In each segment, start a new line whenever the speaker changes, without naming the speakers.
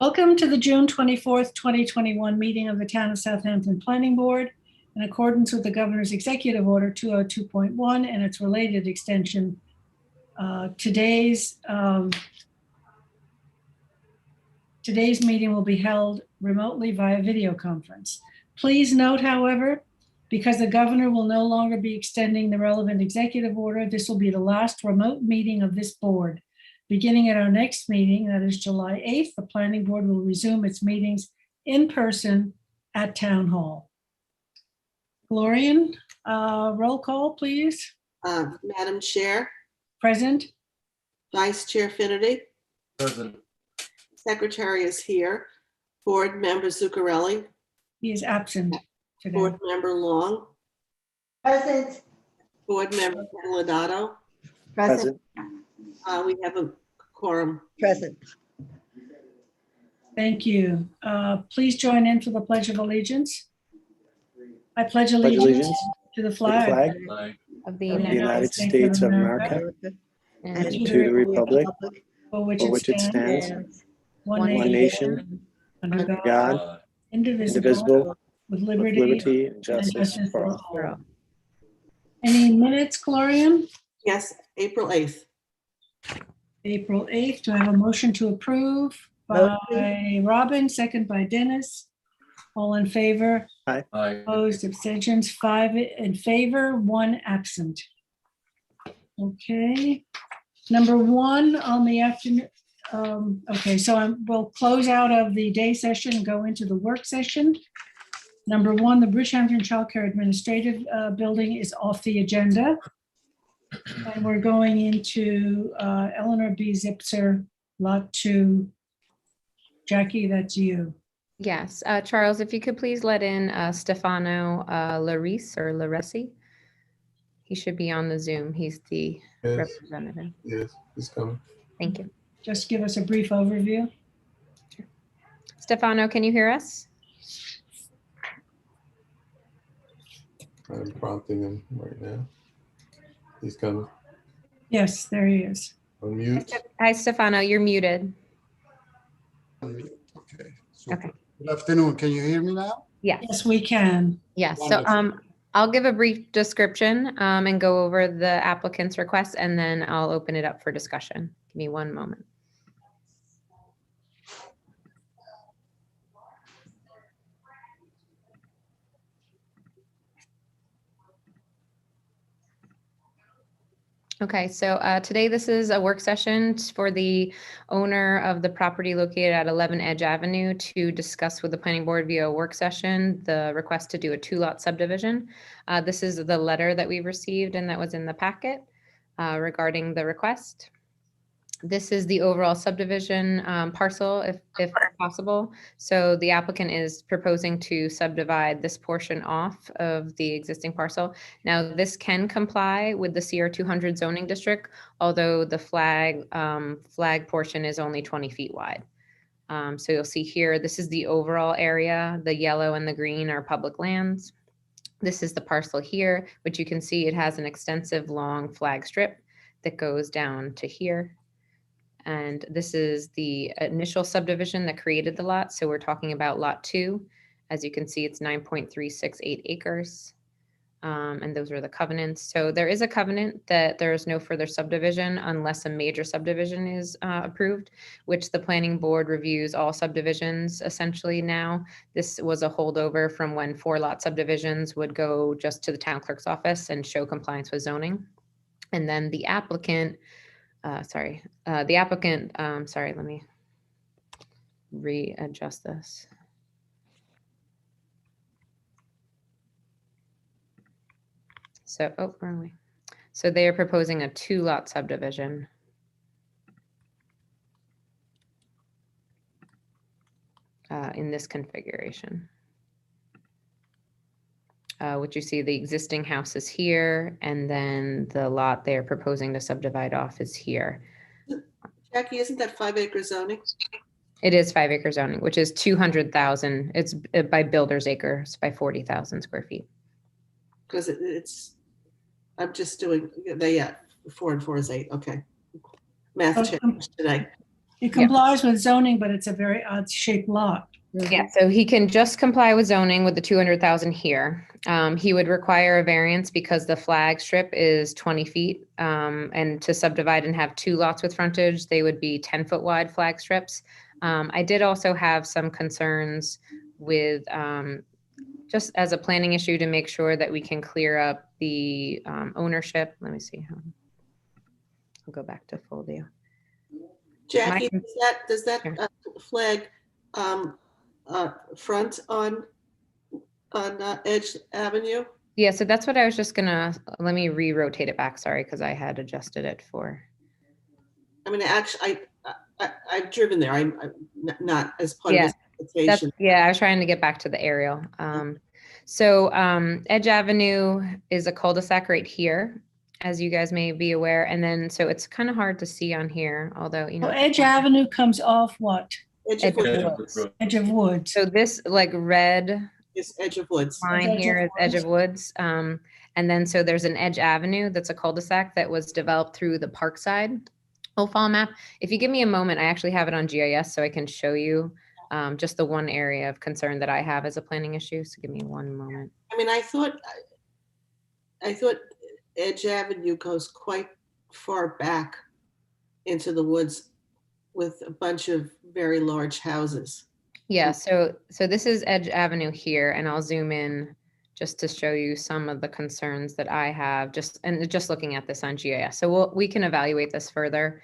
Welcome to the June 24th, 2021 meeting of the Town of Southampton Planning Board in accordance with the Governor's Executive Order 202.1 and its related extension. Today's meeting will be held remotely via video conference. Please note, however, because the Governor will no longer be extending the relevant executive order, this will be the last remote meeting of this board. Beginning at our next meeting, that is July 8th, the Planning Board will resume its meetings in person at Town Hall. Glorian, roll call, please.
Madam Chair.
Present.
Vice Chair Finnerty.
Present.
Secretary is here. Board Member Zuccarelli.
He is absent today.
Board Member Long.
Present.
Board Member Lodato.
Present.
We have a quorum.
Present.
Thank you. Please join in for the Pledge of Allegiance. I pledge allegiance to the flag
of the
United States of America and to the republic
for which
it stands, one nation,
under
God,
indivisible, with liberty
and justice for all.
Any minutes, Glorian?
Yes, April 8th.
April 8th. Do I have a motion to approve? By Robin, second by Dennis. All in favor?
Aye.
Opposed, abstentions, 5 in favor, 1 absent. Okay. Number 1 on the afternoon. Okay, so we'll close out of the day session and go into the work session. Number 1, the Bridgehampton Child Care Administrative Building is off the agenda. And we're going into Eleanor B. Zipser, Lot 2. Jackie, that's you.
Yes, Charles, if you could please let in Stefano Laresi. He should be on the Zoom. He's the representative.
Yes, he's coming.
Thank you.
Just give us a brief overview.
Stefano, can you hear us?
I'm prompting him right now. He's coming.
Yes, there he is.
Unmute.
Hi, Stefano, you're muted.
Okay. Super.
Okay.
Good afternoon. Can you hear me now?
Yes.
Yes, we can.
Yes. So I'll give a brief description and go over the applicant's request, and then I'll open it up for discussion. Give me one moment. Okay, so today this is a work session for the owner of the property located at 11 Edge Avenue to discuss with the planning board via a work session the request to do a 2-lot subdivision. This is the letter that we received and that was in the packet regarding the request. This is the overall subdivision parcel, if possible. So the applicant is proposing to subdivide this portion off of the existing parcel. Now, this can comply with the CR 200 zoning district, although the flag portion is only 20 feet wide. So you'll see here, this is the overall area. The yellow and the green are public lands. This is the parcel here, which you can see it has an extensive long flag strip that goes down to here. And this is the initial subdivision that created the lot. So we're talking about lot 2. As you can see, it's 9.368 acres. And those are the covenants. So there is a covenant that there is no further subdivision unless a major subdivision is approved, which the planning board reviews all subdivisions essentially now. This was a holdover from when 4-lot subdivisions would go just to the town clerk's office and show compliance with zoning. And then the applicant, sorry, let me readjust this. So, where are we? So they are proposing a 2-lot subdivision. In this configuration. Which you see the existing house is here, and then the lot they are proposing to subdivide off is here.
Jackie, isn't that 5-acre zoning?
It is 5-acre zoning, which is 200,000. It's by builder's acres by 40,000 square feet.
Because I'm just doing, 4 and 4 is 8. Okay. Math change today.
It complies with zoning, but it's a very odd shaped lot.
Yeah, so he can just comply with zoning with the 200,000 here. He would require a variance because the flag strip is 20 feet. And to subdivide and have 2 lots with frontage, they would be 10-foot wide flag strips. I did also have some concerns with just as a planning issue to make sure that we can clear up the ownership. Let me see how. I'll go back to full view.
Jackie,
My-
does that
Sure.
flag front on Edge Avenue?
Yeah, so that's what I was just gonna, let me re-rotate it back, sorry, because I had adjusted it for.
I mean, actually, I've driven there. I'm not as part
Yeah,
of this application.
Yeah, I was trying to get back to the aerial. So Edge Avenue is a cul-de-sac right here, as you guys may be aware. And then, so it's kind of hard to see on here, although, you
So
know.
Edge Avenue comes off what?
Edge
Edge
of
of
Woods
Woods.
Edge of Woods.
So this like red
is Edge of Woods.
line
Edge of
here is Edge of
Woods.
Woods. And then, so there's an Edge Avenue that's a cul-de-sac that was developed through the Parkside OFAL map. If you give me a moment, I actually have it on GIS so I can show you just the one area of concern that I have as a planning issue. So give me one moment.
I mean, I thought Edge Avenue goes quite far back into the woods with a bunch of very large houses.
Yeah, so this is Edge Avenue here, and I'll zoom in just to show you some of the concerns that I have just looking at this on GIS. So we can evaluate this further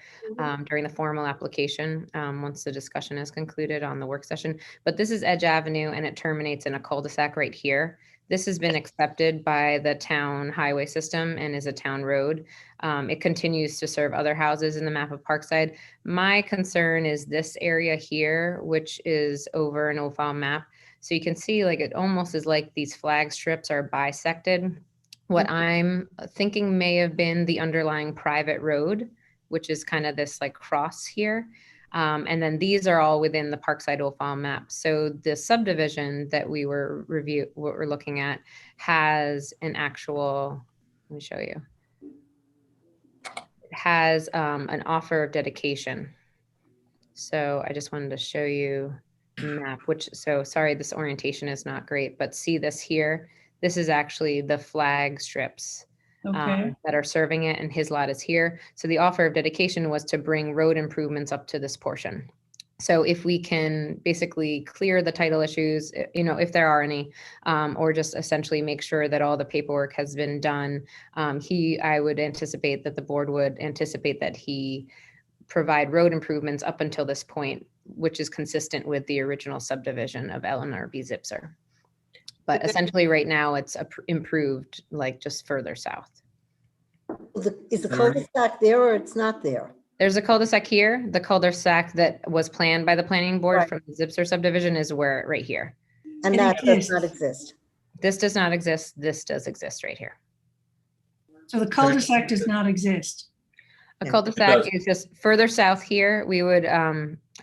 during the formal application once the discussion is concluded on the work session. But this is Edge Avenue, and it terminates in a cul-de-sac right here. This has been accepted by the town highway system and is a town road. It continues to serve other houses in the map of Parkside. My concern is this area here, which is over an OFAL map. So you can see like it almost is like these flag strips are bisected. What I'm thinking may have been the underlying private road, which is kind of this like cross here. And then these are all within the Parkside OFAL map. So the subdivision that what we're looking at has an actual, let me show you. It has an offer of dedication. So I just wanted to show you the map, so sorry, this orientation is not great, but see this here? This is actually the flag strips.
Okay.
That are serving it, and his lot is here. So the offer of dedication was to bring road improvements up to this portion. So if we can basically clear the title issues, if there are any, or just essentially make sure that all the paperwork has been done, I would anticipate that the board would anticipate that he provide road improvements up until this point, which is consistent with the original subdivision of Eleanor B. Zipser. But essentially right now it's improved like just further south.
Is the cul-de-sac there or it's not there?
There's a cul-de-sac here. The cul-de-sac that was planned by the planning board
Right.
from the Zipser subdivision is right here.
And
It
that does
exists.
not exist.
This does not exist. This does exist right here.
So the cul-de-sac does not exist.
A
Yeah.
cul-de-sac is just further south here.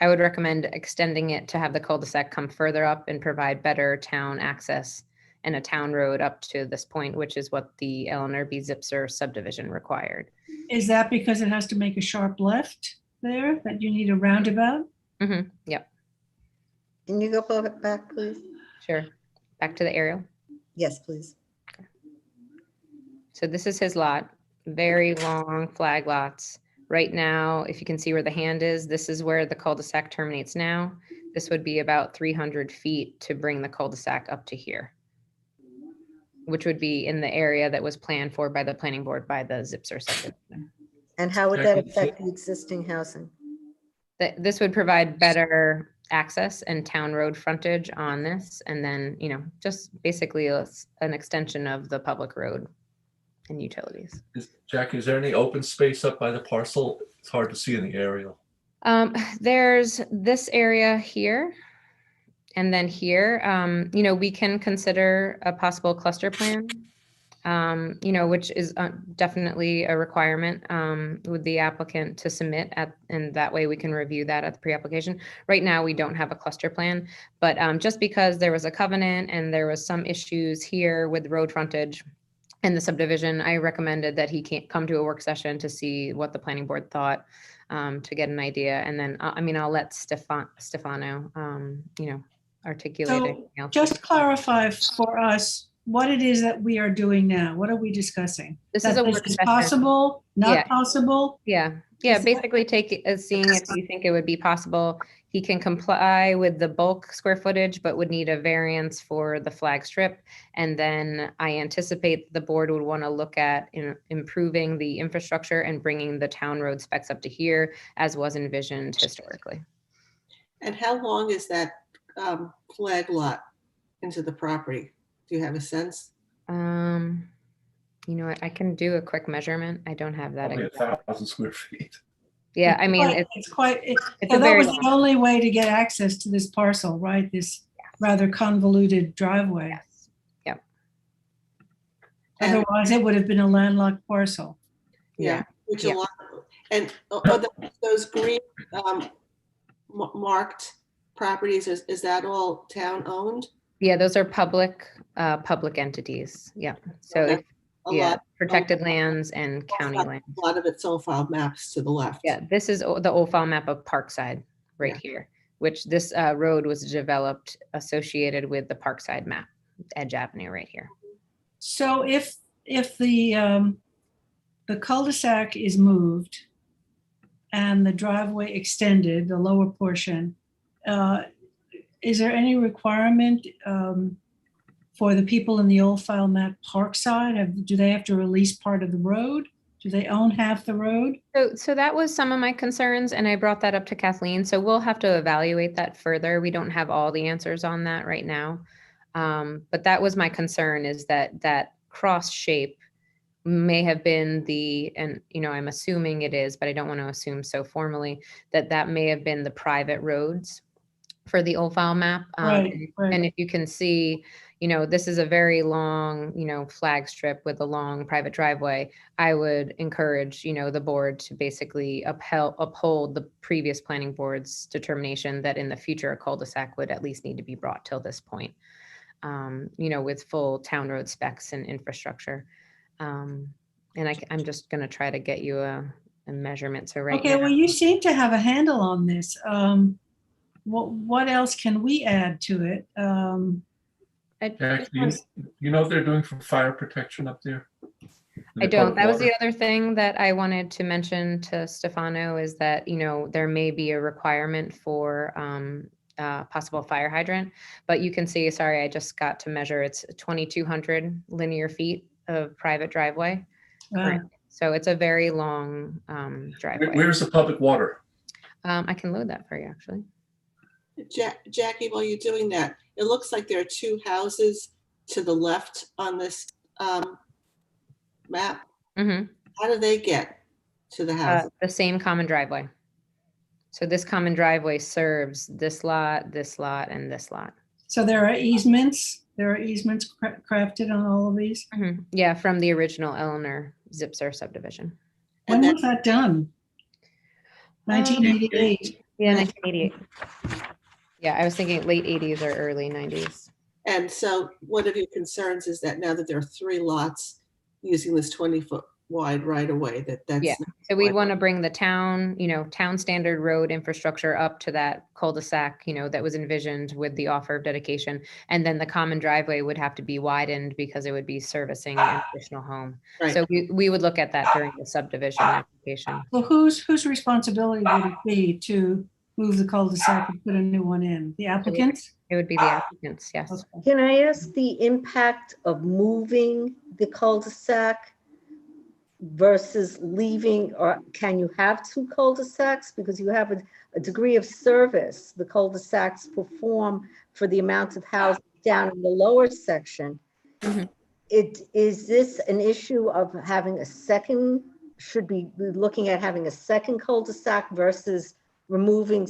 I would recommend extending it to have the cul-de-sac come further up and provide better town access and a town road up to this point, which is what the Eleanor B. Zipser subdivision required.
Is that because it has to make a sharp left there, that you need a roundabout?
Yep,
Can you go back, please?
sure. Back to the aerial.
Yes, please.
So this is his lot, very long flag lots. Right now, if you can see where the hand is, this is where the cul-de-sac terminates now. This would be about 300 feet to bring the cul-de-sac up to here, which would be in the area that was planned for by the planning board by the Zipser subdivision.
And how would that affect the existing housing?
This would provide better access and town road frontage on this. And then, just basically an extension of the public road and utilities.
Jackie, is there any open space up by the parcel? It's hard to see in the aerial.
There's this area here. And then here, we can consider a possible cluster plan, which is definitely a requirement with the applicant to submit and that way we can review that at the pre-application. Right now, we don't have a cluster plan, but just because there was a covenant and there was some issues here with road frontage and the subdivision, I recommended that he can't come to a work session to see what the planning board thought. to get an idea. And then, I mean, I'll let Stefano, articulate
So
anything else.
just clarify for us what it is that we are doing now. What are we discussing?
This
That
is a
this
work
is
session.
possible,
Yeah.
not possible?
Yeah, basically take it as seeing if you think it would be possible. He can comply with the bulk square footage, but would need a variance for the flag strip. And then I anticipate the board would want to look at improving the infrastructure and bringing the town road specs up to here as was envisioned historically.
And how long is that flag lot into the property? Do you have a sense?
You know what, I can do a quick measurement. I don't have that.
Probably
exact-
1,000 square feet.
Yeah, I mean,
It's quite,
it's
so
a
that
very
was
long.
the only way to get access to this parcel, right? This rather convoluted driveway.
Yes. Yep.
And-
Otherwise, it would have been a landlocked parcel.
Yeah, which
yeah.
a lot, and are those green marked properties, is that all town owned?
Yeah, those are public entities. Yeah. So
Okay. A
yeah,
lot,
protected lands and county lands.
a lot of it's all file maps to the left.
Yeah, this is the old file map of Parkside right
Yeah.
here, which this road was developed associated with the Parkside map, Edge Avenue right here.
So if the cul-de-sac is moved and the driveway extended, the lower portion, is there any requirement for the people in the old file map Parkside? Do they have to release part of the road? Do they own half the road?
So that was some of my concerns, and I brought that up to Kathleen. So we'll have to evaluate that further. We don't have all the answers on that right now. But that was my concern, is that cross shape may have been and I'm assuming it is, but I don't want to assume so formally, that may have been the private roads for the old file map.
Right.
And if you can see, this is a very long, flag strip with a long private driveway. I would encourage, the board to basically uphold the previous planning board's determination that in the future, a cul-de-sac would at least need to be brought till this point, with full town road specs and infrastructure. And I'm just going to try to get you a measurement. So right
Okay,
now.
well, you seem to have a handle on this. What else can we add to it?
Jack, do you know what they're doing for fire protection up there?
I don't. That was the other thing that I wanted to mention to Stefano, is that, there may be a requirement for possible fire hydrant, but you can see, sorry, I just got to measure, it's 2,200 linear feet of private driveway.
Wow.
So it's a very long driveway.
Where's the public water?
I can load that for you, actually.
Jackie, while you're doing that, it looks like there are two houses to the left on this map.
Mm-hmm.
How do they get to the house?
The same common driveway. So this common driveway serves this lot, and this lot.
So there are easements. There are easements crafted on all of these.
Mm-hmm. Yeah, from the original Eleanor Zipser subdivision.
When
And
was that done? 1988.
Yeah, 1988. Yeah, I was thinking late 80s or early 90s.
And so one of your concerns is that now that there are 3 lots using this 20-foot wide right of way, that's
Yeah. So we'd want to bring the town, town standard road infrastructure up to that cul-de-sac, that was envisioned with the offer of dedication. And then the common driveway would have to be widened because it would be servicing an additional home.
Right.
So we would look at that during the subdivision application.
Well, whose responsibility would it be to move the cul-de-sac and put a new one in? The applicants?
It would be the applicants, yes.
Okay.
Can I ask the impact of moving the cul-de-sac versus leaving, or can you have 2 cul-de-sacs? Because you have a degree of service the cul-de-sacs perform for the amount of houses down in the lower section.
Mhm.
Is this an issue of having a second, should we be looking at having a second cul-de-sac versus removing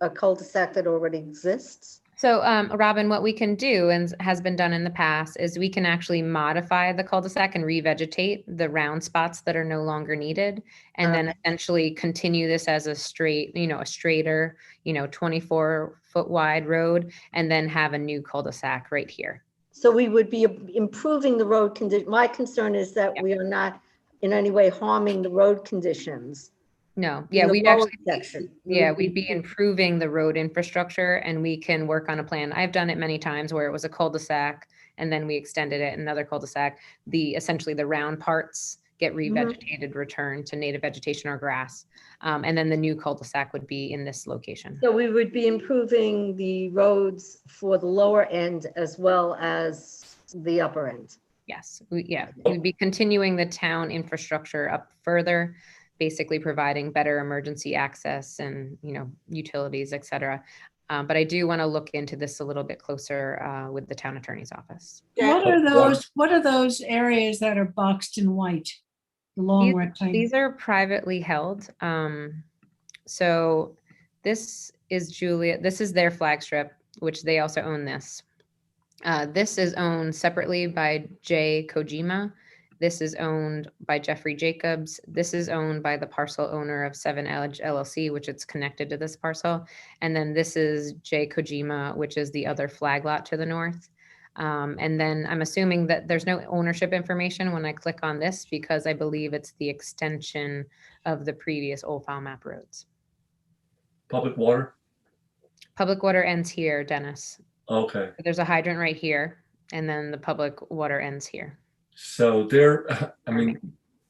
a cul-de-sac that already exists?
So Robin, what we can do, and has been done in the past, is we can actually modify the cul-de-sac and revegetate the round spots that are no longer needed, and then essentially continue this as a straighter, 24-foot wide road, and then have a new cul-de-sac right here.
So we would be improving the road condition. My concern is that we are not in any way harming the road conditions
No,
in
yeah,
the
we'd
lower
actually,
section.
yeah, we'd be improving the road infrastructure and we can work on a plan. I've done it many times where it was a cul-de-sac and then we extended it, another cul-de-sac. Essentially the round parts get revegetated, returned to native vegetation or grass. And then the new cul-de-sac would be in this location.
So we would be improving the roads for the lower end as well as the upper end.
Yes, we'd be continuing the town infrastructure up further, basically providing better emergency access and, utilities, et cetera. But I do want to look into this a little bit closer with the town attorney's office.
What are those areas that are boxed in white? The long rectangle.
These are privately held. So this is this is their flag strip, which they also own this. This is owned separately by Jay Kojima. This is owned by Jeffrey Jacobs. This is owned by the parcel owner of 7 Edge LLC, which it's connected to this parcel. And then this is Jay Kojima, which is the other flag lot to the north. And then I'm assuming that there's no ownership information when I click on this because I believe it's the extension of the previous old file map roads.
Public water?
Public water ends here, Dennis.
Okay.
There's a hydrant right here, and then the public water ends here.
So they're going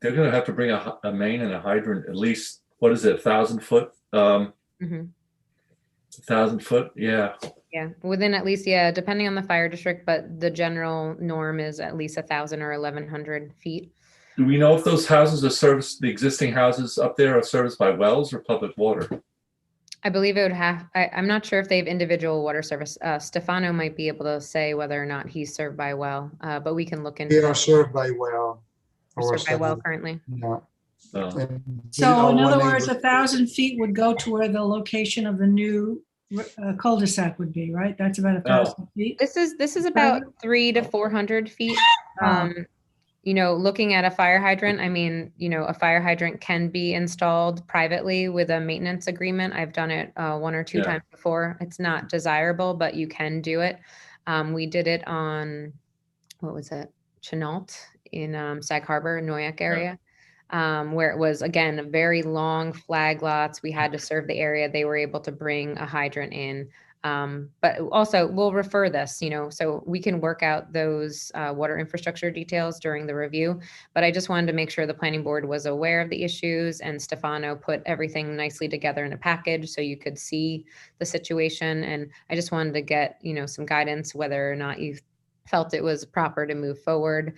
to have to bring a main and a hydrant, at least, what is it, 1,000 foot? 1,000 foot, yeah.
Yeah, within at least, yeah, depending on the fire district, but the general norm is at least 1,000 or 1,100 feet.
Do we know if those houses are serviced, the existing houses up there are serviced by wells or public water?
I believe it would have, I'm not sure if they have individual water service. Stefano might be able to say whether or not he's served by well, but we can look into
They
that.
are served by well.
They're served by well currently.
Yeah.
Oh.
And,
So in
when
other
they-
words, 1,000 feet would go to where the location of the new cul-de-sac would be, right? That's about 1,000 feet.
This is about 300 to 400 feet. Looking at a fire hydrant, I mean, a fire hydrant can be installed privately with a maintenance agreement. I've done it 1 or 2 times before. It's not desirable, but you can do it. We did it on, what was it? Chenault in Sag Harbor, Noyak area. Where it was, again, very long flag lots. We had to serve the area. They were able to bring a hydrant in. But also we'll refer this, so we can work out those water infrastructure details during the review. But I just wanted to make sure the planning board was aware of the issues, and Stefano put everything nicely together in a package so you could see the situation. And I just wanted to get, some guidance whether or not you felt it was proper to move forward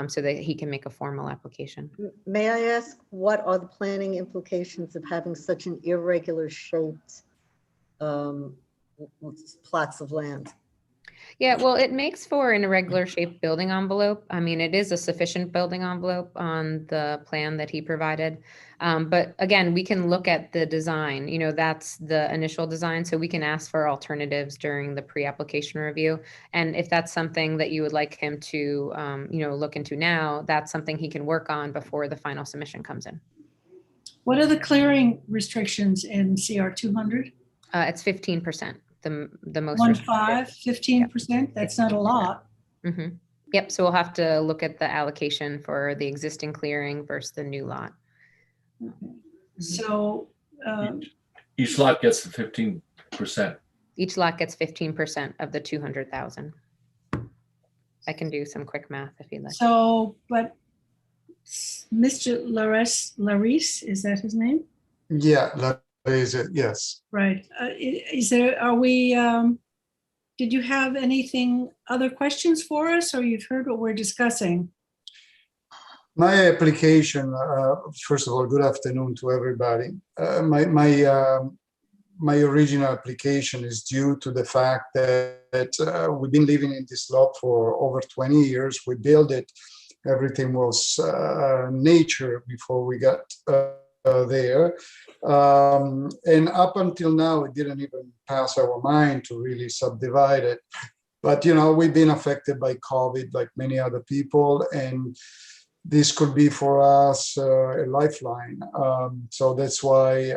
so that he can make a formal application.
May I ask, what are the planning implications of having such an irregular shaped plots of land?
Yeah, well, it makes for an irregular shaped building envelope. I mean, it is a sufficient building envelope on the plan that he provided. But again, we can look at the design, that's the initial design. So we can ask for alternatives during the pre-application review. And if that's something that you would like him to, look into now, that's something he can work on before the final submission comes in.
What are the clearing restrictions in CR 200?
It's 15%. The most
15%. That's not a lot.
Mm-hmm. Yep. So we'll have to look at the allocation for the existing clearing versus the new lot.
Okay. So
Each lot gets the 15%.
Each lot gets 15% of the 200,000. I can do some quick math if you'd like.
So, but Mr. Laris, is that his name?
Yeah, that is it. Yes.
Right. Did you have other questions for us, or you've heard what we're discussing?
My application, first of all, good afternoon to everybody. My original application is due to the fact that we've been living in this lot for over 20 years. We built it. Everything was nature before we got there. And up until now, it didn't even pass our mind to really subdivide it. But, we've been affected by COVID like many other people, and this could be for us a lifeline. So that's why,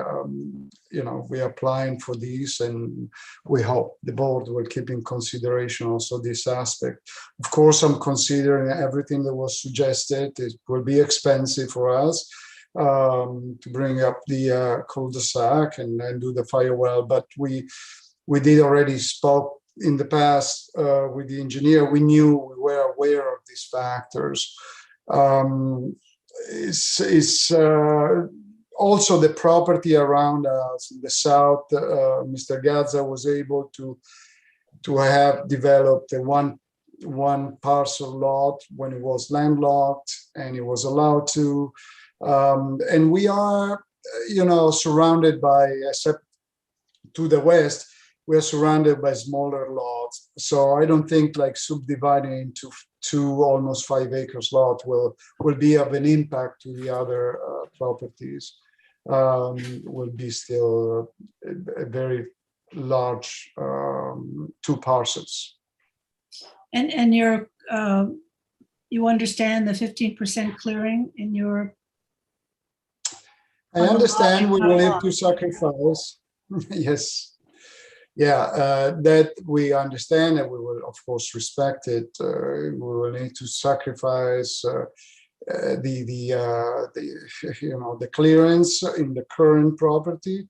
we're applying for this, and we hope the board will keep in consideration also this aspect. Of course, I'm considering everything that was suggested. It will be expensive for us. to bring up the cul-de-sac and do the firewall. But we did already spoke in the past with the engineer. We were aware of these factors. It's also the property around us in the south. Mr. Gazza was able to have developed a one parcel lot when it was landlocked, and it was allowed to. And we are, surrounded by, except to the west, we are surrounded by smaller lots. So I don't think like subdividing into two almost 5 acres lot will be of an impact to the other properties. Will be still a very large 2 parcels.
And you understand the 15% clearing in your.
I understand we will have to sacrifice. Yes. Yeah, that we understand, and we will of course respect it. We will need to sacrifice the clearance in the current property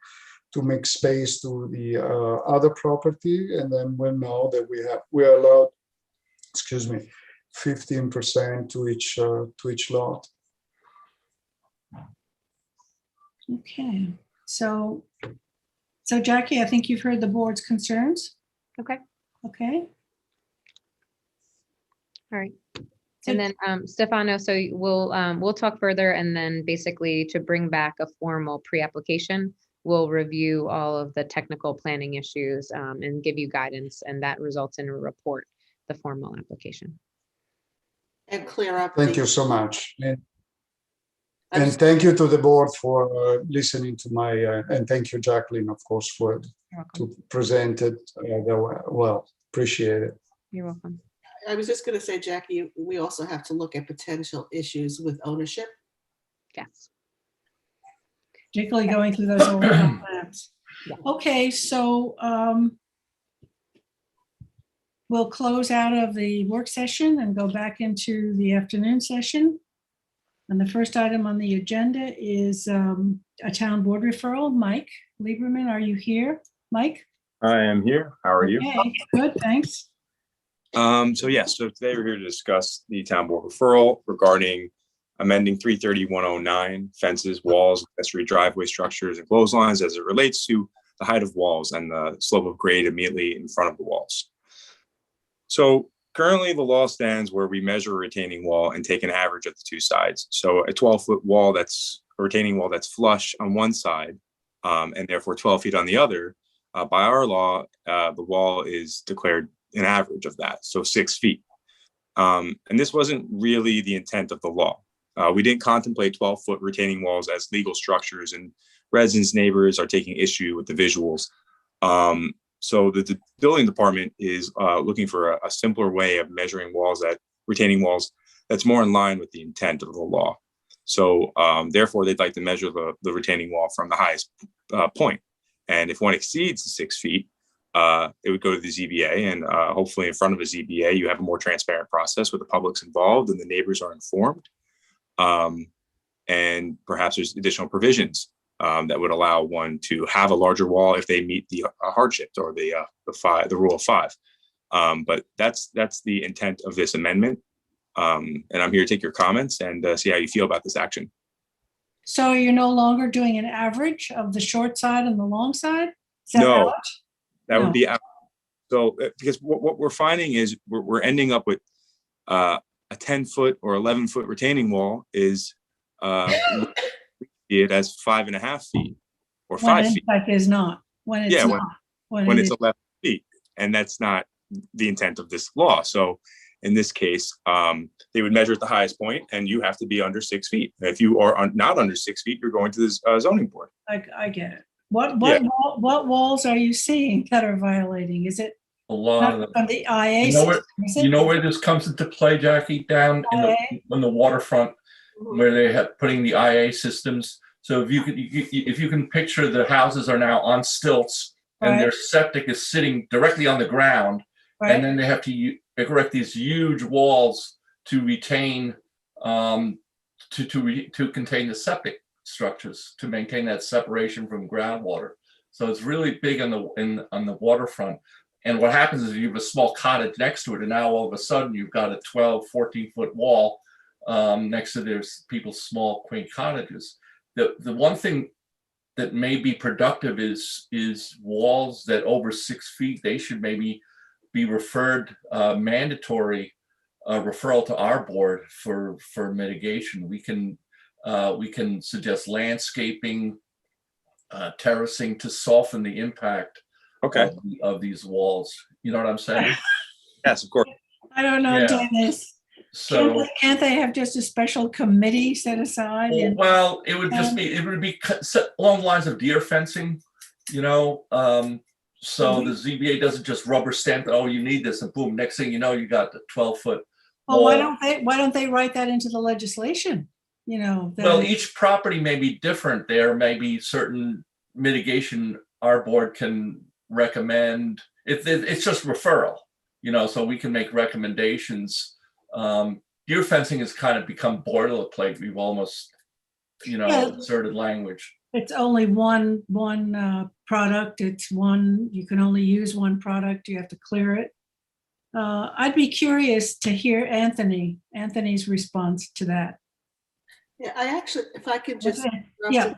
to make space to the other property, and then we'll know that we are allowed, 15% to each lot.
Okay, so Jackie, I think you've heard the board's concerns.
Okay.
Okay.
All right. And then Stefano, so we'll talk further, and then basically to bring back a formal pre-application, we'll review all of the technical planning issues and give you guidance, and that results in a report, the formal application.
And clear up.
Thank you so much. And thank you to the board for listening to my, and thank you, Jacqueline, of course, to present it well. Appreciate it.
You're welcome.
I was just going to say, Jackie, we also have to look at potential issues with ownership.
Yes.
Particularly going through those old plans.
Yeah.
Okay, so we'll close out of the work session and go back into the afternoon session. And the first item on the agenda is a town board referral. Mike Lieberman, are you here? Mike?
I am here. How are you?
Okay, good, thanks.
So today we're here to discuss the town board referral regarding amending 330-109 fences, walls, accessory driveway structures, and clotheslines as it relates to the height of walls and the slope of grade immediately in front of the walls. So currently the law stands where we measure a retaining wall and take an average of the 2 sides. So a 12-foot wall a retaining wall that's flush on one side and therefore 12 feet on the other, by our law, the wall is declared an average of that, so 6 feet. And this wasn't really the intent of the law. We didn't contemplate 12-foot retaining walls as legal structures, and residents, neighbors are taking issue with the visuals. So the building department is looking for a simpler way of measuring retaining walls that's more in line with the intent of the law. So therefore, they'd like to measure the retaining wall from the highest point. And if one exceeds the 6 feet, it would go to the ZBA, and hopefully in front of a ZBA, you have a more transparent process where the public's involved and the neighbors are informed. And perhaps there's additional provisions that would allow one to have a larger wall if they meet the hardships or the rule of 5. But that's the intent of this amendment. And I'm here to take your comments and see how you feel about this action.
So you're no longer doing an average of the short side and the long side? Is that
No,
out?
that
No.
would be out. So because what we're finding is we're ending up with a 10-foot or 11-foot retaining wall is it as 5.5 feet or 5 feet.
When it is not. When it's not.
When it's 11 feet, and that's not the intent of this law. So in this case, they would measure at the highest point, and you have to be under 6 feet. If you are not under 6 feet, you're going to the zoning board.
I get it. What walls are you seeing that are violating? Is it
A lot of them.
from the IA?
You know where this comes into play, Jackie? Down in the waterfront, where they have putting the IA systems. So if you can picture, the houses are now on stilts, and their septic is sitting directly on the ground, and then they have to erect these huge walls to retain to contain the septic. structures to maintain that separation from groundwater. So it's really big on the waterfront. And what happens is you have a small cottage next to it, and now all of a sudden you've got a 12, 14-foot wall next to there's people's small quaint cottages. The one thing that may be productive is walls that over 6 feet, they should maybe be referred mandatory referral to our board for mitigation. We can suggest landscaping, terracing to soften the impact of these walls. You know what I'm saying?
Yes, of course.
I don't know,
Yeah.
Dennis.
So,
Can't they have just a special committee set aside? And
well, it would be along the lines of deer fencing, you know. So the ZBA doesn't just rubber stamp, oh, you need this, and boom, next thing you know, you got the 12-foot.
well, why don't they write that into the legislation? You know.
Well, each property may be different. There may be certain mitigation our board can recommend. It's just referral, you know, so we can make recommendations. Deer fencing has kind of become boilerplate. We've almost, you know, inserted language.
It's only one product. It's one, you can only use one product. You have to clear it. I'd be curious to hear Anthony's response to that.
Yeah, I actually, if I could just,
Yeah.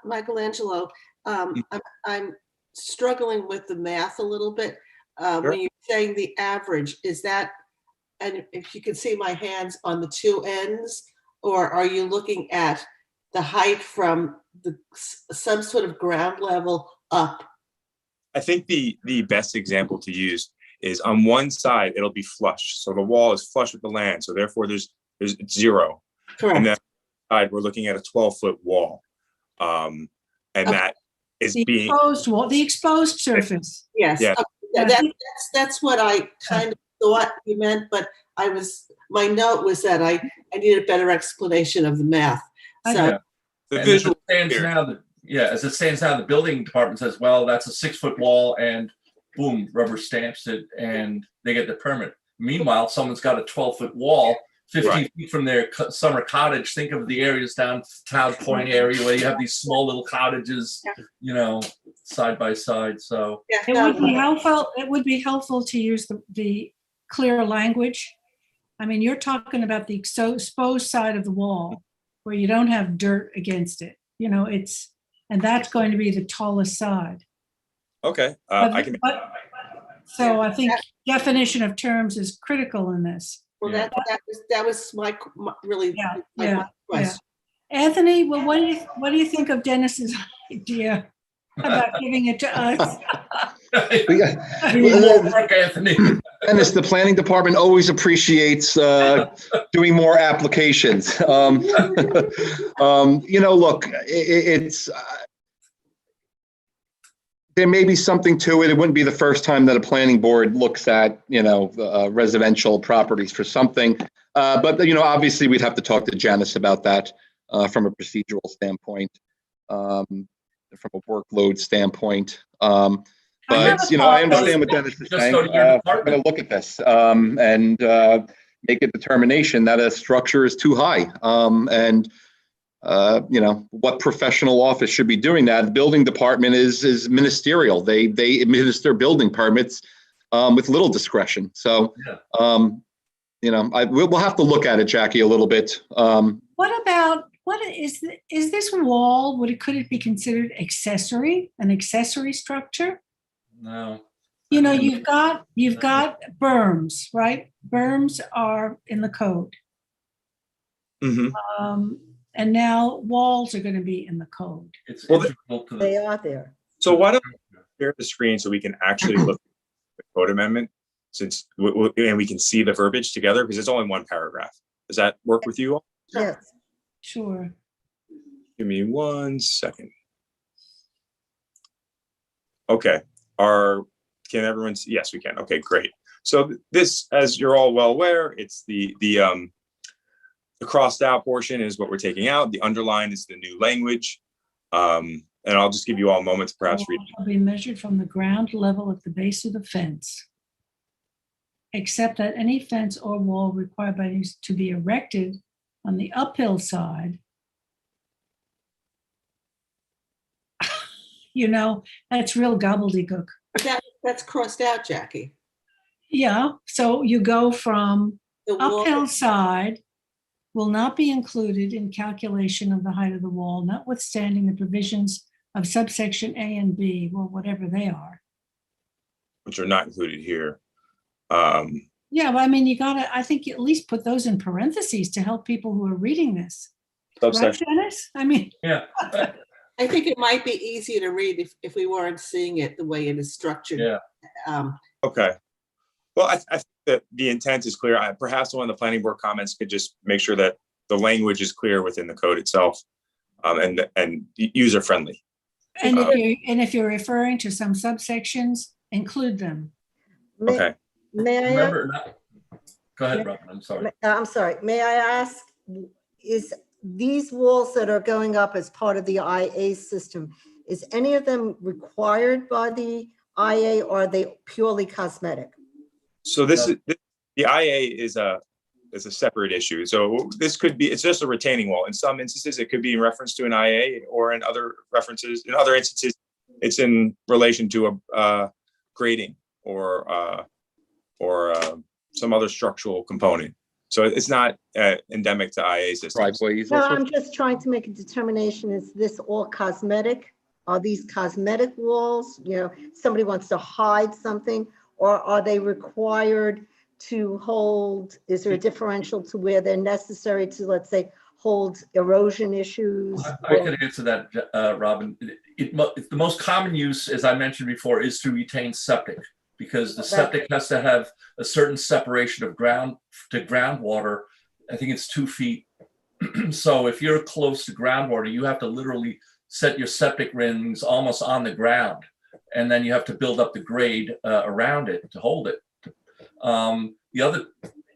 Michelangelo, I'm struggling with the math a little bit.
Sure.
When you're saying the average, is that, and if you can see my hands on the two ends, or are you looking at the height from some sort of ground level up?
I think the best example to use is on one side, it'll be flush. So the wall is flush with the land. So therefore there's 0.
Correct.
And then side, we're looking at a 12-foot wall. And that is
The
being
exposed wall, the exposed surface.
Yes.
Yeah.
Okay, that's what I kind of thought you meant, but my note was that I needed a better explanation of the math. So
Yeah.
the
And
visual.
as it stands now, the building department says, well, that's a 6-foot wall, and boom, rubber stamps it, and they get the permit. Meanwhile, someone's got a 12-foot wall 15 feet from their summer cottage. Think of the areas down Town Point area where you have these small little cottages, you know, side by side. So
It would be helpful. It would be helpful to use the clear language. I mean, you're talking about the exposed side of the wall where you don't have dirt against it. You know, and that's going to be the tallest side.
Okay.
So I think definition of terms is critical in this.
well, that was my really my question.
Anthony, well, what do you think of Dennis's idea about giving it to us?
we need more work, Anthony.
Dennis, the planning department always appreciates doing more applications. You know, look, it's there may be something to it. It wouldn't be the first time that a planning board looks at, you know, residential properties for something. But, you know, obviously we'd have to talk to Janice about that from a procedural standpoint, from a workload standpoint. But, you know, I understand what Dennis is saying. We're going to look at this and make a determination that a structure is too high. You know, what professional office should be doing that? The building department is ministerial. They administer building permits with little discretion. So, you know, we'll have to look at it, Jackie, a little bit.
What is this wall? Could it be considered an accessory structure?
No.
You know, you've got berms, right? Berms are in the code.
Mm-hmm.
And now walls are going to be in the code.
It's
integral
to
They are there.
So why don't we share the screen so we can actually look at the code amendment, since and we can see the verbiage together, because it's only one paragraph. Does that work with you all?
Yes.
Sure.
Give me 1 second. Okay. Can everyone see? Yes, we can. Okay, great. So this, as you're all well aware, it's the crossed out portion is what we're taking out. The underline is the new language. And I'll just give you all a moment to perhaps read it.
Will be measured from the ground level at the base of the fence, except that any fence or wall required by these to be erected on the uphill side you know, that's real gobbledygook.
That's crossed out, Jackie.
Yeah, so you go from
The wall,
uphill side will not be included in calculation of the height of the wall, notwithstanding the provisions of subsection A and B, well, whatever they are.
which are not included here.
Yeah, but I mean, you gotta, I think you at least put those in parentheses to help people who are reading this. Right,
Subsection,
Dennis? I mean,
Yeah,
I think it might be easier to read if we weren't seeing it the way it is structured.
yeah.
okay. Well, I think that the intent is clear. Perhaps one of the planning board comments could just make sure that the language is clear within the code itself, and user friendly.
and if you're referring to some subsections, include them.
Okay.
May I ask?
Remember, go ahead, Robin, I'm sorry.
I'm sorry, may I ask, is these walls that are going up as part of the IA system, is any of them required by the IA or are they purely cosmetic?
So the IA is a separate issue. So this could be, it's just a retaining wall. In some instances, it could be in reference to an IA, or in other instances, it's in relation to a grading or some other structural component. So it's not endemic to IA systems.
Driveways.
No,
also.
I'm just trying to make a determination, is this all cosmetic? Are these cosmetic walls? You know, somebody wants to hide something, or are they required to hold, is there a differential to where they're necessary to, let's say, hold erosion issues?
I can answer that, Robin. The most common use, as I mentioned before, is to retain septic, because the septic has to have a certain separation of ground to groundwater. I think it's 2 feet. So if you're close to groundwater, you have to literally set your septic rings almost on the ground, and then you have to build up the grade around it to hold it. The other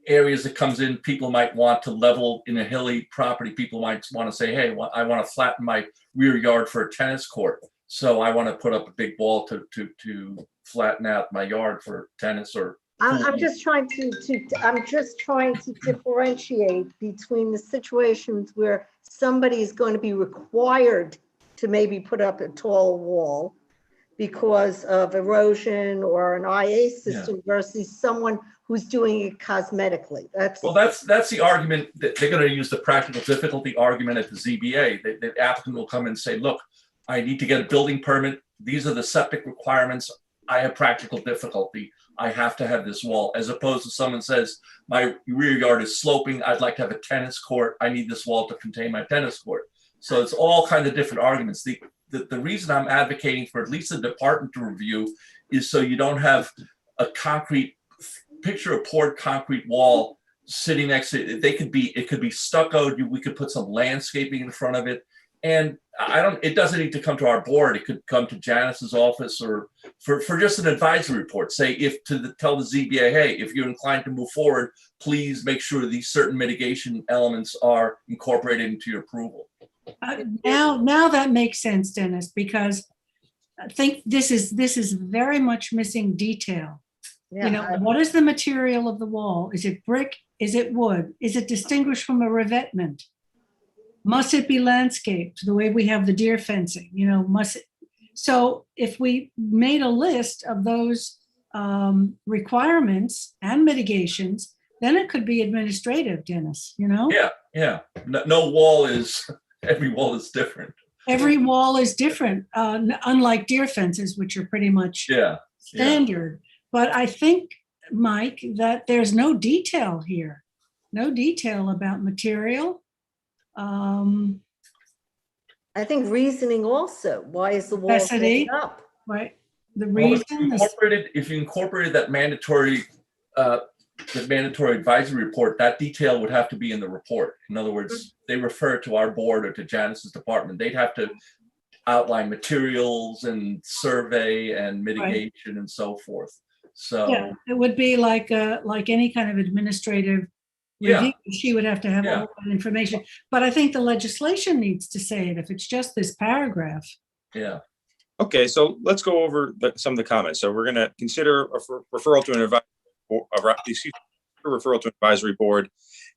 areas that comes in, people might want to level in a hilly property. People might want to say, hey, I want to flatten my rear yard for a tennis court. So I want to put up a big wall to flatten out my yard for tennis or.
I'm just trying to differentiate between the situations where somebody is going to be required to maybe put up a tall wall because of erosion or an IA system versus someone who's doing it cosmetically. That's
the argument that they're going to use, the practical difficulty argument at the ZBA. The applicant will come and say, look, I need to get a building permit. These are the septic requirements. I have practical difficulty. I have to have this wall, as opposed to someone says, my rear yard is sloping. I'd like to have a tennis court. I need this wall to contain my tennis court. So it's all kinds of different arguments. The reason I'm advocating for at least a department to review is so you don't have a concrete, picture a poured concrete wall sitting next to it. It could be stuccoed. We could put some landscaping in front of it. And it doesn't need to come to our board. It could come to Janice's office, or for just an advisory report. Say tell the ZBA, hey, if you're inclined to move forward, please make sure these certain mitigation elements are incorporated into your approval.
Now that makes sense, Dennis, because I think this is very much missing detail. You know, what is the material of the wall? Is it brick? Is it wood? Is it distinguished from a revetment? Must it be landscaped the way we have the deer fencing? You know, so if we made a list of those requirements and mitigations, then it could be administrative, Dennis, you know?
Yeah. No wall is, every wall is different.
Every wall is different, unlike deer fences, which are pretty much standard. But I think, Mike, that there's no detail here. No detail about material.
I think reasoning also. Why is the wall
Necessity.
going up?
Right. The reason.
If you incorporated that mandatory advisory report, that detail would have to be in the report. In other words, they refer to our board or to Janice's department. They'd have to outline materials and survey and mitigation and so forth. So
yeah, it would be like any kind of administrative review. She would have to have all that information. But I think the legislation needs to say it if it's just this paragraph.
Yeah.
Okay, so let's go over some of the comments. So we're going to consider a referral to an referral to an advisory board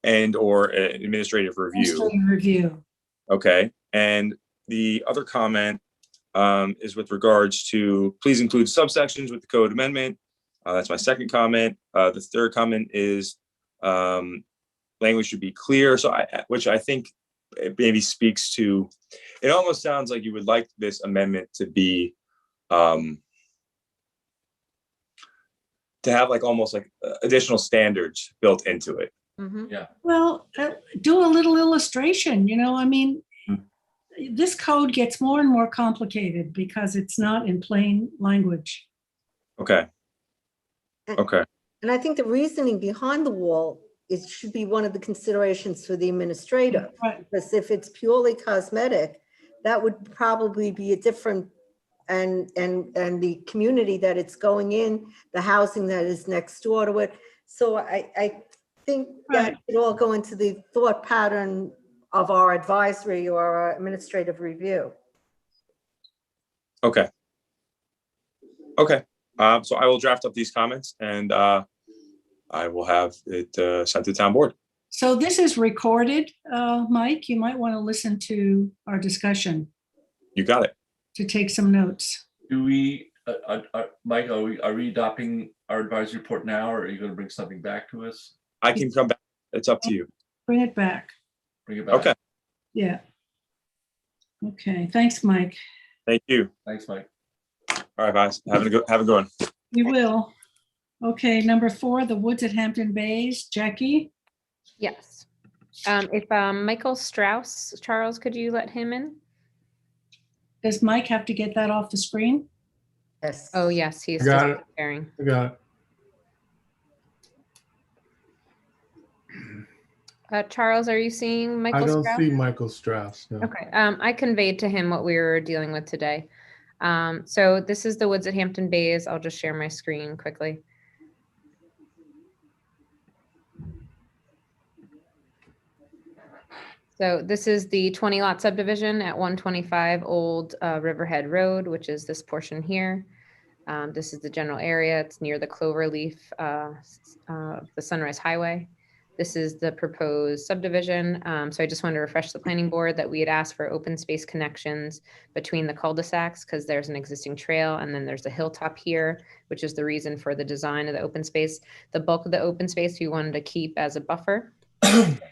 and or an administrative review.
Administrative review.
Okay, and the other comment is with regards to please include subsections with the code amendment. That's my second comment. The third comment is language should be clear. So which I think it maybe speaks to, it almost sounds like you would like this amendment to be, to have like almost like additional standards built into it.
Mhm.
Well, do a little illustration, I mean, this code gets more and more complicated because it's not in plain language.
Okay. Okay.
And I think the reasoning behind the wall should be one of the considerations for the administrator.
Right.
Because if it's purely cosmetic, that would probably be a different, and the community that it's going in, the housing that is next door to it. So I think that it all go into the thought pattern of our advisory or our administrative review.
Okay. Okay. So I will draft up these comments and I will have it sent to town board.
So this is recorded, Mike. You might want to listen to our discussion
You got it.
to take some notes.
Do we, Mike, are we adopting our advisory report now, or are you going to bring something back to us?
I can come back. It's up to you.
Bring it back.
Bring it back.
Okay.
Yeah. Okay, thanks, Mike.
Thank you.
Thanks, Mike.
All right, guys. Have a good one.
We will. Okay, number 4, the Woods at Hampton Bays. Jackie?
Yes. If Michael Strauss, Charles, could you let him in?
Does Mike have to get that off the screen?
Yes.
Oh, yes, he's
Got
just
it.
preparing.
I got it.
Charles, are you seeing
I
Michael
don't
Strauss?
see Michael Strauss. No.
Okay, I conveyed to him what we were dealing with today. So this is the Woods at Hampton Bays. I'll just share my screen quickly. So this is the 20 lot subdivision at 125 Old Riverhead Road, which is this portion here. This is the general area. It's near the Cloverleaf, the Sunrise Highway. This is the proposed subdivision. So I just wanted to refresh the planning board that we had asked for open space connections between the cul-de-sacs because there's an existing trail and then there's a hilltop here, which is the reason for the design of the open space. The bulk of the open space we wanted to keep as a buffer.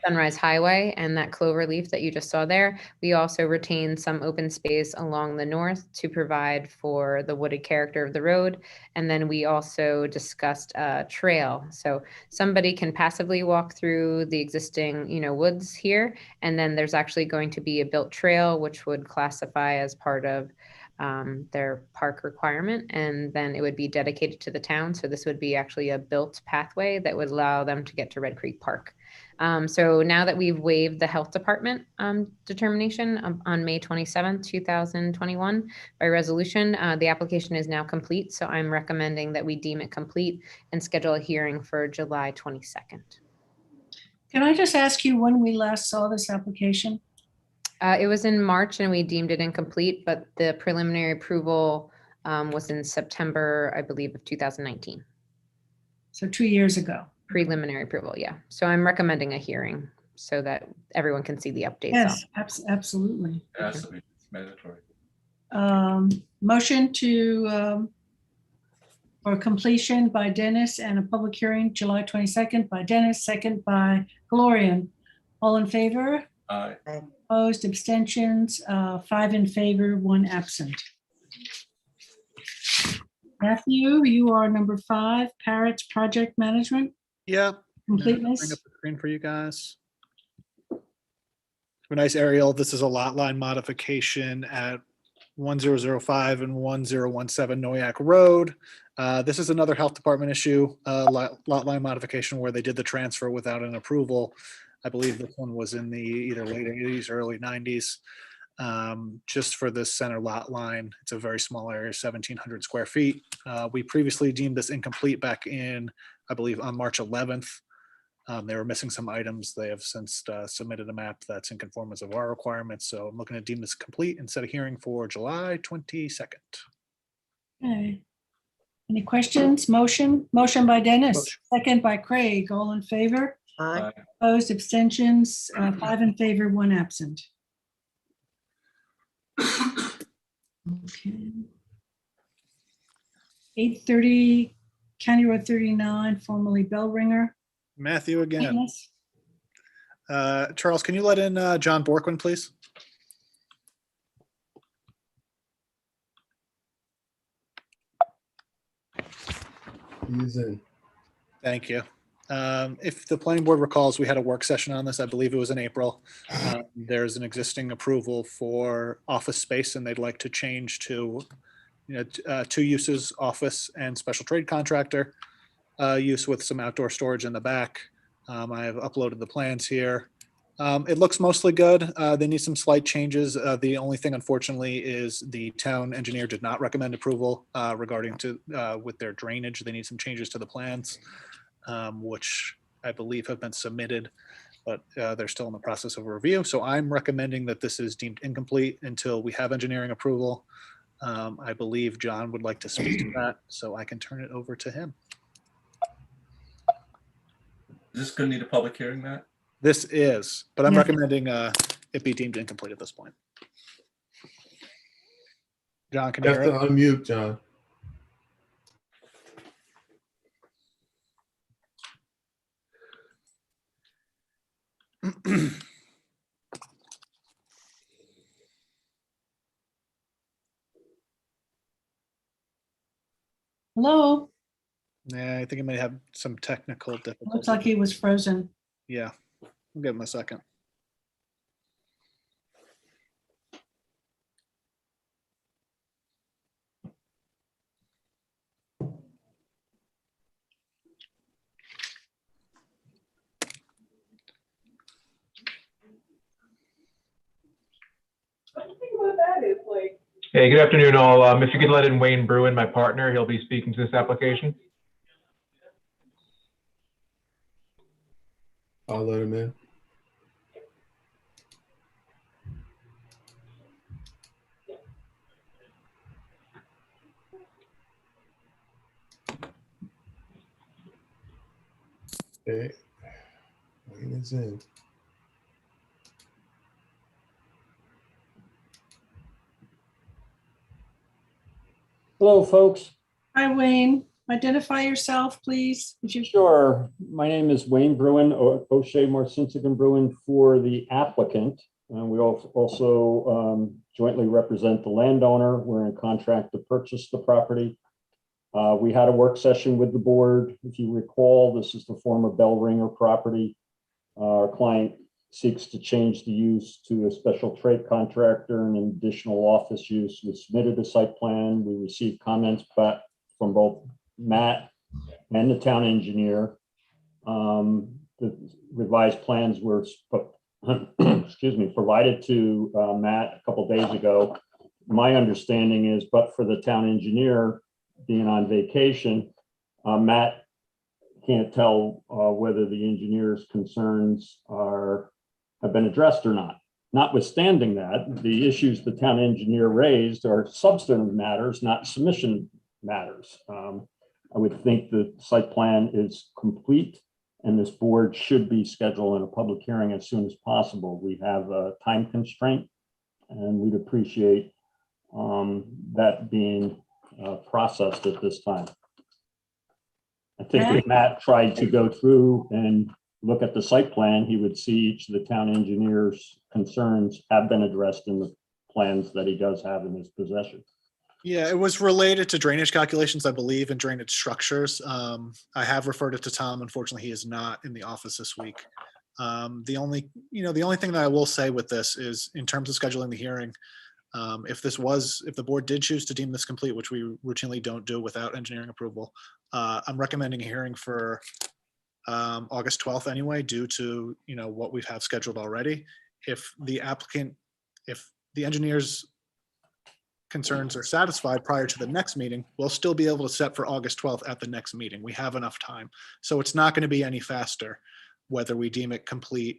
Sunrise Highway and that clover leaf that you just saw there. We also retained some open space along the north to provide for the wooded character of the road. And then we also discussed a trail. So somebody can passively walk through the existing, woods here. And then there's actually going to be a built trail, which would classify as part of their park requirement, and then it would be dedicated to the town. So this would be actually a built pathway that would allow them to get to Red Creek Park. So now that we've waived the health department determination on May 27th, 2021 by resolution, the application is now complete. So I'm recommending that we deem it complete and schedule a hearing for July 22nd.
Can I just ask you when we last saw this application?
It was in March and we deemed it incomplete, but the preliminary approval was in September, I believe, of 2019.
So 2 years ago.
Preliminary approval, yeah. So I'm recommending a hearing so that everyone can see the updates.
Yes, absolutely.
It has to be mandatory.
Motion for completion by Dennis and a public hearing July 22nd by Dennis, second by Gloria. All in favor?
Aye.
Opposed, abstentions, 5 in favor, 1 absent. Matthew, you are number 5, Parrots Project Management.
Yeah.
Completeness.
Bring up the screen for you guys. A nice aerial. This is a lot line modification at 1005 and 1017 Noyak Road. This is another health department issue, lot line modification where they did the transfer without an approval. I believe this one was in the either late 80s or early 90s. Just for this center lot line, it's a very small area, 1,700 square feet. We previously deemed this incomplete back in, I believe, on March 11th. They were missing some items. They have since submitted a map that's in conformance of our requirements. So I'm looking to deem this complete and set a hearing for July 22nd.
Okay. Any questions? Motion by Dennis, second by Craig. All in favor?
Aye.
Opposed, abstentions, 5 in favor, 1 absent. Okay. 830 County Road 39, formerly Bell Ringer.
Matthew again.
Maintenance.
Charles, can you let in John Borkman, please?
He's in.
Thank you. If the planning board recalls, we had a work session on this. I believe it was in April. There's an existing approval for office space, and they'd like to change to, two uses: office and special trade contractor use with some outdoor storage in the back. I have uploaded the plans here. It looks mostly good. They need some slight changes. The only thing, unfortunately, is the town engineer did not recommend approval regarding to with their drainage. They need some changes to the plans, which I believe have been submitted, but they're still in the process of review. So I'm recommending that this is deemed incomplete until we have engineering approval. I believe John would like to speak to that, so I can turn it over to him.
Is this going to need a public hearing, Matt?
This is, but I'm
Yeah.
recommending it be deemed incomplete at this point. John, can
You
you
have
hear
to
it?
unmute, John.
Hello,
Yeah, I think it may have some technical
looks
difficulties.
like he was frozen.
Yeah, we'll give him a second.
Hey, good afternoon, all. If you could let in Wayne Bruin, my partner, he'll be speaking to this application.
I'll let him in. Okay. Wayne is in.
Hello, folks.
Hi, Wayne. Identify yourself, please.
Sure. My name is Wayne Bruin, O'Shea Marcinsigan and Bruin for the applicant. We also jointly represent the landowner. We're in contract to purchase the property. We had a work session with the board. If you recall, this is the former Bell Ringer property. Our client seeks to change the use to a special trade contractor and an additional office use. We submitted a site plan. We received comments back from both Matt and the town engineer. The revised plans were provided to Matt a couple days ago. My understanding is, but for the town engineer being on vacation, Matt can't tell whether the engineer's concerns have been addressed or not. Notwithstanding that, the issues the town engineer raised are substantive matters, not submission matters. I would think the site plan is complete and this board should be scheduling a public hearing as soon as possible. We have a time constraint and we'd appreciate that being processed at this time. I think if Matt tried to go through and look at the site plan, he would see each of the town engineer's concerns have been addressed in the plans that he does have in his possession.
Yeah, it was related to drainage calculations, I believe, and drainage structures. I have referred it to Tom. Unfortunately, he is not in the office this week. The only thing that I will say with this is in terms of scheduling the hearing, if the board did choose to deem this complete, which we routinely don't do without engineering approval, I'm recommending a hearing for August 12th anyway, due to what we have scheduled already. If the engineer's concerns are satisfied prior to the next meeting, we'll still be able to set for August 12th at the next meeting. We have enough time. So it's not going to be any faster whether we deem it complete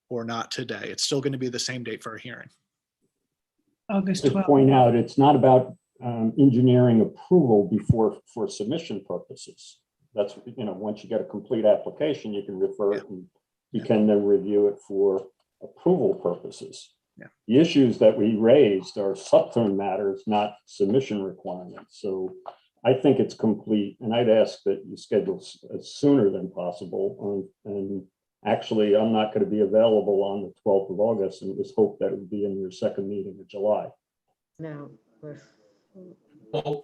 or not today. It's still going to be the same date for a hearing.
August
Just
12th.
point out, it's not about engineering approval for submission purposes. That's, once you get a complete application, you can refer it and you can then review it for approval purposes. The issues that we raised are substantive matters, not submission requirements. So I think it's complete, and I'd ask that you schedule sooner than possible. And actually, I'm not going to be available on the 12th of August, and just hope that it would be in your second meeting of July.
No, we're.
Well,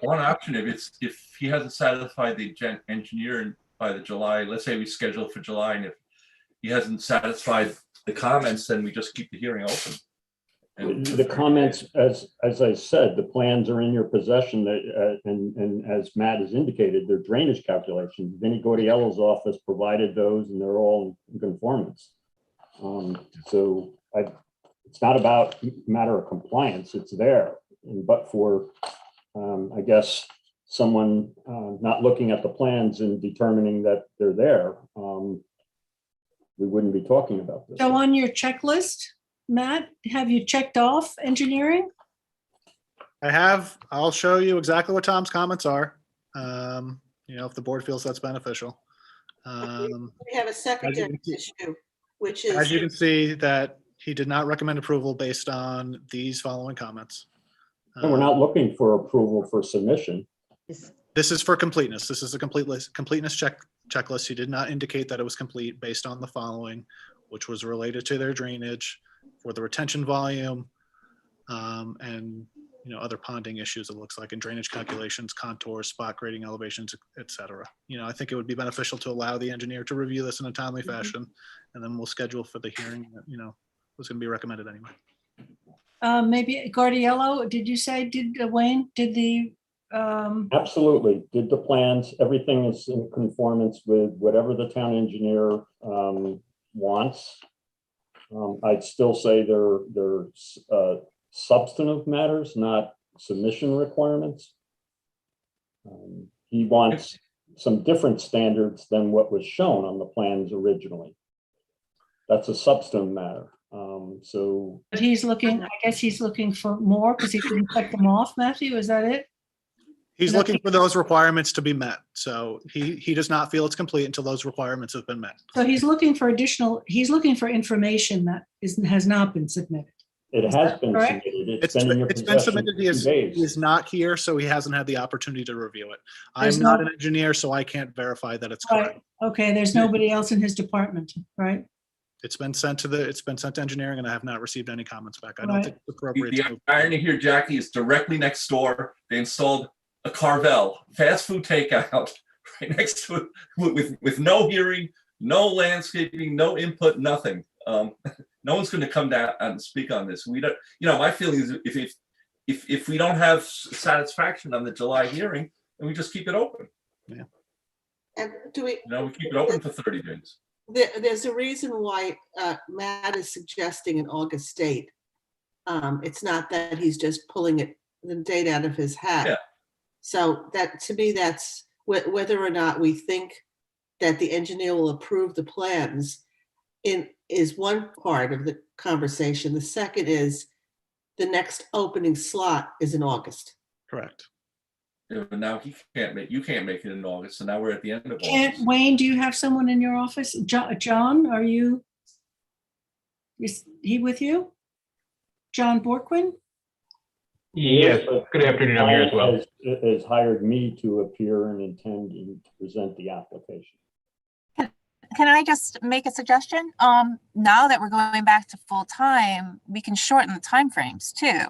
one option, if he hasn't satisfied the engineer by the July, let's say we schedule it for July, and if he hasn't satisfied the comments, then we just keep the hearing open. And
The comments, as I said, the plans are in your possession, and as Matt has indicated, they're drainage calculations. Vinnie Gordiello's office provided those, and they're all in conformance. So it's not about matter of compliance, it's there. But for, I guess, someone not looking at the plans and determining that they're there, we wouldn't be talking about this.
So on your checklist, Matt, have you checked off engineering?
I have. I'll show you exactly what Tom's comments are. If the board feels that's beneficial.
We have a secondary issue, which is.
As you can see, that he did not recommend approval based on these following comments.
And we're not looking for approval for submission.
This is for completeness. This is a completeness checklist. He did not indicate that it was complete based on the following, which was related to their drainage, for the retention volume, and other ponding issues, it looks like, in drainage calculations, contours, spot grading, elevations, etc. I think it would be beneficial to allow the engineer to review this in a timely fashion, and then we'll schedule for the hearing that was going to be recommended anyway.
Maybe Gordiello, did you say, Wayne, did the
Absolutely. Did the plans, everything is in conformance with whatever the town engineer wants. I'd still say they're substantive matters, not submission requirements. He wants some different standards than what was shown on the plans originally. That's a substantive matter.
But he's looking, I guess he's looking for more because he didn't check them off, Matthew, is that it?
He's looking for those requirements to be met. So he does not feel it's complete until those requirements have been met.
So he's looking for information that has not been submitted.
It has been
correct?
submitted.
It's
been in your
been
possession
submitted.
for
He
2 days.
is not here, so he hasn't had the opportunity to review it.
There's
I'm not
no-
an engineer, so I can't verify that it's
Right,
correct.
okay, there's nobody else in his department, right?
It's been sent to engineering, and I have not received any comments back. I don't
Right.
think it's appropriate.
The
to-
irony here, Jackie, is directly next door, they installed a Carvel fast food takeout right next to it with no hearing, no landscaping, no input, nothing. No one's going to come down and speak on this. We don't, my feeling is if we don't have satisfaction on the July hearing, then we just keep it open.
Yeah.
And do we?
We keep it open for 30 days.
There's a reason why Matt is suggesting an August date. It's not that he's just pulling the date out of his hat.
Yeah.
So that, to me, that's whether or not we think that the engineer will approve the plans is one part of the conversation. The second is the next opening slot is in August.
Correct.
Yeah, but now you can't make it in August, so now we're at the end of
And
August.
Wayne, do you have someone in your office? John, is he with you? John Borquin?
Yes, good afternoon, I'm here as well.
Has hired me to appear and intend to present the application.
Can I just make a suggestion? Now that we're going back to full time, we can shorten the timeframes too.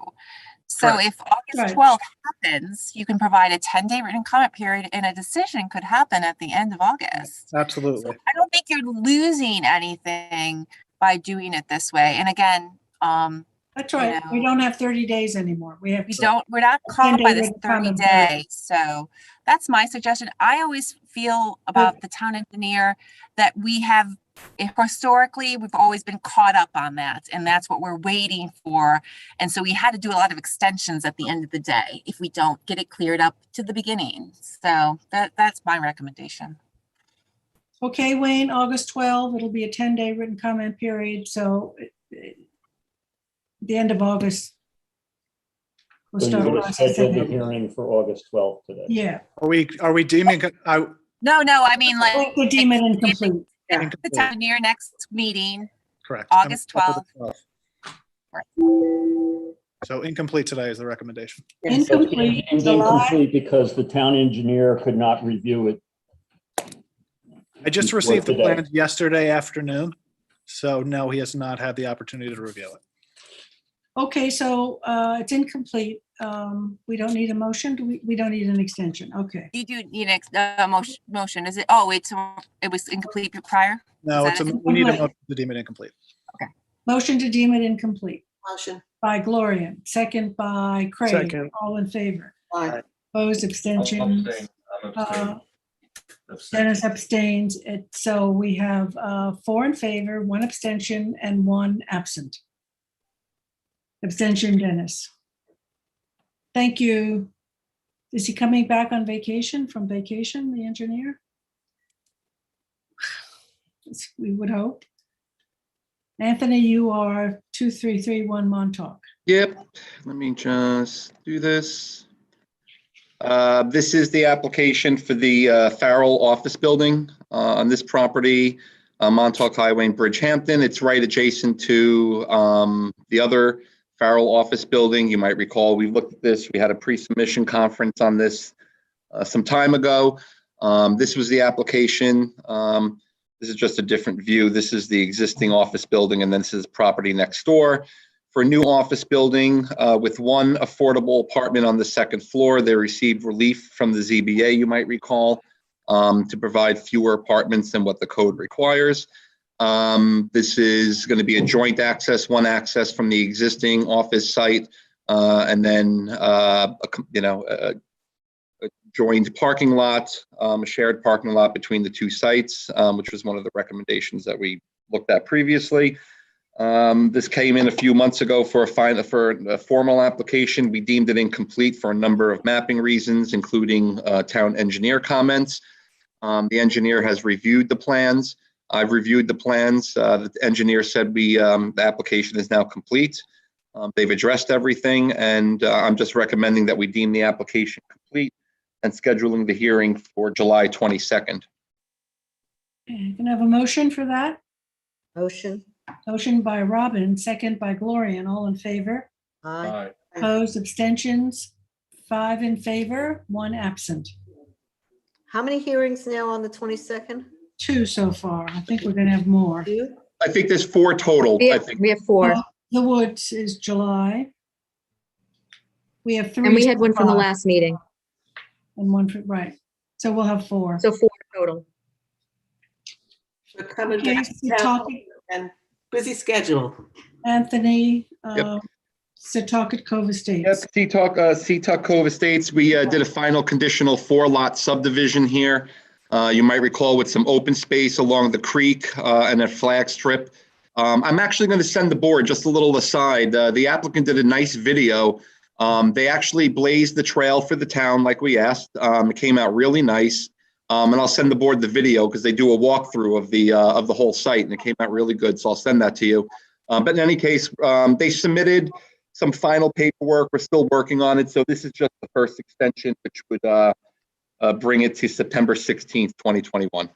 So
Correct.
if August 12th happens, you can provide a 10-day written comment period and a decision could happen at the end of August.
Absolutely.
So I don't think you're losing anything by doing it this way. And again,
That's right. We don't have 30 days anymore. We're
not caught by this
10-day
30 day. So that's my suggestion. I always feel about the town engineer that we have historically, we've always been caught up on that. And that's what we're waiting for. And so we had to do a lot of extensions at the end of the day if we don't get it cleared up to the beginning. So that's my recommendation.
Okay, Wayne, August 12, it'll be a 10-day written comment period. So the end of August. We'll
So
start
you're going to schedule the
processing.
hearing for August 12th today.
Yeah.
Are we deeming?
No, I mean, like,
We'll deem it incomplete.
the town engineer next meeting,
Correct.
August 12th.
So incomplete today is the recommendation.
Incomplete,
Deemed
July.
incomplete because the town engineer could not review it.
I just
Before
received the
today.
plans yesterday afternoon. So no, he has not had the opportunity to review it.
Okay, so it's incomplete. We don't need a motion. We don't need an extension. Okay.
You do need a motion, is it? Oh, wait, so it was incomplete prior?
No,
Is that
we need a
Incomplete.
motion to deem it incomplete.
Motion to deem it incomplete
Motion.
by Gloria, second by Craig.
Second.
All in favor.
Aye.
Opposed,
I'm
abstentions.
abstaining. I'm abstaining.
Dennis abstains. So we have 4 in favor, 1 abstention, and 1 absent. Abstention, Dennis. Thank you. Is he coming back on vacation, from vacation, the engineer? We would hope. Anthony, you are 2331 Montauk.
Yep, let me just do this. This is the application for the Farrell Office Building on this property, Montauk Highway in Bridgehampton. It's right adjacent to the other Farrell Office Building. You might recall, we looked at this. We had a pre-submission conference on this some time ago. This was the application. This is just a different view. This is the existing office building, and then this is property next door. For a new office building with 1 affordable apartment on the 2nd floor, they received relief from the ZBA, you might recall, to provide fewer apartments than what the code requires. This is going to be a joint access, 1 access from the existing office site, and then a joined parking lot, a shared parking lot between the 2 sites, which was one of the recommendations that we looked at previously. This came in a few months ago for a formal application. We deemed it incomplete for a number of mapping reasons, including town engineer comments. The engineer has reviewed the plans. I've reviewed the plans. The engineer said the application is now complete. They've addressed everything, and I'm just recommending that we deem the application complete and scheduling the hearing for July 22nd.
Okay, can I have a motion for that?
Motion.
Motion by Robin, second by Gloria, and all in favor.
Aye.
Aye.
Opposed, abstentions, 5 in favor, 1 absent.
How many hearings now on the 22nd?
2 so far. I think we're gonna have more.
2?
I think there's 4 total. I think.
We have 4.
The Woods is July. We have 3.
And we had one from the
so far,
last meeting.
And 1 for, right. So we'll have 4.
So 4 total.
We're coming
Okay,
back
so
to town
talking-
and busy schedule.
Anthony,
Yep.
Setauket Cove
Yep,
Estates.
Seatuck Cove Estates, we did a final conditional 4-lot subdivision here. You might recall with some open space along the creek and a flag strip. I'm actually going to send the board, just a little aside, the applicant did a nice video. They actually blazed the trail for the town like we asked. It came out really nice. And I'll send the board the video because they do a walkthrough of the whole site, and it came out really good. So I'll send that to you. But in any case, they submitted some final paperwork. We're still working on it. So this is just the first extension, which would bring it to September 16th, 2021.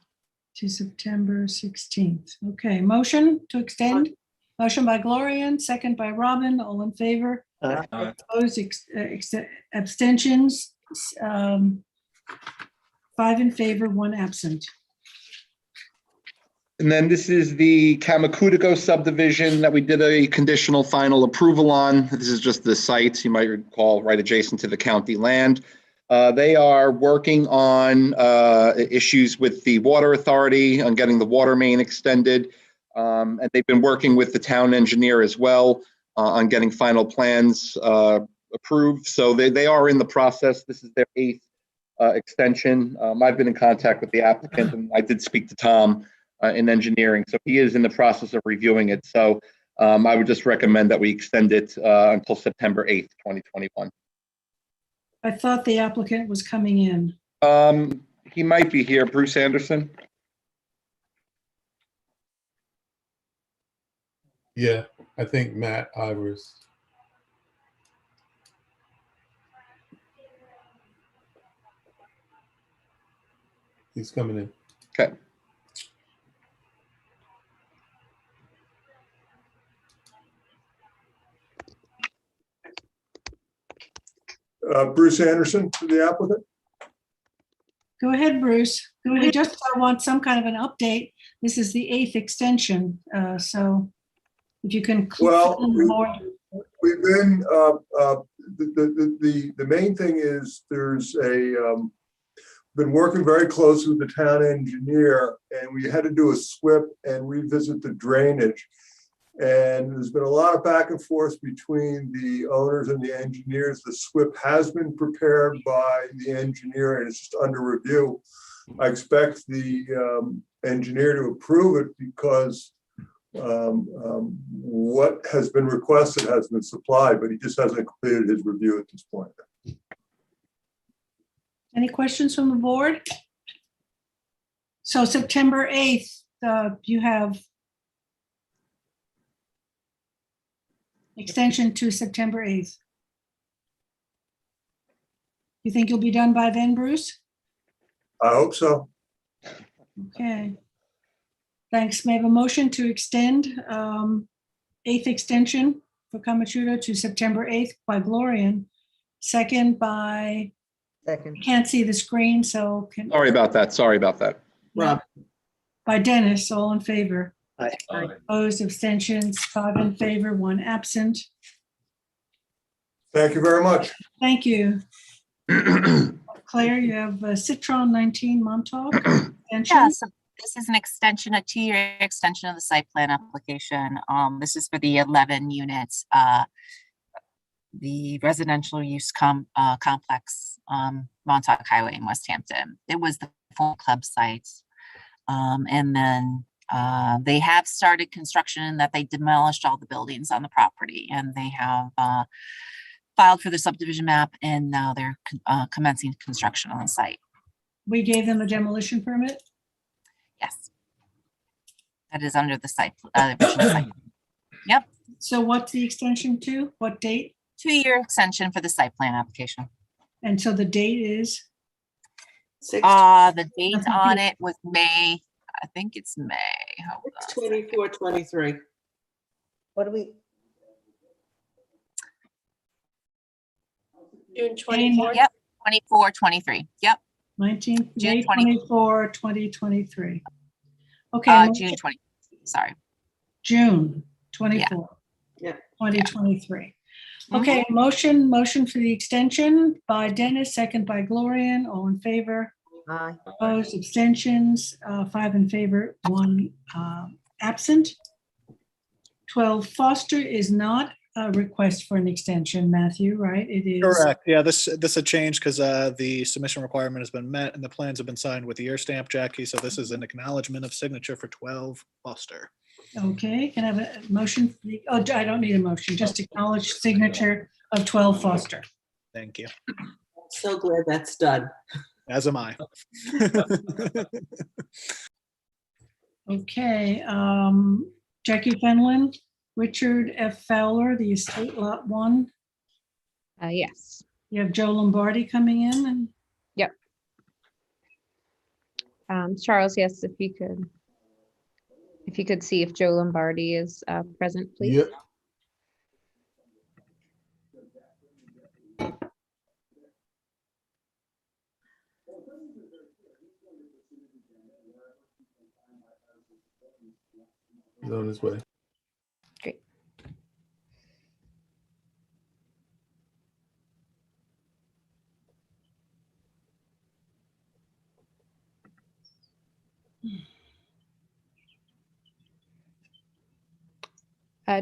To September 16th. Okay, motion to extend. Motion by Gloria, second by Robin, all in favor.
Aye.
Opposed, abstentions, 5 in favor, 1 absent.
And then this is the Kamakudiko subdivision that we did a conditional final approval on. This is just the sites, you might recall, right adjacent to the county land. They are working on issues with the water authority on getting the water main extended. And they've been working with the town engineer as well on getting final plans approved. So they are in the process. This is their 8th extension. I've been in contact with the applicant, and I did speak to Tom in engineering. So he is in the process of reviewing it. So I would just recommend that we extend it until September 8th, 2021.
I thought the applicant was coming in.
He might be here, Bruce Anderson.
Yeah, I think Matt Ivers. He's coming in.
Okay.
Bruce Anderson for the applicant.
Go ahead, Bruce. We just want some kind of an update. This is the 8th extension, so if you can.
Well,
fill the board.
we've been, the main thing is there's been working very closely with the town engineer, and we had to do a SWIP and revisit the drainage. And there's been a lot of back and forth between the owners and the engineers. The SWIP has been prepared by the engineer and it's just under review. I expect the engineer to approve it because what has been requested has been supplied, but he just hasn't completed his review at this point.
Any questions from the board? So September 8th, you have extension to September 8th. You think you'll be done by then, Bruce?
I hope so.
Okay. Thanks. May I have a motion to extend 8th extension for Kamachudo to September 8th by Glorian, second by, can't see the screen, so can.
Sorry about that.
Rob.
By Dennis, all in favor.
Aye.
Opposed, abstentions, 5 in favor, 1 absent.
Thank you very much.
Thank you. Claire, you have Citron 19 Montauk. Extension.
Yeah, so this is an extension, a 2-year extension of the site plan application. This is for the 11 units, the residential use complex, Montauk Highway in West Hampton. It was the full club site. And then they have started construction, that they demolished all the buildings on the property, and they have filed for the subdivision map, and now they're commencing construction on the site.
We gave them a demolition permit.
Yes. That is under the site. Original site. Yep.
So what's the extension to? What date?
2-year extension for the site plan application.
And so the date is?
The date on it was May. I think it's May. Hold on.
24, 23.
What do we?
June 24.
Yep. 24, 23. Yep.
19th,
June
May
20.
24, 2023. Okay.
June 20. Sorry.
June 24.
Yeah.
2023. Okay, motion for the extension by Dennis, second by Glorian, all in favor.
Aye.
Opposed, abstentions, 5 in favor, 1 absent. 12 Foster is not a request for an extension, Matthew, right? It is.
Correct. Yeah, this had changed because the submission requirement has been met and the plans have been signed with the year stamp, Jackie. So this is an acknowledgement of signature for 12 Foster.
Okay, can I have a motion? Oh, I don't need a motion, just acknowledge signature of 12 Foster.
Thank you.
So glad that's done.
As am I.
Okay, Jackie Fenlon, Richard F. Fowler, the estate lot 1.
Yes.
You have Joe Lombardi coming in and.
Yep. Charles, yes, if you could see if Joe Lombardi is present, please.
Yep. He's on his way.
Great.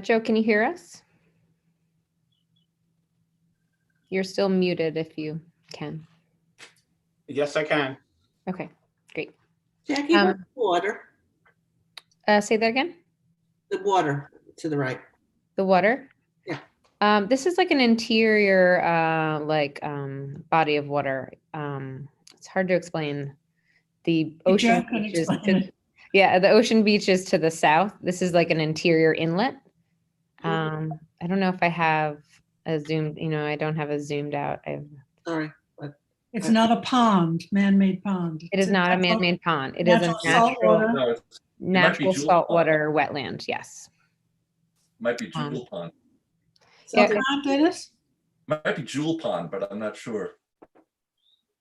Joe, can you hear us? You're still muted if you can.
Yes, I can.
Okay, great.
Jackie, what's the water?
Say that again?
The water to the right.
The water?
Yeah.
This is like an interior, body of water. It's hard to explain. The ocean beaches the ocean beaches to the south. This is like an interior inlet. I don't know if I have a zoomed, I don't have a zoomed out.
Sorry.
It's not a pond, man-made pond.
It is not a man-made pond. It is a natural saltwater wetland. Yes.
Might be Jewel Pond.
Dennis?
Might be Jewel Pond, but I'm not sure.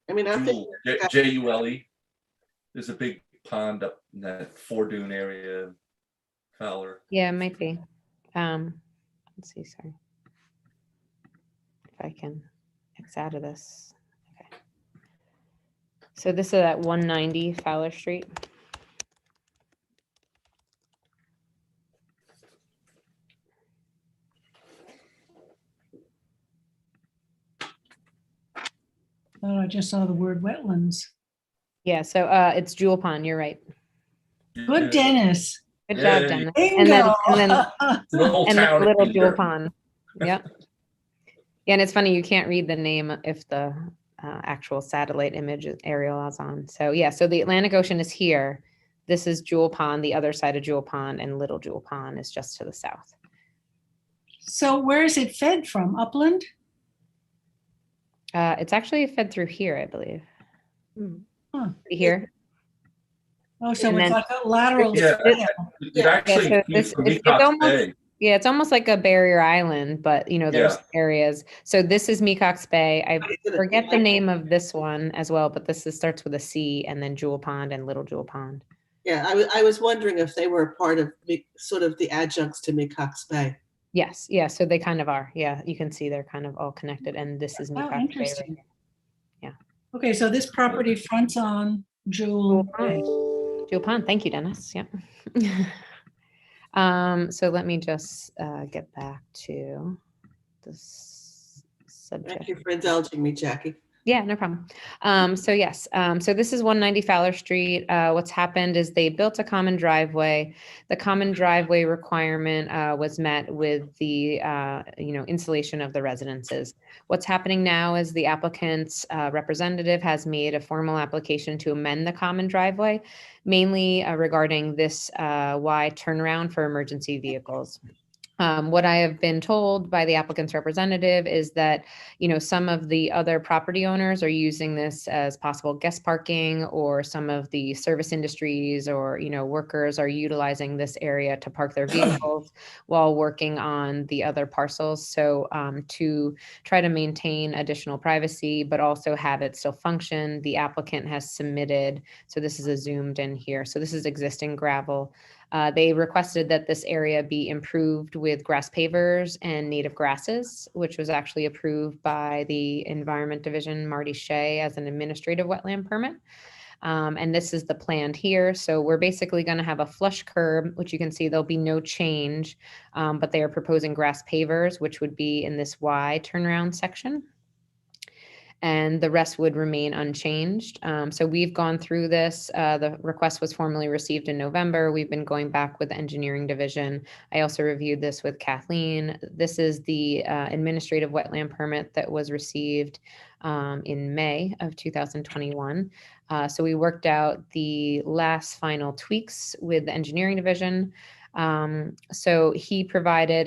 I mean, I'm thinking.
Jewel, Jule. There's a big pond up in that Fort Dune area, Fowler.
Yeah, it might be. Let's see, sorry. If I can X out of this. Okay. So this is at 190 Fowler Street.
Oh, I just saw the word wetlands.
Yeah, so it's Jewel Pond, you're right.
Good, Dennis.
Good
Yeah,
job, Dennis.
Bingo.
And then
Little
and the
town
little
in
Jewel
here.
Pond. Yep. Yeah, and it's funny, you can't read the name if the actual satellite image aerial is on. So yeah, so the Atlantic Ocean is here. This is Jewel Pond, the other side of Jewel Pond, and Little Jewel Pond is just to the south.
So where is it fed from? Upland?
It's actually fed through here, I believe.
Huh.
Here.
Oh, so
And
it's
then-
like a lateral.
Yeah,
trail.
it actually
so
feeds from
it's
Mecox
almost,
Bay.
yeah, it's almost like a barrier island, but you know, there's areas. So this is Mecox Bay. I forget the name of this one as well, but starts with a C, and then Jewel Pond and Little Jewel Pond.
Yeah, I was wondering if they were a part of sort of the adjuncts to Mecox Bay.
Yes, yeah, so they kind of are. Yeah, you can see they're kind of all connected, and this is
Oh,
Mecox Bay.
interesting.
Right? Yeah.
Okay, so this property fronts on Jewel Bay.
Jewel Pond. Thank you, Dennis. Yep. So let me just get back to this subject.
Thank you for indulging me, Jackie.
Yeah, no problem. So yes, so this is 190 Fowler Street. What's happened is they built a common driveway. The common driveway requirement was met with the installation of the residences. What's happening now is the applicant's representative has made a formal application to amend the common driveway, mainly regarding this Y turnaround for emergency vehicles. What I have been told by the applicant's representative is that, some of the other property owners are using this as possible guest parking, or some of the service industries or, workers are utilizing this area to park their vehicles while working on the other parcels. So to try to maintain additional privacy, but also have it still function, the applicant has submitted, so this is a zoomed in here. So this is existing gravel. They requested that this area be improved with grass pavers and native grasses, which was actually approved by the Environment Division, Marty Shea, as an administrative wetland permit. And this is the plan here. So we're basically going to have a flush curb, which you can see there'll be no change, but they are proposing grass pavers, which would be in this Y turnaround section. And the rest would remain unchanged. So we've gone through this. The request was formally received in November. We've been going back with the engineering division. I also reviewed this with Kathleen. This is the administrative wetland permit that was received in May of 2021. So we worked out the last final tweaks with the engineering division. So he provided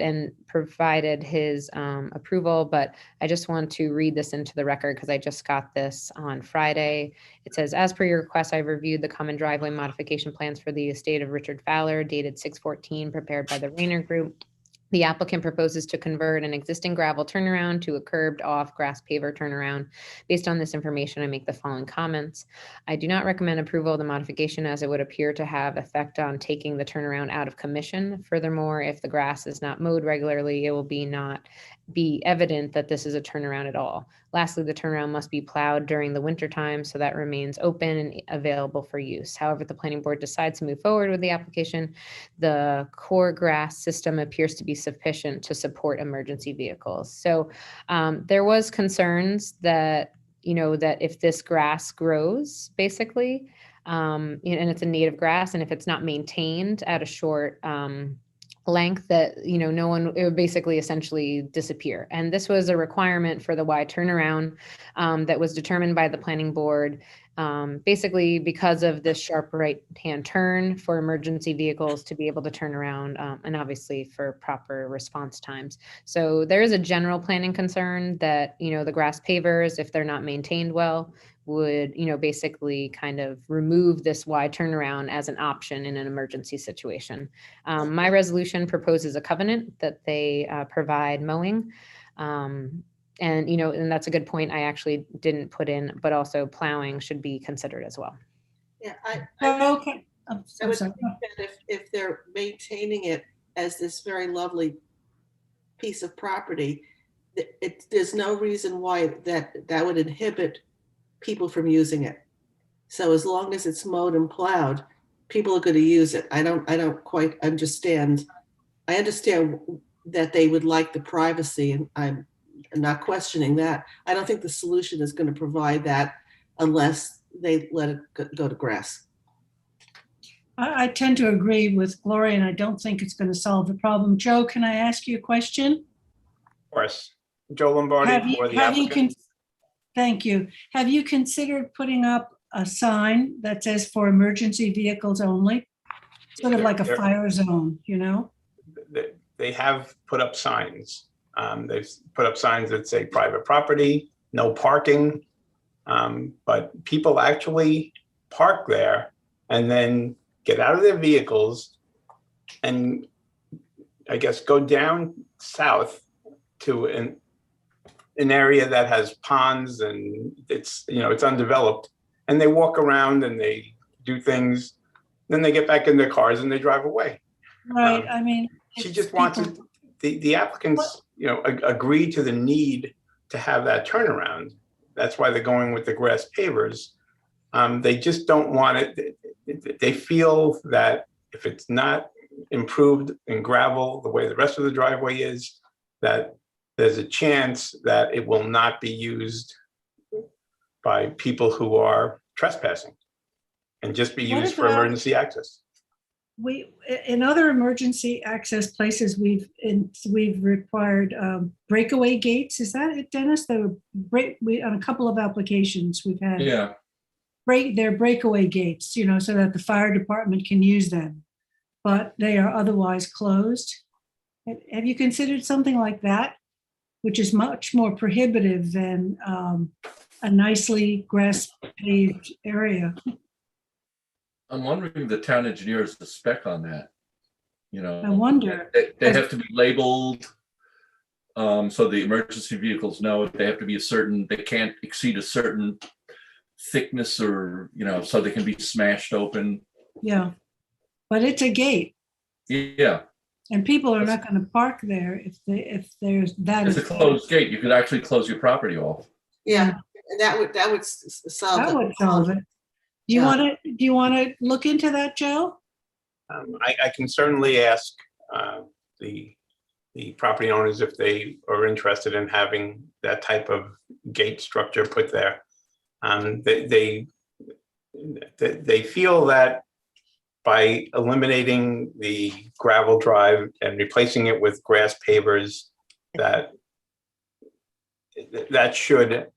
his approval, but I just want to read this into the record because I just got this on Friday. It says, as per your request, I've reviewed the common driveway modification plans for the estate of Richard Fowler dated 6/14, prepared by the Rayner Group. The applicant proposes to convert an existing gravel turnaround to a curbed off grass paver turnaround. Based on this information, I make the following comments. I do not recommend approval of the modification as it would appear to have effect on taking the turnaround out of commission. Furthermore, if the grass is not mowed regularly, it will not be evident that this is a turnaround at all. Lastly, the turnaround must be plowed during the winter time so that remains open and available for use. However, the planning board decides to move forward with the application, the core grass system appears to be sufficient to support emergency vehicles. So there was concerns that, that if this grass grows, basically, and it's a native grass, and if it's not maintained at a short length, that it would basically essentially disappear. And this was a requirement for the Y turnaround that was determined by the planning board, basically because of this sharp right hand turn for emergency vehicles to be able to turn around, and obviously for proper response times. So there is a general planning concern that the grass pavers, if they're not maintained well, would basically kind of remove this Y turnaround as an option in an emergency situation. My resolution proposes a covenant that they provide mowing. And, you know, and that's a good point. I actually didn't put in, but also plowing should be considered as well.
Yeah,
Okay. I'm
I
so
would
sorry.
think that if they're maintaining it as this very lovely piece of property, there's no reason why that would inhibit people from using it. So as long as it's mowed and plowed, people are going to use it. I don't quite understand. I understand that they would like the privacy, and I'm not questioning that. I don't think the solution is going to provide that unless they let it go to grass.
I tend to agree with Gloria, and I don't think it's going to solve the problem. Joe, can I ask you a question?
Of course. Joe Lombardi for the applicant.
Thank you. Have you considered putting up a sign that says for emergency vehicles only? Sort of like a fire zone, you know?
They have put up signs. They've put up signs that say private property, no parking. But people actually park there and then get out of their vehicles and I guess go down south to an area that has ponds and it's, you know, it's undeveloped, and they walk around and they do things, then they get back in their cars and they drive away.
Right, I mean.
She just wants it, the applicants, you know, agree to the need to have that turnaround. That's why they're going with the grass pavers. They just don't want it. They feel that if it's not improved in gravel the way the rest of the driveway is, that there's a chance that it will not be used by people who are trespassing and just be used for emergency access.
We, in other emergency access places, we've required breakaway gates. Is that it, Dennis? On a couple of applications we've had.
Yeah.
They're breakaway gates, you know, so that the fire department can use them, but they are otherwise closed. Have you considered something like that, which is much more prohibitive than a nicely grass paved area?
I'm wondering if the town engineer is the spec on that. You know,
I wonder.
They have to be labeled so the emergency vehicles know they have to be a certain, they can't exceed a certain thickness or, you know, so they can be smashed open.
Yeah, but it's a gate.
Yeah.
And people are not going to park there if there's that.
It's a closed gate. You could actually close your property off.
Yeah, and that would solve it.
That would solve it. Do you want to look into that, Joe?
I can certainly ask the property owners if they are interested in having that type of gate structure put there. They feel that by eliminating the gravel drive and replacing it with grass pavers, that should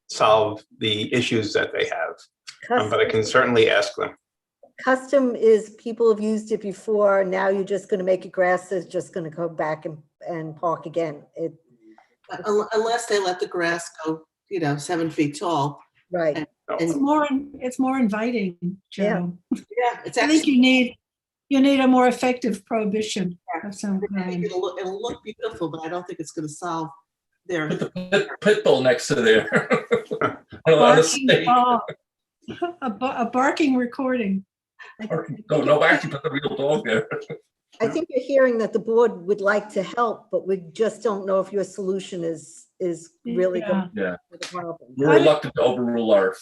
solve the issues that they have. But I can certainly ask them.
Custom is people have used it before. Now you're just going to make it grass. Is just going to go back and park again.
Unless they let the grass go, you know, 7 feet tall.
Right.
It's more inviting, Joe.
Yeah, it's
I
actually.
think you need a more effective prohibition of some kind.
It'll look beautiful, but I don't think it's going to solve their.
Put the pit bull next to there.
A barking recording.
No, actually put the real dog there.
I think you're hearing that the board would like to help, but we just don't know if your solution is really going to
Yeah.
the problem.
We're reluctant to overrule our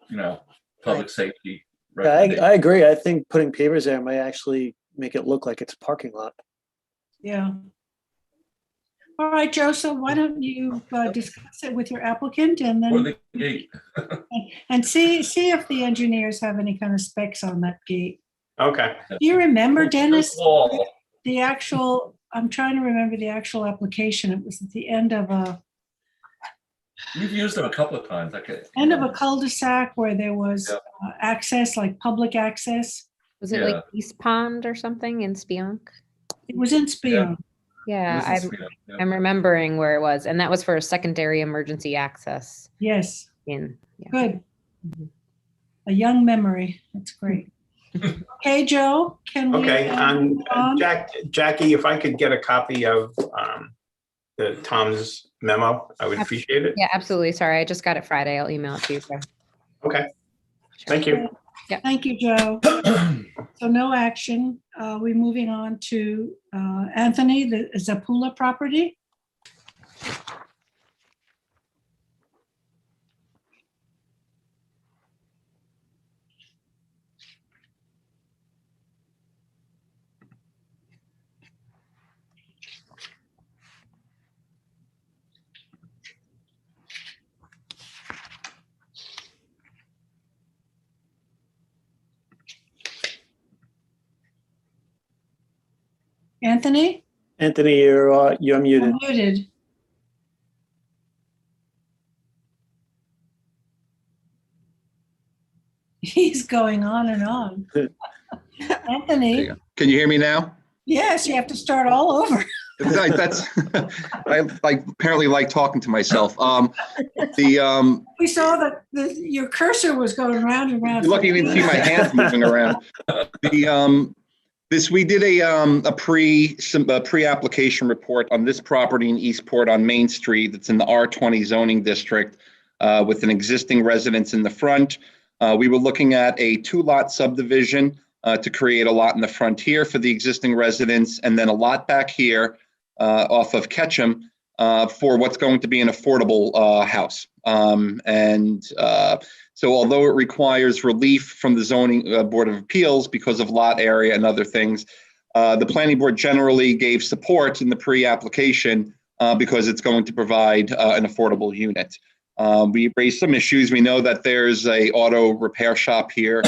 you know, public safety.
Yeah, I agree. I think putting pavers there might actually make it look like it's a parking lot.
Yeah. All right, Joe, so why don't you discuss it with your applicant and then and see if the engineers have any kind of specs on that gate.
Okay.
Do you remember, Dennis, the actual, I'm trying to remember the actual application. It was at the end of a
We've used them a couple of times. Okay.
End of a cul-de-sac where there was access, like public access.
Was it like East Pond or something in Spionk?
It was in Spionk.
Yeah, I'm remembering where it was, and that was for a secondary emergency access.
Yes.
Good.
Mm-hmm. A young memory. That's great. Okay, Joe, can we?
Okay, Jackie, if I could get a copy of Tom's memo, I would appreciate it.
Yeah, absolutely. Sorry, I just got it Friday. I'll email it to you.
Okay, thank you.
Yeah.
Thank you, Joe. So no action. We're moving on to Anthony, the Zapula property. Anthony?
Anthony, you're muted.
Muted. He's going on and on. Anthony,
Can you hear me now?
yes, you have to start all over.
That's I apparently like talking to myself.
We saw that your cursor was going round and round.
You're lucky you didn't see my hands moving around. We did a pre-application report on this property in Eastport on Main Street. That's in the R20 zoning district with an existing residence in the front. We were looking at a 2-lot subdivision to create a lot in the front here for the existing residence, and then a lot back here off of Ketchum for what's going to be an affordable house. So although it requires relief from the zoning board of appeals because of lot area and other things, the planning board generally gave support in the pre-application because it's going to provide an affordable unit. We raised some issues. We know that there's a auto repair shop here.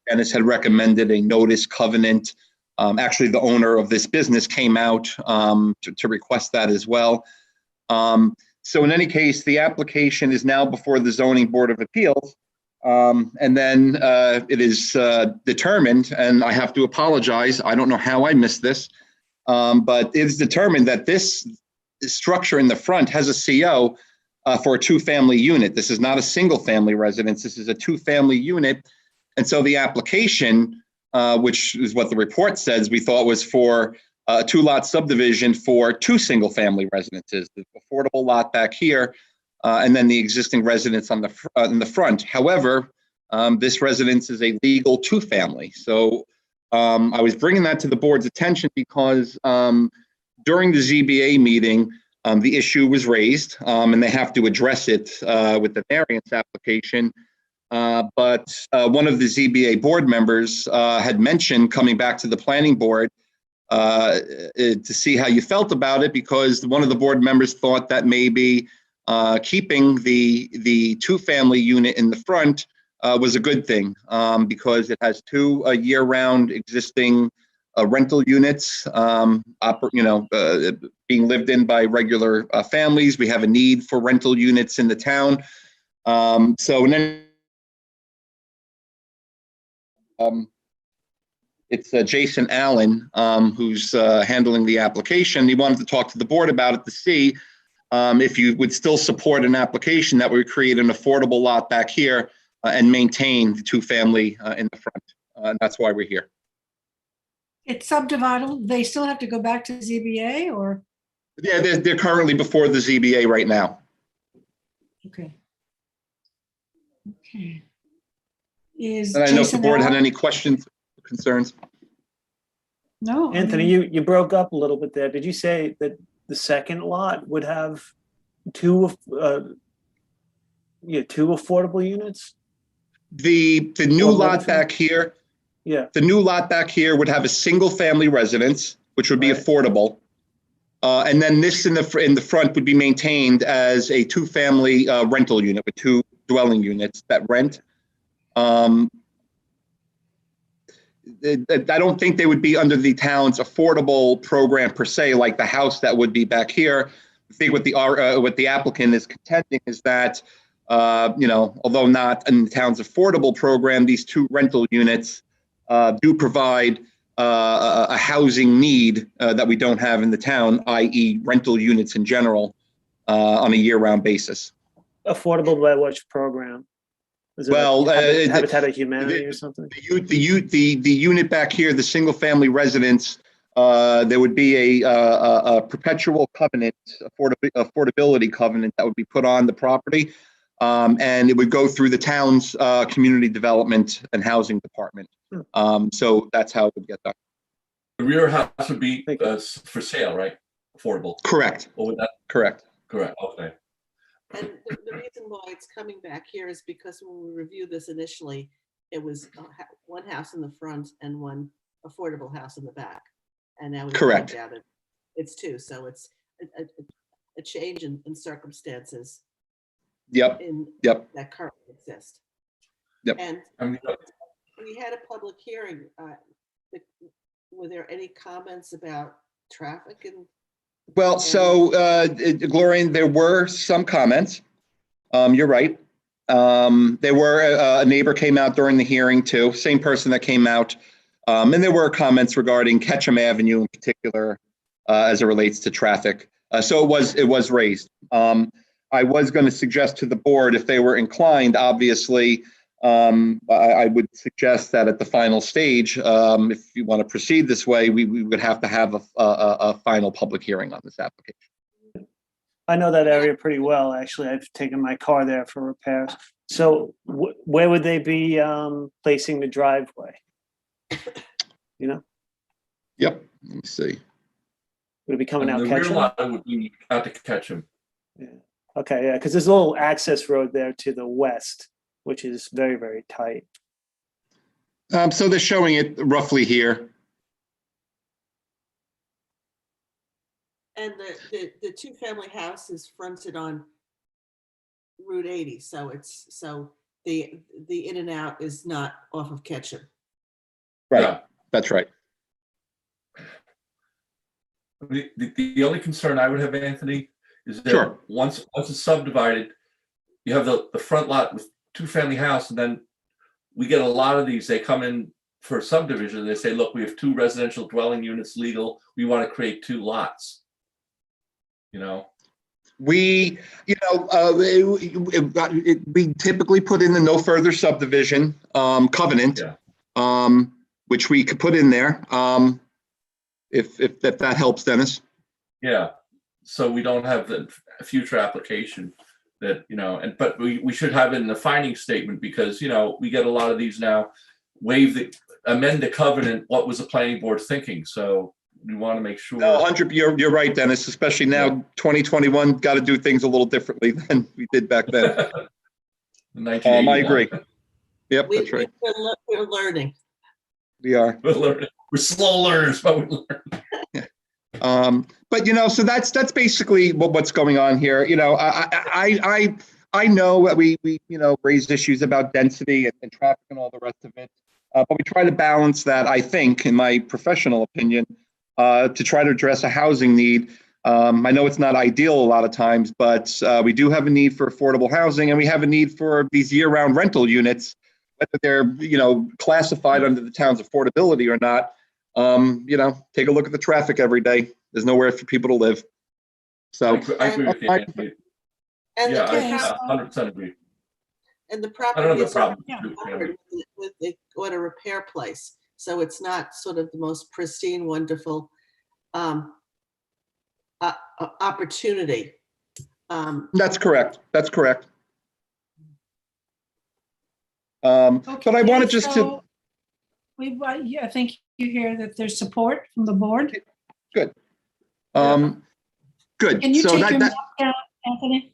Dennis had recommended a notice covenant. Actually, the owner of this business came out to request that as well. So in any case, the application is now before the zoning board of appeals. And then it is determined, and I have to apologize, I don't know how I missed this, but it is determined that this structure in the front has a CO for a 2-family unit. This is not a single-family residence. This is a 2-family unit. And so the application, which is what the report says, we thought was for a 2-lot subdivision for 2 single-family residences, the affordable lot back here, and then the existing residence on in the front. However, this residence is a legal 2-family. So I was bringing that to the board's attention because during the ZBA meeting, the issue was raised, and they have to address it with the variance application. But one of the ZBA board members had mentioned coming back to the planning board to see how you felt about it, because one of the board members thought that maybe keeping the 2-family unit in the front was a good thing because it has 2 year-round existing rental units, being lived in by regular families. We have a need for rental units in the town. It's Jason Allen who's handling the application. He wanted to talk to the board about it to see if you would still support an application that would create an affordable lot back here and maintain the 2-family in the front. And that's why we're here.
It's subdivided. They still have to go back to ZBA or?
Yeah, they're currently before the ZBA right now.
Okay. Okay. Is
And I know if the
Jason
board had
Allen-
any questions, concerns.
No.
Anthony, you broke up a little bit there. Did you say that the second lot would have 2 affordable units?
The new lot back here.
Yeah.
The new lot back here would have a single-family residence, which would be affordable. And then this in the front would be maintained as a 2-family rental unit with 2 dwelling units that rent. I don't think they would be under the town's affordable program per se, like the house that would be back here. I think what the applicant is contending is that, although not in the town's affordable program, these 2 rental units do provide a housing need that we don't have in the town, i.e. rental units in general on a year-round basis.
Affordable by which program? Is it
Well,
Habitat of Humanity or something?
The unit back here, the single-family residence, there would be a perpetual covenant, affordability covenant that would be put on the property. And it would go through the town's community development and housing department. So that's how it would get done.
The rear house would be for sale, right? Affordable.
Correct.
Or would that?
Correct.
Correct. Okay.
And the reason why it's coming back here is because when we reviewed this initially, it was one house in the front and one affordable house in the back. And now we
Correct.
find out it's two. So it's a change in circumstances.
Yep.
That currently exist.
Yep.
And we had a public hearing. Were there any comments about traffic and?
Well, so Gloria, there were some comments. You're right. There were a neighbor came out during the hearing too, same person that came out. And there were comments regarding Ketchum Avenue in particular as it relates to traffic. So it was raised. I was going to suggest to the board, if they were inclined, obviously, I would suggest that at the final stage, if you want to proceed this way, we would have to have a final public hearing on this application.
I know that area pretty well, actually. I've taken my car there for repairs. So where would they be placing the driveway? You know?
Yep. Let me see.
Would it be coming out
The rear
Ketchum?
lot would be out to Ketchum.
Yeah. Okay, yeah, because there's a little access road there to the west, which is very, very tight.
So they're showing it roughly here.
And the two-family house is fronted on Route 80, so the in and out is not off of Ketchum.
Right.
Yeah.
That's right.
The only concern I would have, Anthony, is that
Sure.
once it's subdivided, you have the front lot with two-family house, and then we get a lot of these. They come in for a subdivision. They say, "Look, we have 2 residential dwelling units legal. We want to create 2 lots." You know.
We typically put in the no further subdivision covenant, which we could put in there. If that helps, Dennis.
Yeah. So we don't have the future application that, but we should have it in the finding statement, because, we get a lot of these now, amend the covenant. What was the planning board thinking? So we want to make sure.
No, 100. You're right, Dennis. Especially now, 2021, got to do things a little differently than we did back then. I agree. Yep, that's right.
We're learning.
We are.
We're learning. We're slow learners, but we learn.
But so that's basically what's going on here. I know that we raised issues about density and traffic and all the rest of it, but we try to balance that. I think, in my professional opinion, to try to address a housing need. I know it's not ideal a lot of times, but we do have a need for affordable housing, and we have a need for these year-round rental units, whether they're classified under the town's affordability or not. Take a look at the traffic every day. There's nowhere for people to live. So
I agree with you, Anthony.
And
Yeah,
the
I 100% agree.
And the
I don't
property
have a
is
problem
covered with a repair place, so it's not sort of the most pristine, wonderful opportunity.
That's correct. That's correct. But I wanted just to.
I think you hear that there's support from the board.
Good. Good.
Can you
so
take your map down, Anthony?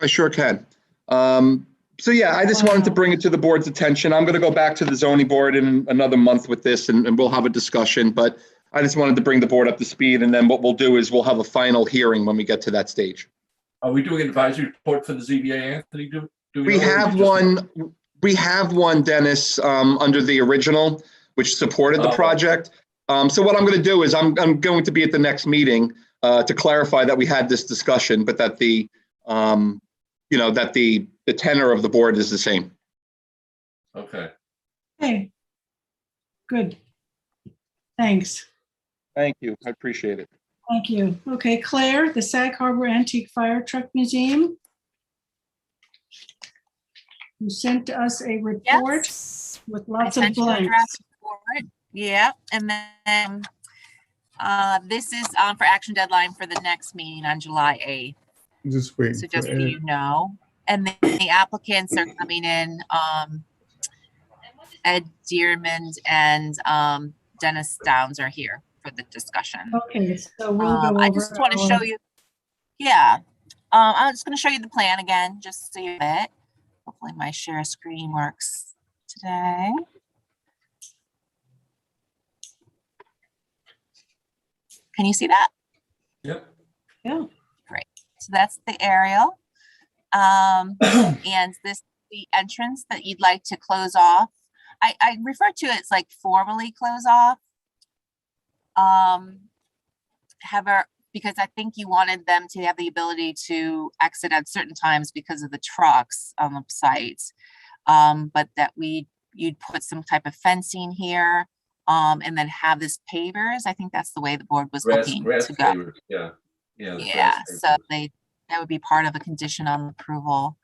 I sure can. So yeah, I just wanted to bring it to the board's attention. I'm going to go back to the zoning board in another month with this, and we'll have a discussion. But I just wanted to bring the board up to speed, and then what we'll do is we'll have a final hearing when we get to that stage.
Are we doing an advisory report for the ZBA, Anthony? Do
we have one? We have one, Dennis, under the original, which supported the project. So what I'm going to do is I'm going to be at the next meeting to clarify that we had this discussion, but that the the tenor of the board is the same.
Okay.
Okay. Good. Thanks.
Thank you. I appreciate it.
Thank you. Okay, Claire, the Sag Harbor Antique Fire Truck Museum. You sent us a report with lots of blanks.
Yeah, and then This is for action deadline for the next meeting on July 8th.
Just wait.
So just so you know. And the applicants are coming in, Ed Dearmond and Dennis Downs are here for the discussion.
Okay, so we'll go over.
I just want to show you, yeah. I'm just going to show you the plan again, just so you have it. Hopefully my share screen works today. Can you see that?
Yep.
Yeah.
Great. So that's the aerial. And this the entrance that you'd like to close off. I refer to it as like formally close off. However, because I think you wanted them to have the ability to exit at certain times because of the trucks on the site. But that you'd put some type of fencing here, and then have this pavers. I think that's the way the board was looking to go.
Pavers. Yeah. Yeah.
Yeah, so that would be part of a condition on approval,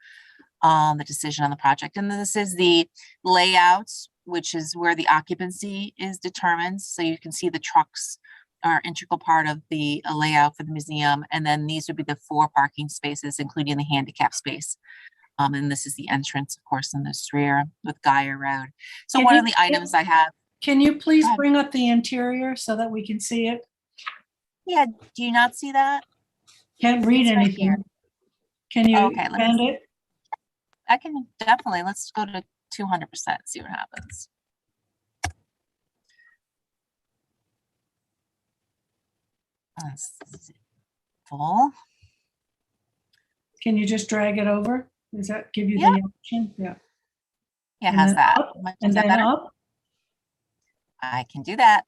the decision on the project. And then this is the layout, which is where the occupancy is determined. So you can see the trucks are integral part of the layout for the museum. And then these would be the 4 parking spaces, including the handicap space. And this is the entrance, of course, in this rear with Geyer Road. So one of the items I have.
Can you please bring up the interior so that we can see it?
Yeah, do you not see that?
Can't read
It's right
anything.
here.
Can you
Okay,
expand it?
I can definitely, let's go to 200%, see what happens. Full.
Can you just drag it over? Does that give you
Yeah.
the option? Yeah.
Yeah,
And
how's
then
that?
up,
Is
and
that
then
better?
up.
I can do that.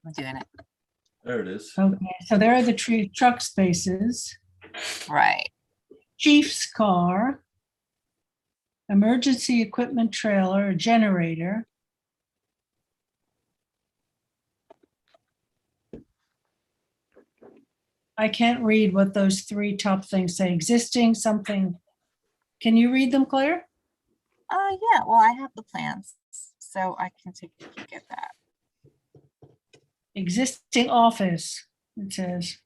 I'm doing it.
There it is.
Okay, so there are the truck spaces.
Right.
Chief's car. Emergency equipment trailer, generator. I can't read what those 3 top things say. Existing something. Can you read them, Claire?
Yeah, well, I have the plans, so I can take a peek at that.
Existing office, it says.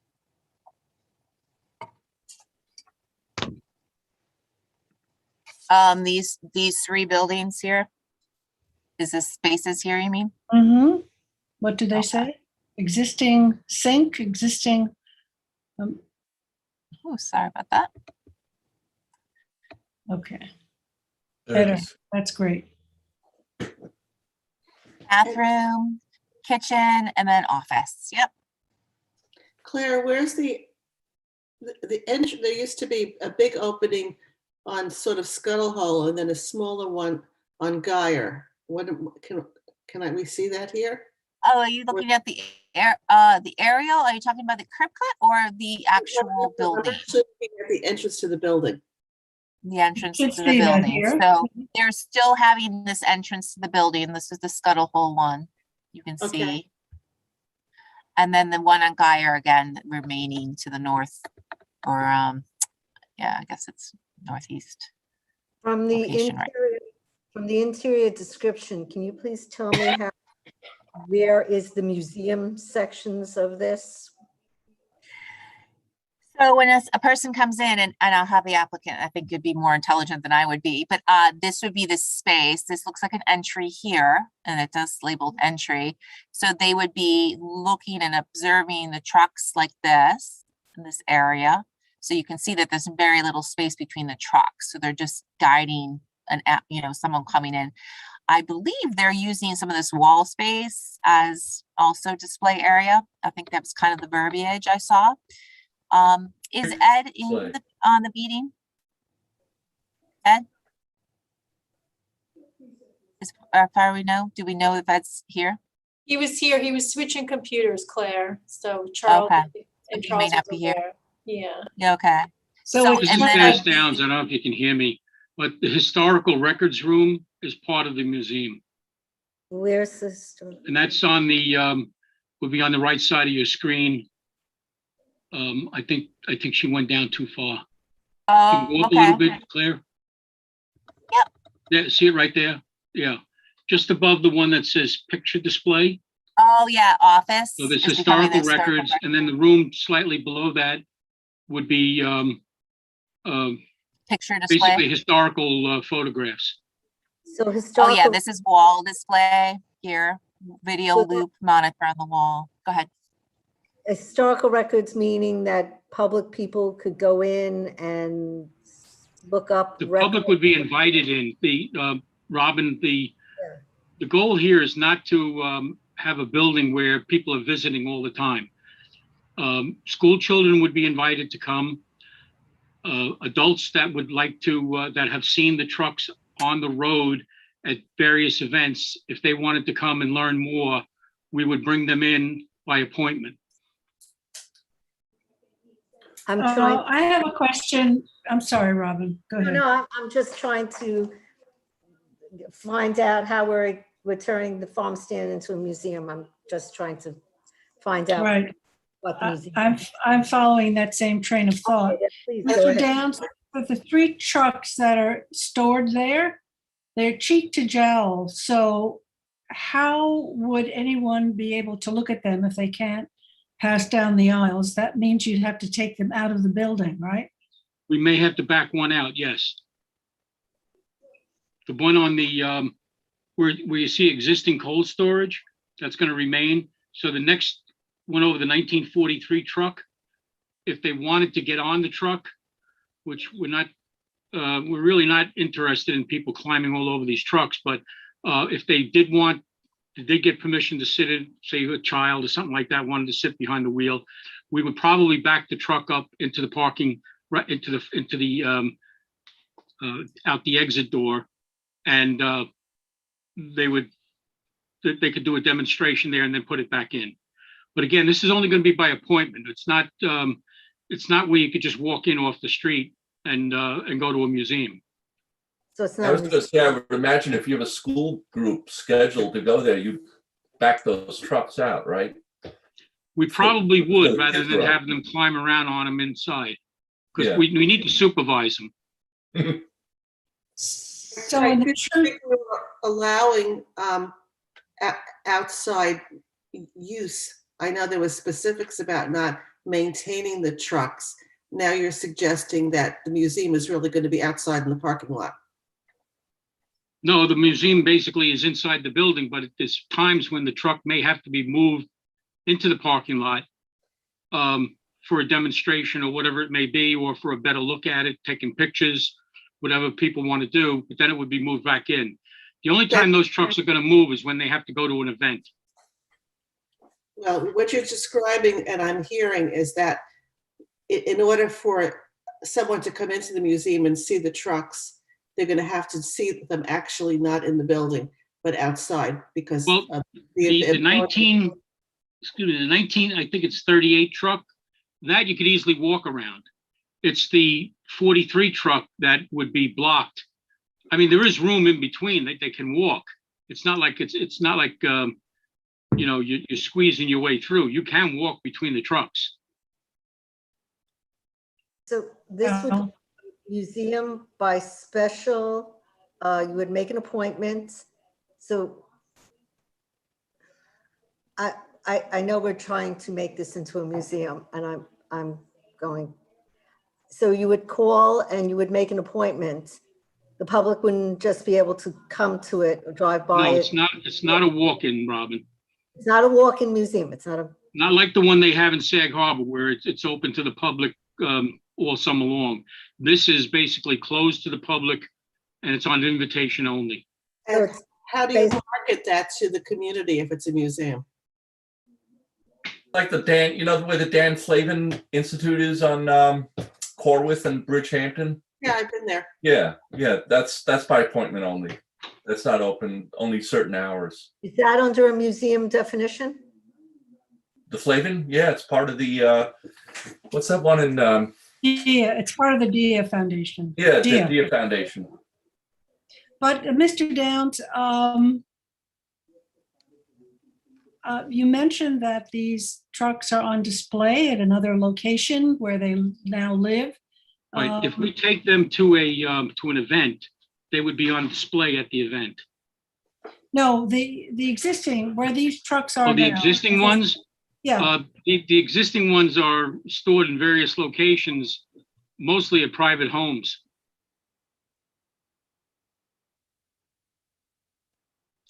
These 3 buildings here. Is this spaces here, you mean?
Mm-hmm. What do they say? Existing sink, existing.
Oh, sorry about that.
Okay.
There it
Better.
is.
That's great.
Bathroom, kitchen, and then office. Yep.
Claire, where's the entrance? There used to be a big opening on sort of Scuttle Hole and then a smaller one on Geyer. What can we see that here?
Oh, are you looking at the aerial? Are you talking about the curb cut or the actual building?
I'm actually looking at the entrance to the building.
The entrance
You
to
can
the
see that
building.
here.
So they're still having this entrance to the building. This is the Scuttle Hole one. You can
Okay.
see. And then the one on Geyer again remaining to the north, or yeah, I guess it's northeast.
From the
Location, right.
interior, from the interior description, can you please tell me where is the museum sections of this?
So when a person comes in, and I'll have the applicant, I think you'd be more intelligent than I would be, but this would be the space. This looks like an entry here, and it does labeled entry. So they would be looking and observing the trucks like this, in this area. So you can see that there's very little space between the trucks. So they're just guiding someone coming in. I believe they're using some of this wall space as also display area. I think that was kind of the verbiage I saw. Is Ed on the meeting? Ed? As far as we know, do we know if Ed's here?
He was here. He was switching computers, Claire. So Charles and
He
Charles
may not
was
be here.
aware. Yeah.
Yeah, okay.
So
This is Dennis Downs. I don't know if you can hear me, but the historical records room is part of the museum.
Where's this?
And that's on the, would be on the right side of your screen. I think she went down too far.
Oh,
Can you go up
okay.
a little bit, Claire?
Yep.
Yeah, see it right there? Yeah. Just above the one that says picture display.
Oh, yeah, office.
So there's
is becoming
historical
the historical
records, and then the room slightly below that would be
picture
basically
display.
historical photographs.
So
Oh, yeah,
historical,
this is wall display here, video
So-
loop monitor on the wall. Go ahead.
historical records meaning that public people could go in and look up.
The
records.
public would be invited in. Robin, the goal here is not to have a building where people are visiting all the time. School children would be invited to come. Adults that would like to, that have seen the trucks on the road at various events, if they wanted to come and learn more, we would bring them in by appointment.
I'm trying.
I have a question. I'm sorry, Robin. Go ahead.
No, I'm just trying to find out how we're turning the farm stand into a museum. I'm just trying to find out
Right.
what the museum.
I'm following that same train of thought.
Okay, please go
Mr.
ahead.
Downs, with the 3 trucks that are stored there, they're cheek to jowl. So how would anyone be able to look at them if they can't pass down the aisles? That means you'd have to take them out of the building, right?
We may have to back one out, yes. The one on the, where you see existing cold storage, that's gonna remain. So the next one over the 1943 truck, if they wanted to get on the truck, which we're really not interested in people climbing all over these trucks, but if they did get permission to sit in, say a child or something like that, wanted to sit behind the wheel, we would probably back the truck up into the parking, right into the out the exit door, and they could do a demonstration there and then put it back in. But again, this is only going to be by appointment. It's not where you could just walk in off the street and go to a museum.
So it's
I
not.
was going to say, I would imagine if you have a school group scheduled to go there, you back those trucks out, right?
We probably would,
So-
rather than having them climb around on them inside, because
Yeah.
we need to supervise them.
So
I
in
do
the
think we were allowing outside use. I know there was specifics about not maintaining the trucks. Now you're suggesting that the museum is really going to be outside in the parking lot.
No, the museum basically is inside the building, but there's times when the truck may have to be moved into the parking lot for a demonstration or whatever it may be, or for a better look at it, taking pictures, whatever people want to do, but then it would be moved back in. The only time those trucks are going to move is when they have to go to an event.
Well, what you're describing and I'm hearing is that in order for someone to come into the museum and see the trucks, they're going to have to see them actually not in the building, but outside because
Well,
of
the 19, I think it's 38 truck, that you could easily walk around. It's the 43 truck that would be blocked. I mean, there is room in between that they can walk. It's not like you know, you're squeezing your way through. You can walk between the trucks.
So this would be a museum by special, you would make an appointment. So I know we're trying to make this into a museum and I'm going. So you would call and you would make an appointment. The public wouldn't just be able to come to it or drive by
No,
it.
it's not a walk-in, Robin.
It's not a walk-in museum. It's not a.
Not like the one they have in Sag Harbor where it's open to the public all summer long. This is basically closed to the public and it's on invitation only.
And how do you market that to the community if it's a museum?
Like the Dan, you know, where the Dan Flavin Institute is on Corwith and Bridgehampton?
Yeah, I've been there.
Yeah, that's by appointment only. That's not open, only certain hours.
Is that under a museum definition?
The Flavin, yeah, it's part of the, what's that one in?
DIA, it's part of the DIA Foundation.
Yeah, the
DIA.
DIA Foundation.
But Mr. Downs, you mentioned that these trucks are on display at another location where they now live.
Right, if we take them to an event, they would be on display at the event.
No, the existing, where these trucks are
Oh, the
now.
existing ones?
Yeah,
The existing ones are stored in various locations, mostly at private homes.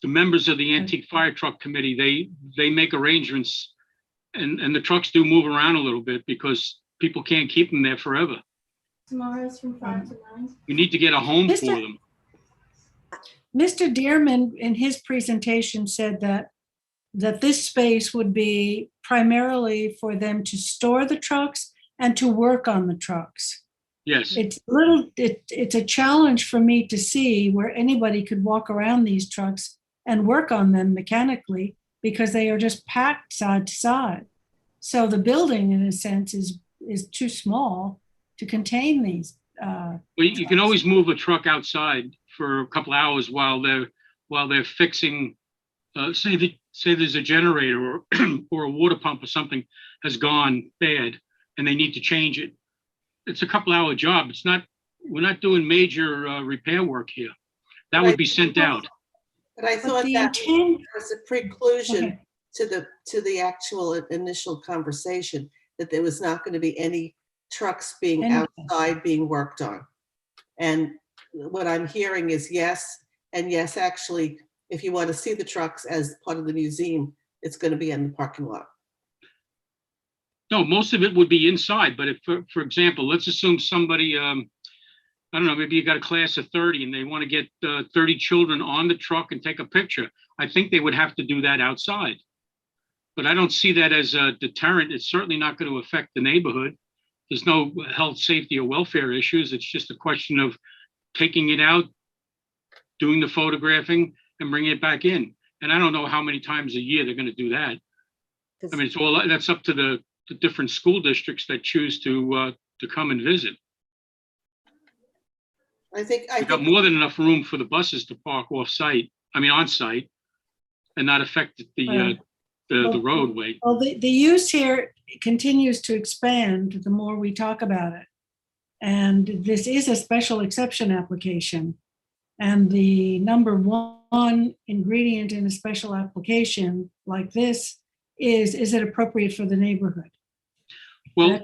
The members of the Antique Fire Truck Committee, they make arrangements, and the trucks do move around a little bit because people can't keep them there forever.
Tomorrow's from 5 to 9.
We need to get a home for them.
Mr. Dearman, in his presentation, said that this space would be primarily for them to store the trucks and to work on the trucks.
Yes.
It's a challenge for me to see where anybody could walk around these trucks and work on them mechanically because they are just packed side to side. So the building, in a sense, is too small to contain these.
Well, you can always move a truck outside for a couple hours while they're fixing. Say there's a generator or a water pump or something has gone bad and they need to change it. It's a couple-hour job. We're not doing major repair work here. That would be sent out.
But I thought that was a preclusion to the actual initial conversation, that there was not going to be any trucks being outside being worked on. And what I'm hearing is yes, and yes, actually, if you want to see the trucks as part of the museum, it's going to be in the parking lot.
No, most of it would be inside, but if, for example, let's assume somebody, I don't know, maybe you got a class of 30 and they want to get 30 children on the truck and take a picture. I think they would have to do that outside. But I don't see that as a deterrent. It's certainly not going to affect the neighborhood. There's no health, safety, or welfare issues. It's just a question of taking it out, doing the photographing, and bringing it back in. And I don't know how many times a year they're going to do that. I mean, that's up to the different school districts that choose to come and visit.
I think
got more than enough room for the buses to park off-site. I mean, on-site, and not affect the roadway.
Well, the use here continues to expand the more we talk about it. And this is a special exception application. And the number one ingredient in a special application like this is it appropriate for the neighborhood?
Well,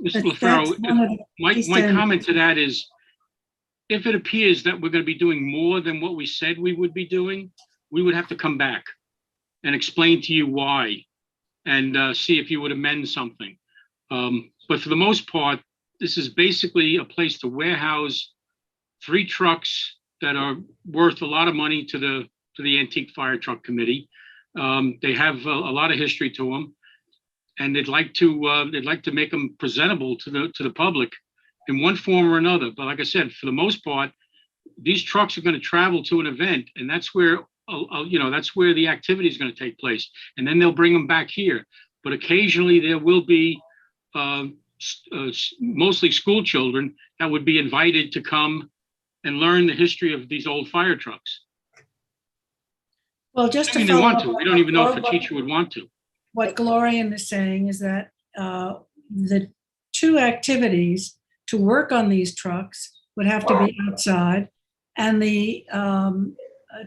Mr. LaFaro, my comment to that is, if it appears that we're going to be doing more than what we said we would be doing, we would have to come back and explain to you why and see if you would amend something. But for the most part, this is basically a place to warehouse 3 trucks that are worth a lot of money to the Antique Fire Truck Committee. They have a lot of history to them, and they'd like to make them presentable to the public in one form or another. But like I said, for the most part, these trucks are going to travel to an event, and that's where that's where the activity is going to take place. And then they'll bring them back here. But occasionally there will be mostly school children that would be invited to come and learn the history of these old fire trucks.
Well, just to
they want to. We don't even know if a teacher would want to.
What Glorian is saying is that the 2 activities to work on these trucks would have to be outside, and the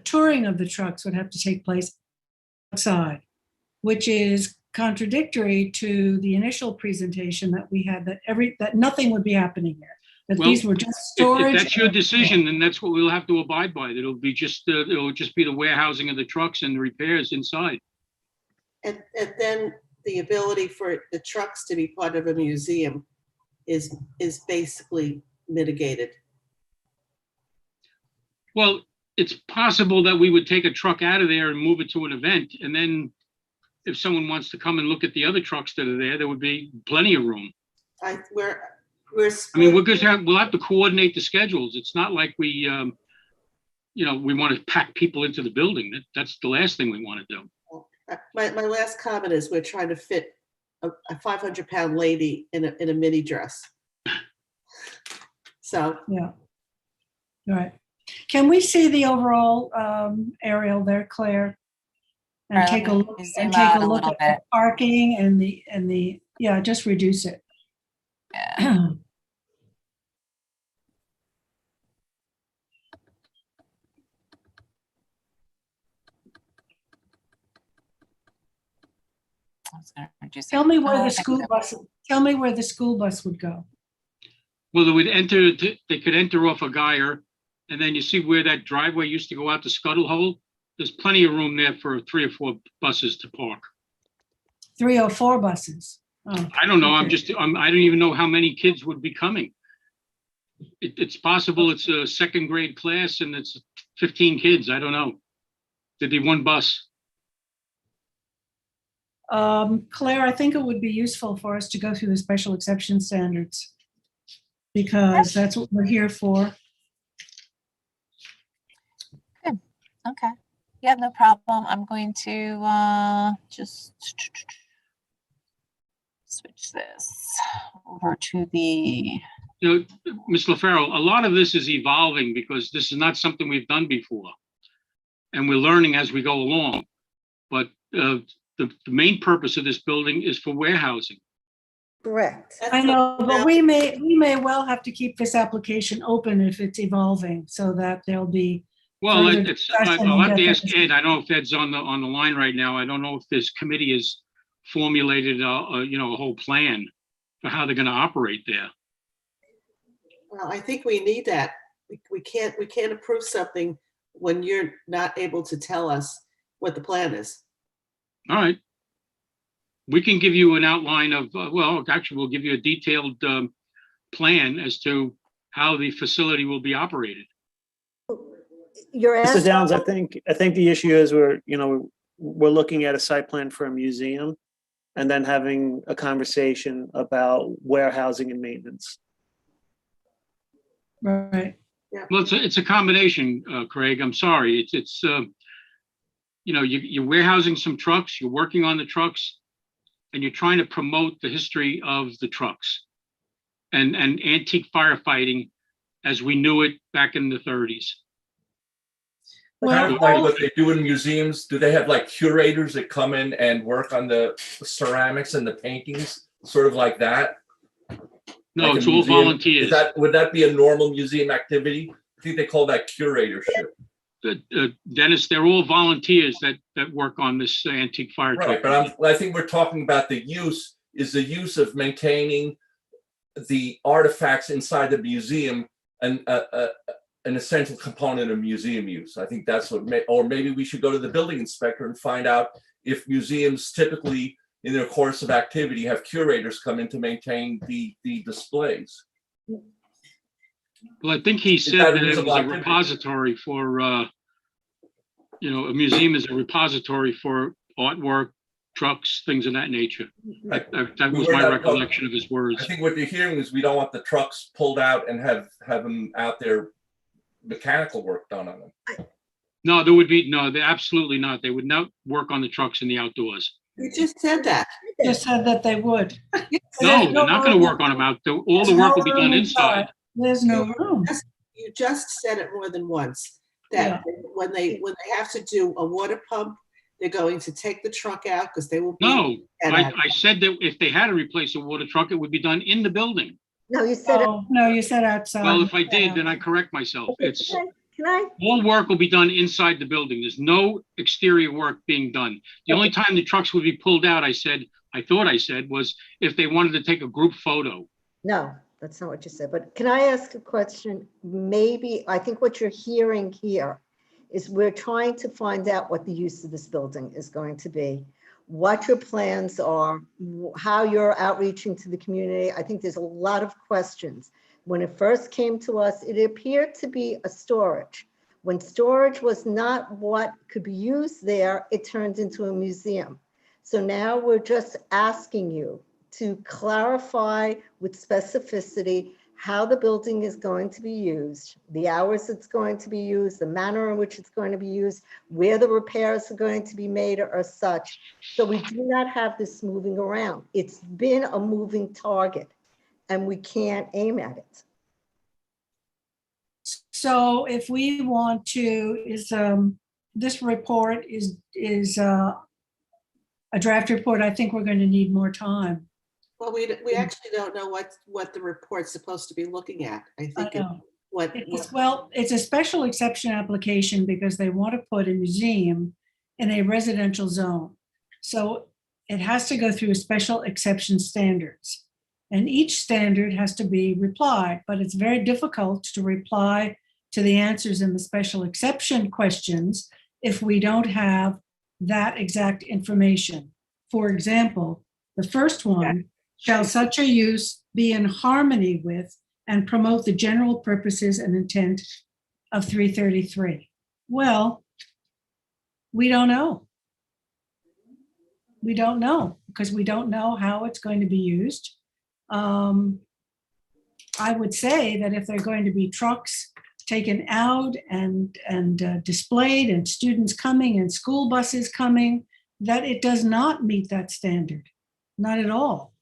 touring of the trucks would have to take place outside, which is contradictory to the initial prepresentation that we had, that nothing would be happening here. That these were just storage.
If that's your decision, then that's what we'll have to abide by. It'll just be the warehousing of the trucks and the repairs inside.
And then the ability for the trucks to be part of a museum is basically mitigated.
Well, it's possible that we would take a truck out of there and move it to an event, and then if someone wants to come and look at the other trucks that are there would be plenty of room. We'll have to coordinate the schedules. It's not like we want to pack people into the building. That's the last thing we want to do.
My last comment is we're trying to fit a 500-pound lady in a mini dress. So
yeah, all right. Can we see the overall aerial there, Claire? And take a look at the parking and the yeah, just reduce it.
Yeah.
Tell me where the school bus, tell me where the school bus would go.
Well, they would enter, they could enter off a Guyer, and then you see where that driveway used to go out to Scuttle Hole? There's plenty of room there for 3 or 4 buses to park.
3 or 4 buses. Oh,
I don't know,
okay.
I don't even know how many kids would be coming. It's possible it's a 2nd grade class and it's 15 kids, I don't know. There'd be 1 bus.
Claire, I think it would be useful for us to go through the special exception standards because that's what we're here for.
Good. Okay. Yeah, no problem. I'm going to just switch this over to the.
You know, Ms. LaFaro, a lot of this is evolving because this is not something we've done before. And we're learning as we go along. But the main purpose of this building is for warehousing.
Correct.
I know, but we may well have to keep this application open if it's evolving so that there'll be.
Well,
further
I'll
discussion
have to
and
ask Ed. I don't know if Ed's on the line right now. I don't know if this committee has formulated you know, a whole plan for how they're going to operate there.
Well, I think we need that. We can't approve something when you're not able to tell us what the plan is.
All right. We can give you an outline of, well, actually, we'll give you a detailed plan as to how the facility will be operated.
You're
Mr.
asking,
Downs, I think the issue is we're looking at a site plan for a museum and then having a conversation about warehousing and maintenance.
Right.
Yeah.
Well, it's a combination, Craig. I'm sorry. It's you know, you're warehousing some trucks, you're working on the trucks, and you're trying to promote the history of the trucks and antique firefighting as we knew it back in the 30s.
Well,
Like what they do in museums, do they have like curators that come in and work on the ceramics and the paintings, sort of like that?
No,
Like
it's
a
all
museum?
volunteers.
Would that be a normal museum activity? I think they call that curatorship.
Dennis, they're all volunteers that work on this antique fire truck.
Right, but I think we're talking about the use of maintaining the artifacts inside the museum and an essential component of museum use. I think that's what, or maybe we should go to the building inspector and find out if museums typically in their course of activity have curators come in to maintain the displays.
Well, I think he said that it was a repository for, you know, a museum is a repository for artwork, trucks, things of that nature. That was my recollection of his words.
I think what you're hearing is we don't want the trucks pulled out and have them out there mechanical work done on them.
No, there would be, no, they absolutely not. They would not work on the trucks in the outdoors.
You just said that.
Just said that they would.
No, they're not going to work on them out. All the work will be done inside.
There's no room.
You just said it more than once, that when they have to do a water pump, they're going to take the truck out because they will be.
No, I said that if they had to replace a water truck, it would be done in the building.
no, you said,
No, you said outside.
Well, if I did, then I correct myself. It's
can I?
all work will be done inside the building. There's no exterior work being done. The only time the trucks would be pulled out, I thought I said, was if they wanted to take a group photo.
No, that's not what you said. But can I ask a question? Maybe, I think what you're hearing here is we're trying to find out what the use of this building is going to be, what your plans are, how you're outreaching to the community. I think there's a lot of questions. When it first came to us, it appeared to be a storage. When storage was not what could be used there, it turned into a museum. So now we're just asking you to clarify with specificity how the building is going to be used, the hours it's going to be used, the manner in which it's going to be used, where the repairs are going to be made or such. So we do not have this moving around. It's been a moving target and we can't aim at it.
So if we want to, this report is a draft report. I think we're going to need more time.
Well, we actually don't know what the report's supposed to be looking at. I think
it's a special exception application because they want to put a museum in a residential zone. So it has to go through special exception standards. And each standard has to be replied, but it's very difficult to reply to the answers in the special exception questions if we don't have that exact information. For example, the first one, shall such a use be in harmony with and promote the general purposes and intent of 333? Well, we don't know. We don't know because we don't know how it's going to be used. I would say that if they're going to be trucks taken out and displayed and students coming and school buses coming, that it does not meet that standard, not at all.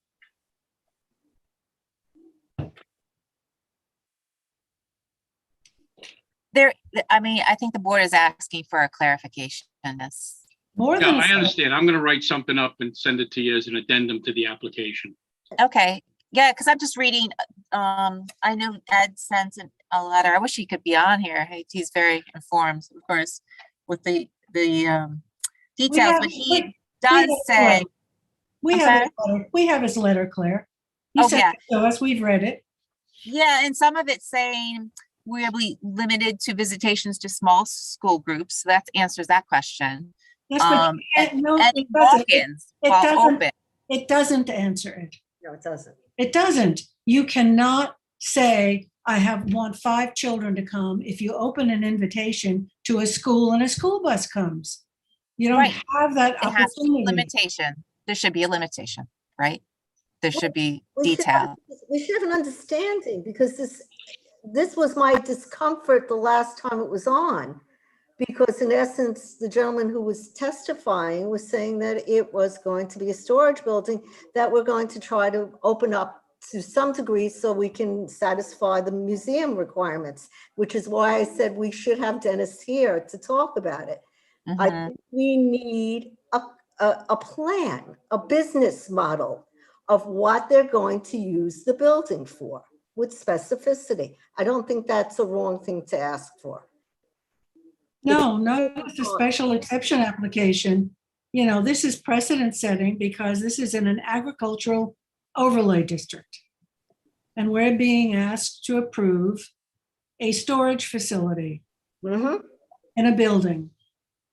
I think the board is asking for a clarification on this.
More
Yeah,
than
I understand. I'm going to write something up and send it to you as an addendum to the application.
Okay, yeah, because I'm just reading, I know Ed sent a letter. I wish he could be on here. He's very informed, of course, with the details, but he does say.
We have his letter, Claire. He sent it to us, we've read it.
Yeah, and some of it's saying we'll be limited to visitations to small school groups. So that answers that question.
Yes, but
And
it
walk-ins while open.
It doesn't answer it.
No, it doesn't.
It doesn't. You cannot say, I want 5 children to come if you open an invitation to a school and a school bus comes. You don't have that
It has to be
opportunity.
limitation. There should be a limitation, right? There should be
We should
detail.
we should have an understanding because this was my discomfort the last time it was on. Because in essence, the gentleman who was testifying was saying that it was going to be a storage building that we're going to try to open up to some degree so we can satisfy the museum requirements, which is why I said we should have Dennis here to talk about it. I think we need a plan, a business model of what they're going to use the building for with specificity. I don't think that's a wrong thing to ask for.
No, it's a special exception application. You know, this is precedent setting because this is in an agricultural overlay district. And we're being asked to approve a storage facility in a building.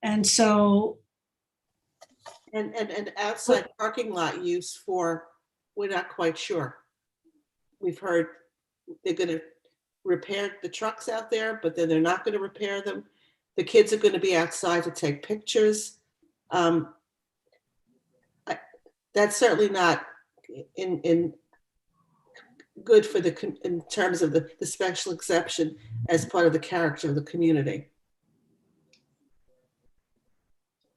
And so.
And outside parking lot use for, we're not quite sure. We've heard they're going to repair the trucks out there, but then they're not going to repair them. The kids are going to be outside to take pictures. That's certainly not in good for in terms of the special exception as part of the character of the community.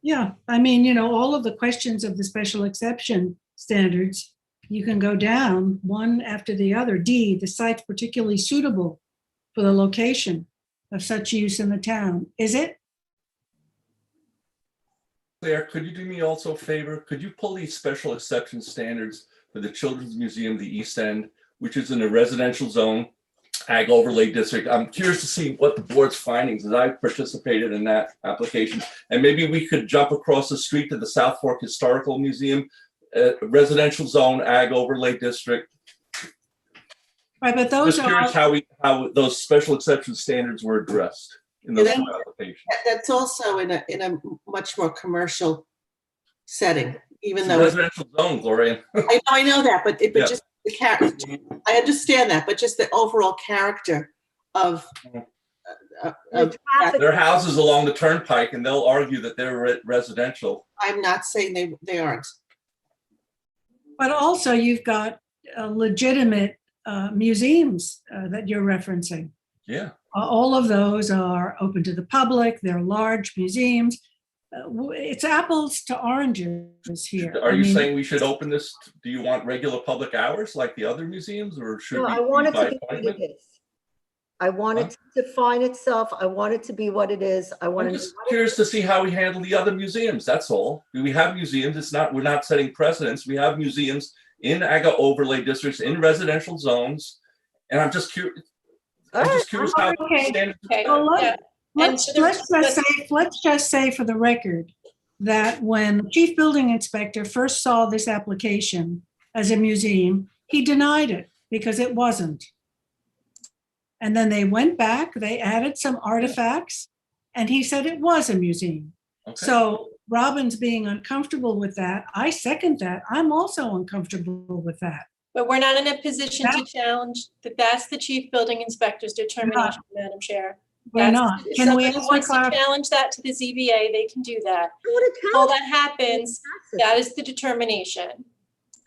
Yeah, I mean, you know, all of the questions of the special exception standards, you can go down one after the other. D, the site's particularly suitable for the location of such use in the town. Is it?
Claire, could you do me also a favor? Could you pull these special exception standards for the Children's Museum, the East End, which is in a residential zone, ag overlay district? I'm curious to see what the board's findings, as I participated in that application. And maybe we could jump across the street to the South Fork Historical Museum, residential zone, ag overlay district.
Right, but those
Just curious how those special exception standards were addressed in those two applications.
That's also in a much more commercial setting, even
It's
though
a residential zone, Gloria.
I know that, but
Yeah.
just the character. I understand that, but just the overall character of
There are houses along the turnpike, and they'll argue that they're residential.
I'm not saying they aren't.
But also you've got legitimate museums that you're referencing.
Yeah.
All of those are open to the public. They're large museums. It's apples to oranges here.
Are you saying we should open this? Do you want regular public hours like the other museums, or should
No,
we
I want it
by
to be what
appointment?
it is. I want it to define itself. I want it to be what it is. I want
I'm
to.
just curious to see how we handle the other museums. That's all. We have museums. We're not setting precedents. We have museums in AGA overlay districts, in residential zones, and I'm just curious. I'm just curious how
Okay.
standards.
Well, let's just say for the record that when the chief building inspector first saw this application as a museum, he denied it because it wasn't. And then they went back, they added some artifacts, and he said it was a museum. So Robin's being uncomfortable with that. I second that. I'm also uncomfortable with that.
But we're not in a position to challenge that. That's the chief building inspector's determination, Madam Chair.
We're not.
If
Can we
somebody
ask for
wants to challenge that to the ZBA, they can do that. All that happens, that is the determination.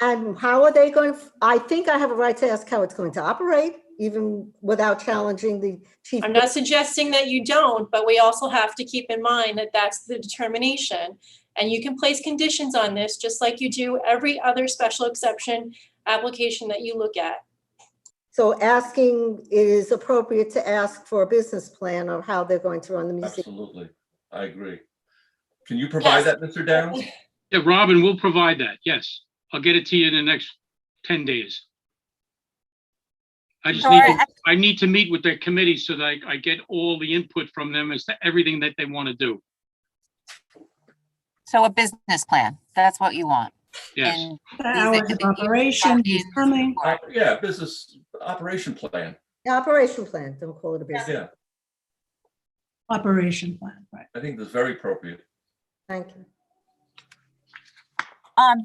And how are they going, I think I have a right to ask how it's going to operate, even without challenging the chief.
I'm not suggesting that you don't, but we also have to keep in mind that that's the determination. And you can place conditions on this, just like you do every other special exception application that you look at.
So asking, it is appropriate to ask for a business plan of how they're going to run the museum.
Absolutely. I agree. Can you provide that, Mr. Downs?
Yeah, Robin will provide that. Yes. I'll get it to you in the next 10 days. I just I need to meet with their committee so that I get all the input from them as to everything that they want to do.
So a business plan, that's what you want.
Yes.
The hours of operation, he's coming.
Yeah, business operation plan.
The operation plan, don't call it a business.
Yeah,
Operation plan, right.
I think that's very appropriate.
Thank you.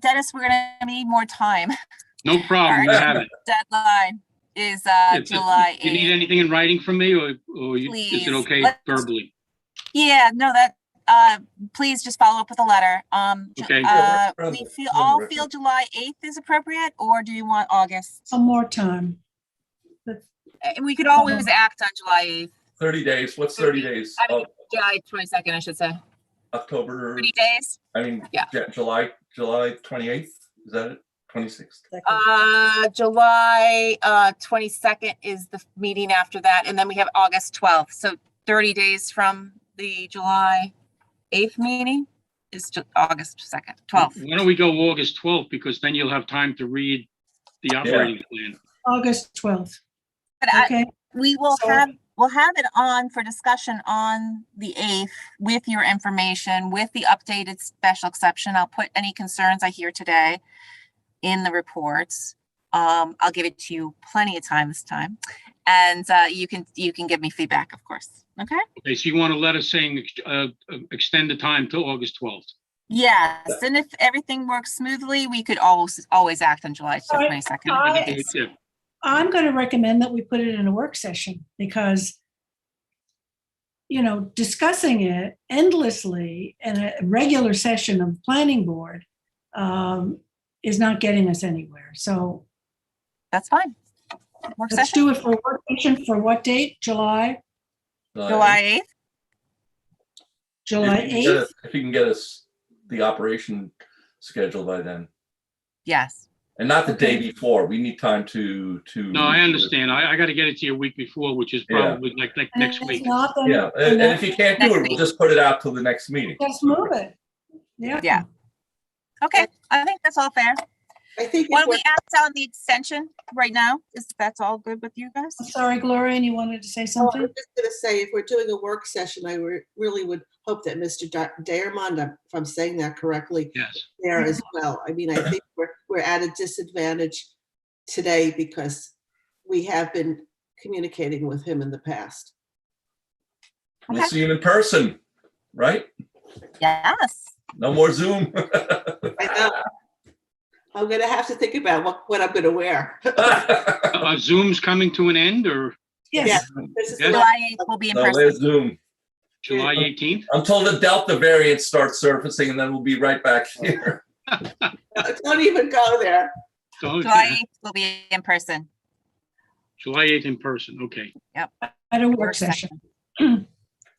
Dennis, we're gonna need more time.
No problem. You have it.
Deadline is July 8th.
You need anything in writing from me, or is it okay verbally?
Yeah, no, that please just follow up with a letter.
Okay.
We all feel July 8th is appropriate, or do you want August?
Some more time.
And we could always act on July 8th.
30 days. What's 30 days?
I mean, July 22nd, I should say.
October.
30 days?
I mean,
yeah.
July 28th. Is that it? 26th.
July 22nd is the meeting after that, and then we have August 12th. So 30 days from the July 8th meeting is August 2nd, 12th.
Why don't we go August 12th, because then you'll have time to read the operating plan.
August 12th.
But
okay.
We will we'll have it on for discussion on the 8th with your information, with the updated special exception. I'll put any concerns I hear today in the reports. I'll give it to you plenty of time this time. And you can give me feedback, of course. Okay.
Okay, so you want a letter saying extend the time till August 12th?
Yes, and if everything works smoothly, we could always act on July 22nd.
I'm going to recommend that we put it in a work session because, you know, discussing it endlessly in a regular session of the planning board is not getting us anywhere. So
that's fine.
Let's do it for work session for what date? July
8th.
July 8th.
If you can get us the operation schedule by then.
Yes.
And not the day before. We need time to.
No, I understand. I got to get it to you a week before, which is probably like next week.
Yeah, and if you can't do it, we'll just put it out till the next meeting.
Just move it. Yeah.
Yeah. Okay, I think that's all fair.
I think.
Why don't we act on the extension right now? That's all good with you guys?
I'm sorry, Gloria, and you wanted to say something?
I was just going to say, if we're doing a work session, I really would hope that Mr. Diamond, if I'm saying that correctly,
yes,
there as well. I mean, I think we're at a disadvantage today because we have been communicating with him in the past.
We'll see him in person, right?
Yes.
No more Zoom.
I know. I'm going to have to think about what I'm going to wear.
Zoom's coming to an end, or?
Yes.
Yes. July 8th will be in person.
There's Zoom.
July 18th?
Until the Delta variant starts surfacing, and then we'll be right back here.
Don't even go there.
July 8th will be in person.
July 8th in person, okay.
Yep.
At a work session.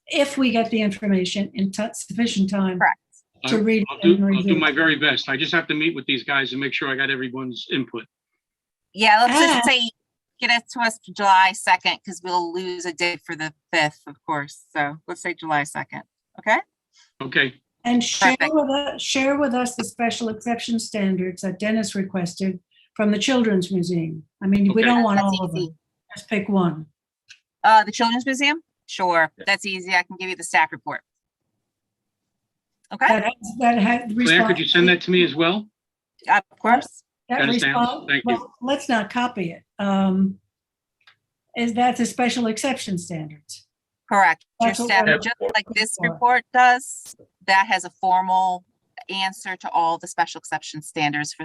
If we get the information in sufficient time.
Correct.
To read
I'll do my very best. I just have to meet with these guys and make sure I got everyone's input.
Yeah, let's just say get it to us July 2nd, because we'll lose a day for the 5th, of course. So let's say July 2nd. Okay.
Okay.
And share with us the special exception standards that Dennis requested from the Children's Museum. I mean, we don't want all of them. Just pick one.
The Children's Museum? Sure. That's easy. I can give you the staff report. Okay,
That had.
Claire, could you send that to me as well?
of course.
That
Dennis Downs,
response,
thank you.
well, let's not copy it. Is that the special exception standards?
Correct. Your
That's what
staff,
we're
just
looking
like this
for.
report does, that has a formal answer to all the special exception standards for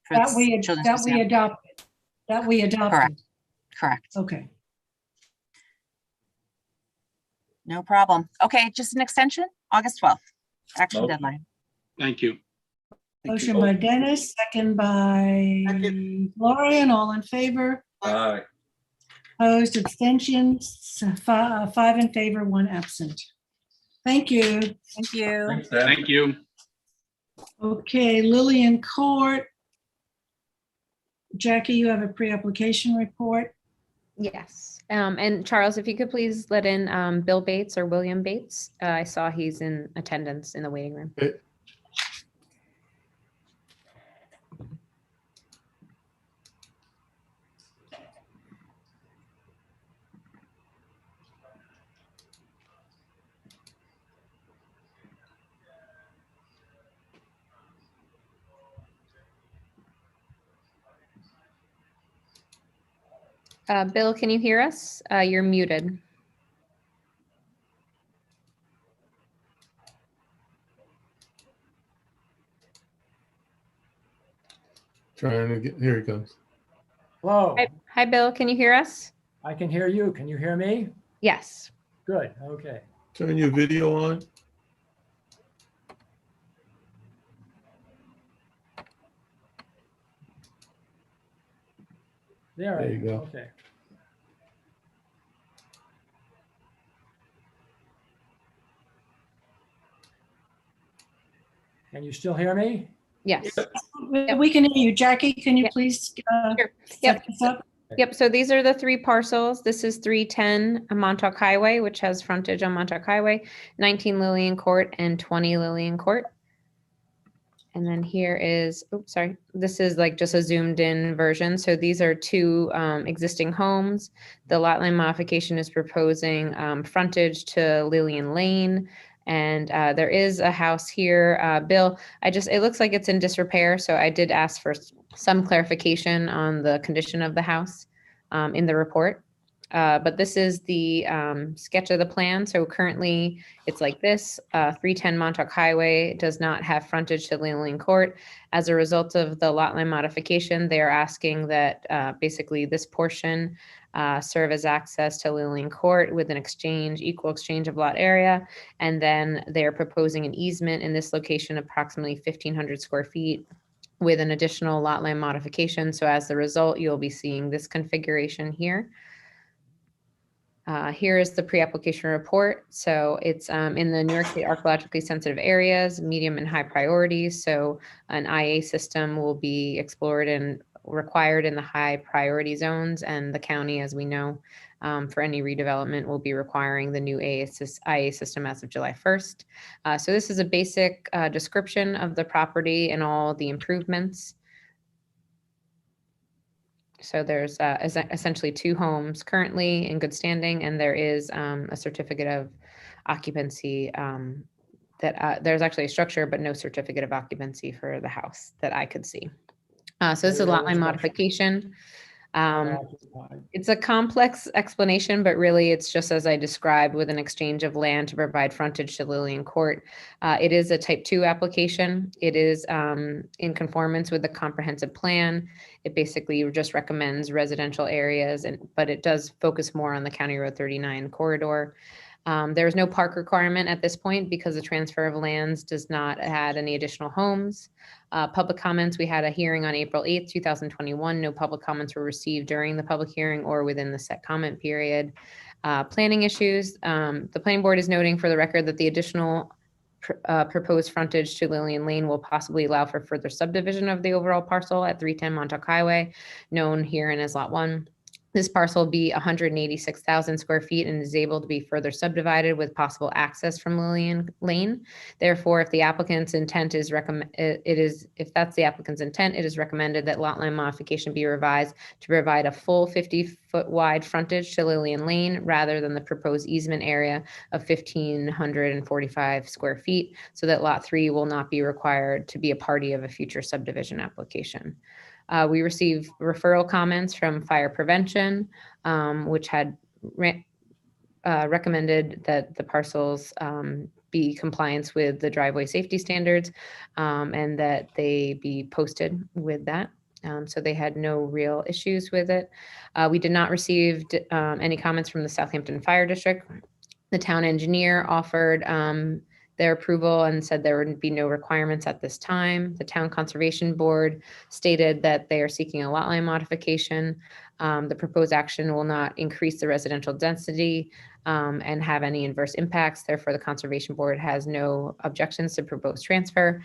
That we,
children's
that we
museum.
adopted. That we adopted.
Correct. Correct.
Okay.
No problem. Okay, just an extension, August 12th, action
Okay.
deadline.
Thank you.
Motion by Dennis, second by Florian, all in favor.
Aye.
Opposed, abstentions, five in favor, one absent. Thank you.
Thank you.
Thanks, Dan.
Thank you.
Okay, Lillian Court. Jackie, you have a pre-application report.
Yes. And Charles, if you could please let in Bill Bates or William Bates. I saw he's in attendance in the waiting room. Bill, can you hear us? You're muted.
Trying to get, here he comes.
Hello,
Hi, Bill. Can you hear us?
I can hear you. Can you hear me?
Yes.
Good, okay.
Turn your video on.
There
you go.
Okay. Can you still hear me?
Yes.
We can hear you. Jackie, can you please
Sure.
set
Yep.
this up?
Yep. So these are the three parcels. This is 310 Montauk Highway, which has frontage on Montauk Highway, 19 Lillian Court, and 20 Lillian Court. And then here is, oops, sorry. This is like just a zoomed in version. So these are two existing homes. The lot line modification is proposing frontage to Lillian Lane. And there is a house here. Bill, it looks like it's in disrepair. So I did ask for some clarification on the condition of the house in the report. But this is the sketch of the plan. So currently it's like this, 310 Montauk Highway does not have frontage to Lillian Court. As a result of the lot line modification, they are asking that basically this portion serve as access to Lillian Court with an equal exchange of lot area. And then they're proposing an easement in this location, approximately 1,500 square feet with an additional lot line modification. So as the result, you'll be seeing this configuration here. Here is the pre-application report. So it's in the New York State archaeologically sensitive areas, medium and high priorities. So an IA system will be explored and required in the high priority zones, and the county, as we know, for any redevelopment will be requiring the new IA system as of July 1st. So this is a basic description of the property and all the improvements. So there's essentially two homes currently in good standing, and there is a certificate of occupancy that there's actually a structure, but no certificate of occupancy for the house that I could see. So this is a lot line modification. It's a complex explanation, but really it's just as I described, with an exchange of land to provide frontage to Lillian Court. It is a type 2 application. It is in conformance with the comprehensive plan. It basically just recommends residential areas, but it does focus more on the County Road 39 corridor. There is no park requirement at this point because the transfer of lands does not add any additional homes. Public comments, we had a hearing on April 8th, 2021. No public comments were received during the public hearing or within the set comment period. Planning issues, the planning board is noting for the record that the additional proposed frontage to Lillian Lane will possibly allow for further subdivision of the overall parcel at 310 Montauk Highway, known herein as Lot 1. This parcel will be 186,000 square feet and is able to be further subdivided with possible access from Lillian Lane. Therefore, if the applicant's intent is if that's the applicant's intent, it is recommended that lot line modification be revised to provide a full 50-foot wide frontage to Lillian Lane rather than the proposed easement area of 1,545 square feet, so that lot 3 will not be required to be a party of a future subdivision application. We received referral comments from fire prevention, which had recommended that the parcels be compliance with the driveway safety standards and that they be posted with that. So they had no real issues with it. We did not receive any comments from the Southampton Fire District. The town engineer offered their approval and said there would be no requirements at this time. The Town Conservation Board stated that they are seeking a lot line modification. The proposed action will not increase the residential density and have any adverse impacts. Therefore, the Conservation Board has no objections to proposed transfer.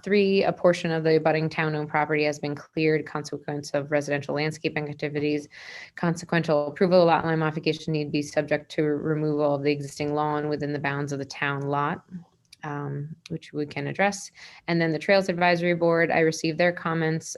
3, a portion of the abutting town-owned property has been cleared consequence of residential landscaping activities. Consequential approval of lot line modification need be subject to removal of the existing lawn within the bounds of the town lot, which we can address. And then the Trails Advisory Board, I received their comments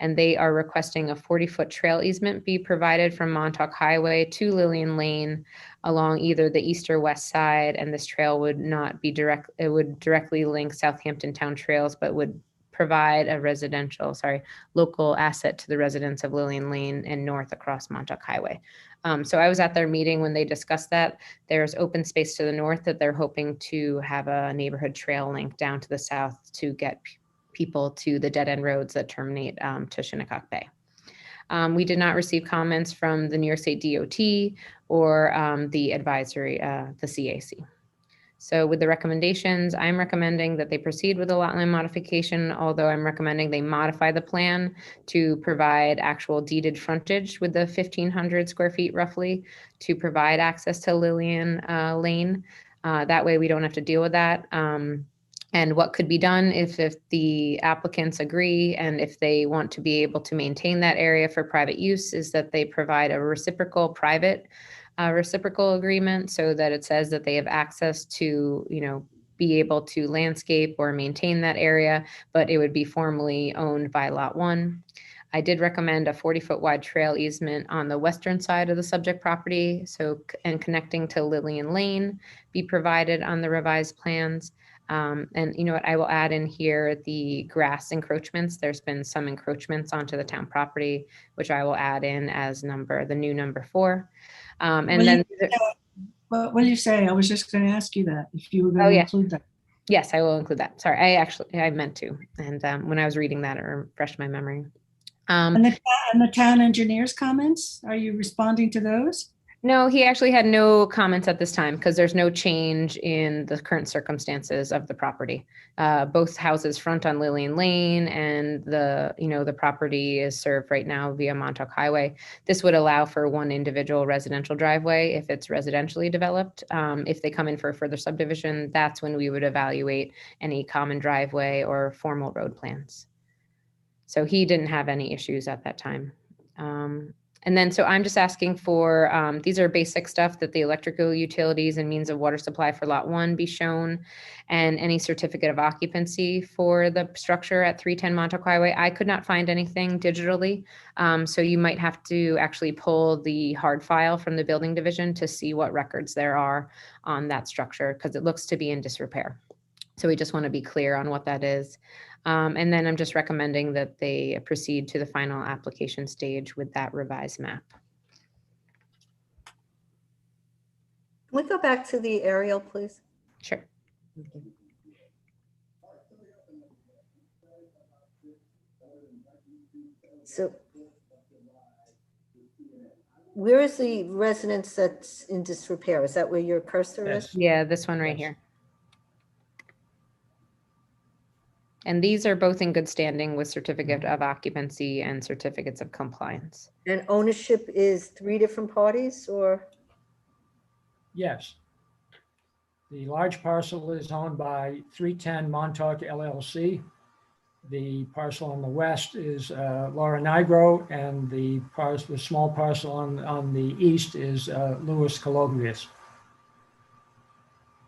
and they are requesting a 40-foot trail easement be provided from Montauk Highway to Lillian Lane along either the east or west side. And this trail would not be it would directly link Southampton Town Trails, but would provide a local asset to the residents of Lillian Lane and north across Montauk Highway. So I was at their meeting when they discussed that. There's open space to the north that they're hoping to have a neighborhood trail link down to the south to get people to the dead end roads that terminate to Shinnecock Bay. We did not receive comments from the New York State DOT or the advisory, the CAC. So with the recommendations, I'm recommending that they proceed with the lot line modification, although I'm recommending they modify the plan to provide actual deeded frontage with the 1,500 square feet roughly to provide access to Lillian Lane. That way we don't have to deal with that. And what could be done if the applicants agree and if they want to be able to maintain that area for private use is that they provide a reciprocal reciprocal agreement so that it says that they have access to, be able to landscape or maintain that area, but it would be formally owned by Lot 1. I did recommend a 40-foot wide trail easement on the western side of the subject property, and connecting to Lillian Lane be provided on the revised plans. And you know what, I will add in here the grass encroachments. There's been some encroachments onto the town property, which I will add in as the new number 4.
What did you say? I was just going to ask you that, if you were going to include that.
Yes, I will include that. Sorry, I meant to. And when I was reading that, it refreshed my memory.
And the town engineer's comments, are you responding to those?
No, he actually had no comments at this time because there's no change in the current circumstances of the property. Both houses front on Lillian Lane and the property is served right now via Montauk Highway. This would allow for one individual residential driveway if it's residentially developed. If they come in for a further subdivision, that's when we would evaluate any common driveway or formal road plans. So he didn't have any issues at that time. And then, so I'm just asking for, these are basic stuff that the electrical utilities and means of water supply for Lot 1 be shown, and any certificate of occupancy for the structure at 310 Montauk Highway. I could not find anything digitally, so you might have to actually pull the hard file from the building division to see what records there are on that structure, because it looks to be in disrepair. So we just want to be clear on what that is. And then I'm just recommending that they proceed to the final application stage with that revised map.
Can we go back to the aerial, please?
Sure.
So where is the residence that's in disrepair? Is that where your cursor is?
Yeah, this one right here. And these are both in good standing with certificate of occupancy and certificates of compliance.
And ownership is 3 different parties, or?
Yes. The large parcel is owned by 310 Montauk LLC. The parcel on the west is Laura Nigro, and the small parcel on the east is Louis Calobrius.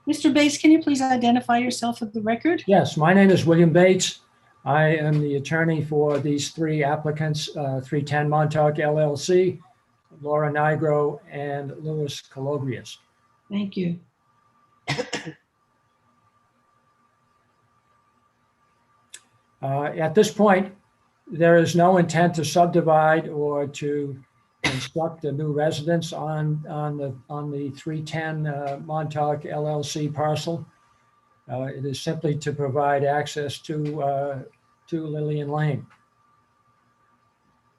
Mr. Bates, can you please identify yourself for the record?
Yes, my name is William Bates. I am the attorney for these three applicants, 310 Montauk LLC, Laura Nigro, and Louis Calobrius.
Thank you.
At this point, there is no intent to subdivide or to construct a new residence on the 310 Montauk LLC parcel. It is simply to provide access to Lillian Lane.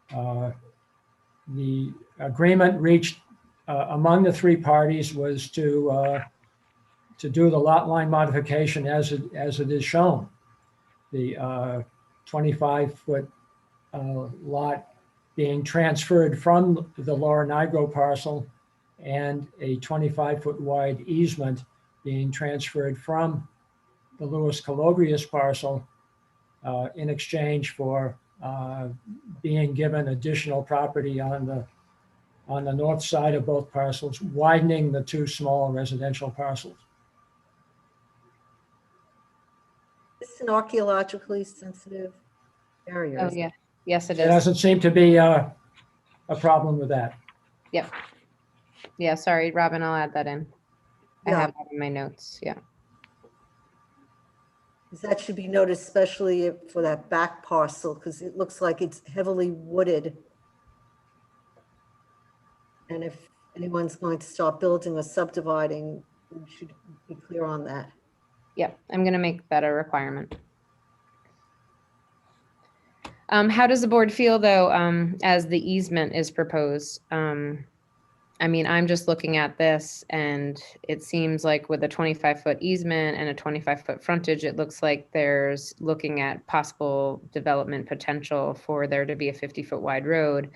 The agreement reached among the three parties was to do the lot line modification as it is shown. The 25-foot lot being transferred from the Laura Nigro parcel and a 25-foot wide easement being transferred from the Louis Calobrius parcel in exchange for being given additional property on the north side of both parcels, widening the two small residential parcels.
It's an archaeologically sensitive area.
Oh,
isn't
yeah.
it?
Yes, it
There
is.
doesn't seem to be a problem with that.
Yep. Yeah, sorry, Robin, I'll add that in. I
Yeah.
have that in my notes. Yeah.
'Cause that should be noted, especially for that back parcel, because it looks like it's heavily wooded. And if anyone's going to start building or subdividing, we should be clear on that.
Yep, I'm going to make that a requirement. How does the board feel, though, as the easement is proposed? I mean, I'm just looking at this, and it seems like with a 25-foot easement and a 25-foot frontage, it looks like there's looking at possible development potential for there to be a 50-foot wide road.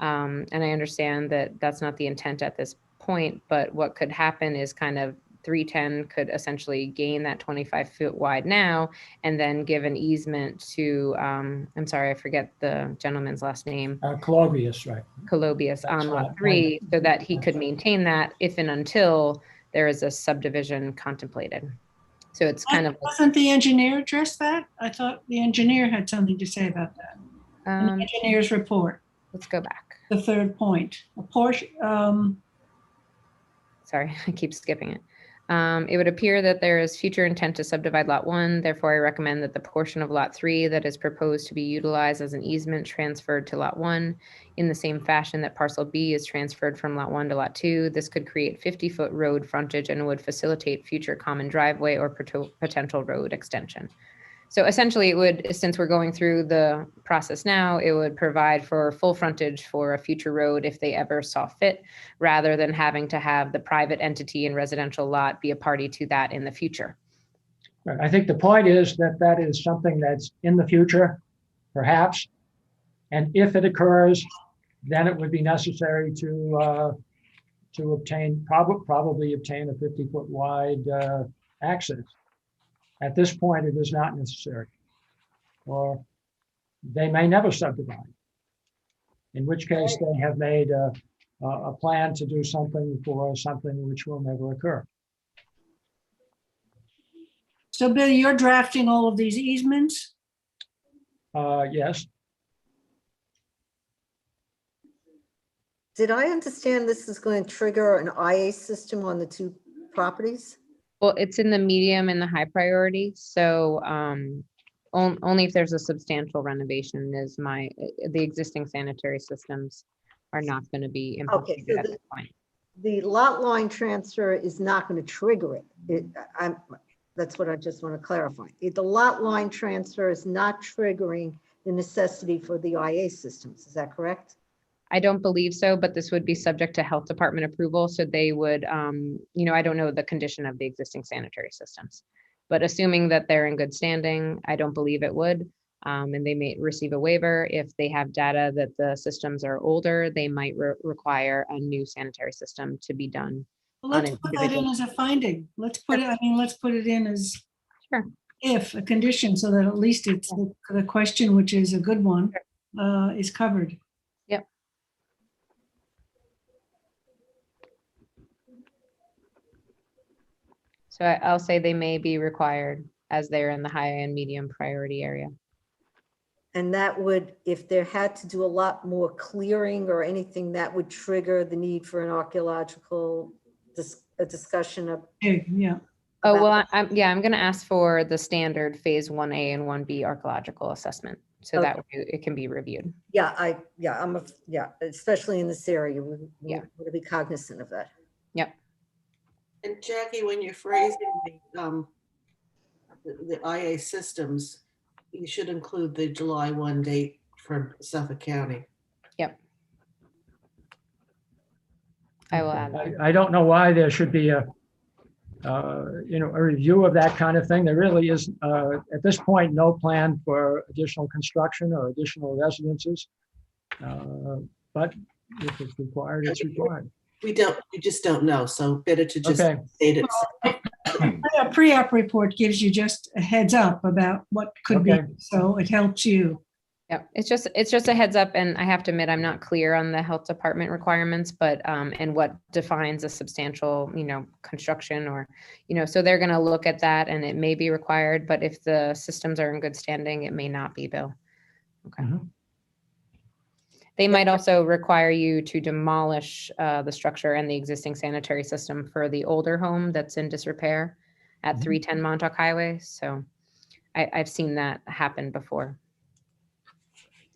And I understand that that's not the intent at this point, but what could happen is kind of 310 could essentially gain that 25-foot wide now and then give an easement to, I'm sorry, I forget the gentleman's last name.
Calobrius, right?
Calobrius on lot 3, so that he could maintain that if and until there is a subdivision contemplated. So it's kind of.
Wasn't the engineer address that? I thought the engineer had something to say about that. In the engineer's report.
Let's go back.
The third point, a portion.
Sorry, I keep skipping it. It would appear that there is future intent to subdivide lot 1. Therefore, I recommend that the portion of lot 3 that is proposed to be utilized as an easement transferred to lot 1 in the same fashion that parcel B is transferred from lot 1 to lot 2. This could create 50-foot road frontage and would facilitate future common driveway or potential road extension. So essentially it would, since we're going through the process now, it would provide for full frontage for a future road if they ever saw fit, rather than having to have the private entity and residential lot be a party to that in the future.
Right. I think the point is that that is something that's in the future, perhaps. And if it occurs, then it would be necessary to obtain, probably obtain a 50-foot wide access. At this point, it is not necessary, or they may never subdivide, in which case they have made a plan to do something for something which will never occur.
So Bill, you're drafting all of these easements?
Yes.
Did I understand this is going to trigger an IA system on the two properties?
Well, it's in the medium and the high priority. So only if there's a substantial renovation is the existing sanitary systems are not going to be implicated
Okay, so
at this point.
The lot line transfer is not going to trigger it. That's what I just want to clarify. The lot line transfer is not triggering the necessity for the IA systems. Is that correct?
I don't believe so, but this would be subject to health department approval. So they would, I don't know the condition of the existing sanitary systems, but assuming that they're in good standing, I don't believe it would. And they may receive a waiver. If they have data that the systems are older, they might require a new sanitary system to be done.
Well, let's put that in as a finding. Let's put it in as.
Sure.
if, a condition, so that at least it's the question, which is a good one, is covered.
Yep. So I'll say they may be required as they're in the high and medium priority area.
And that would, if there had to do a lot more clearing or anything, that would trigger the need for an archaeological a discussion of.
Yeah.
Oh, well, I'm going to ask for the standard phase 1A and 1B archaeological assessment. So that way it can be reviewed.
Yeah, especially in this area, we
Yeah.
want to be cognizant of that.
Yep.
And Jackie, when you're phrasing the IA systems, you should include the July 1 date from Suffolk County.
Yep. I will add that.
I don't know why there should be a review of that kind of thing. There really is, at this point, no plan for additional construction or additional residences. But if it's required, it's required.
We just don't know. So better to just state it.
A pre-app report gives you just a heads up about what could be, so it helps you.
Yeah, it's just a heads up, and I have to admit I'm not clear on the health department requirements, but and what defines a substantial, construction or, so they're going to look at that, and it may be required, but if the systems are in good standing, it may not be, Bill. Okay.
Mm-hmm.
They might also require you to demolish the structure and the existing sanitary system for the older home that's in disrepair at 310 Montauk Highway. So I've seen that happen before.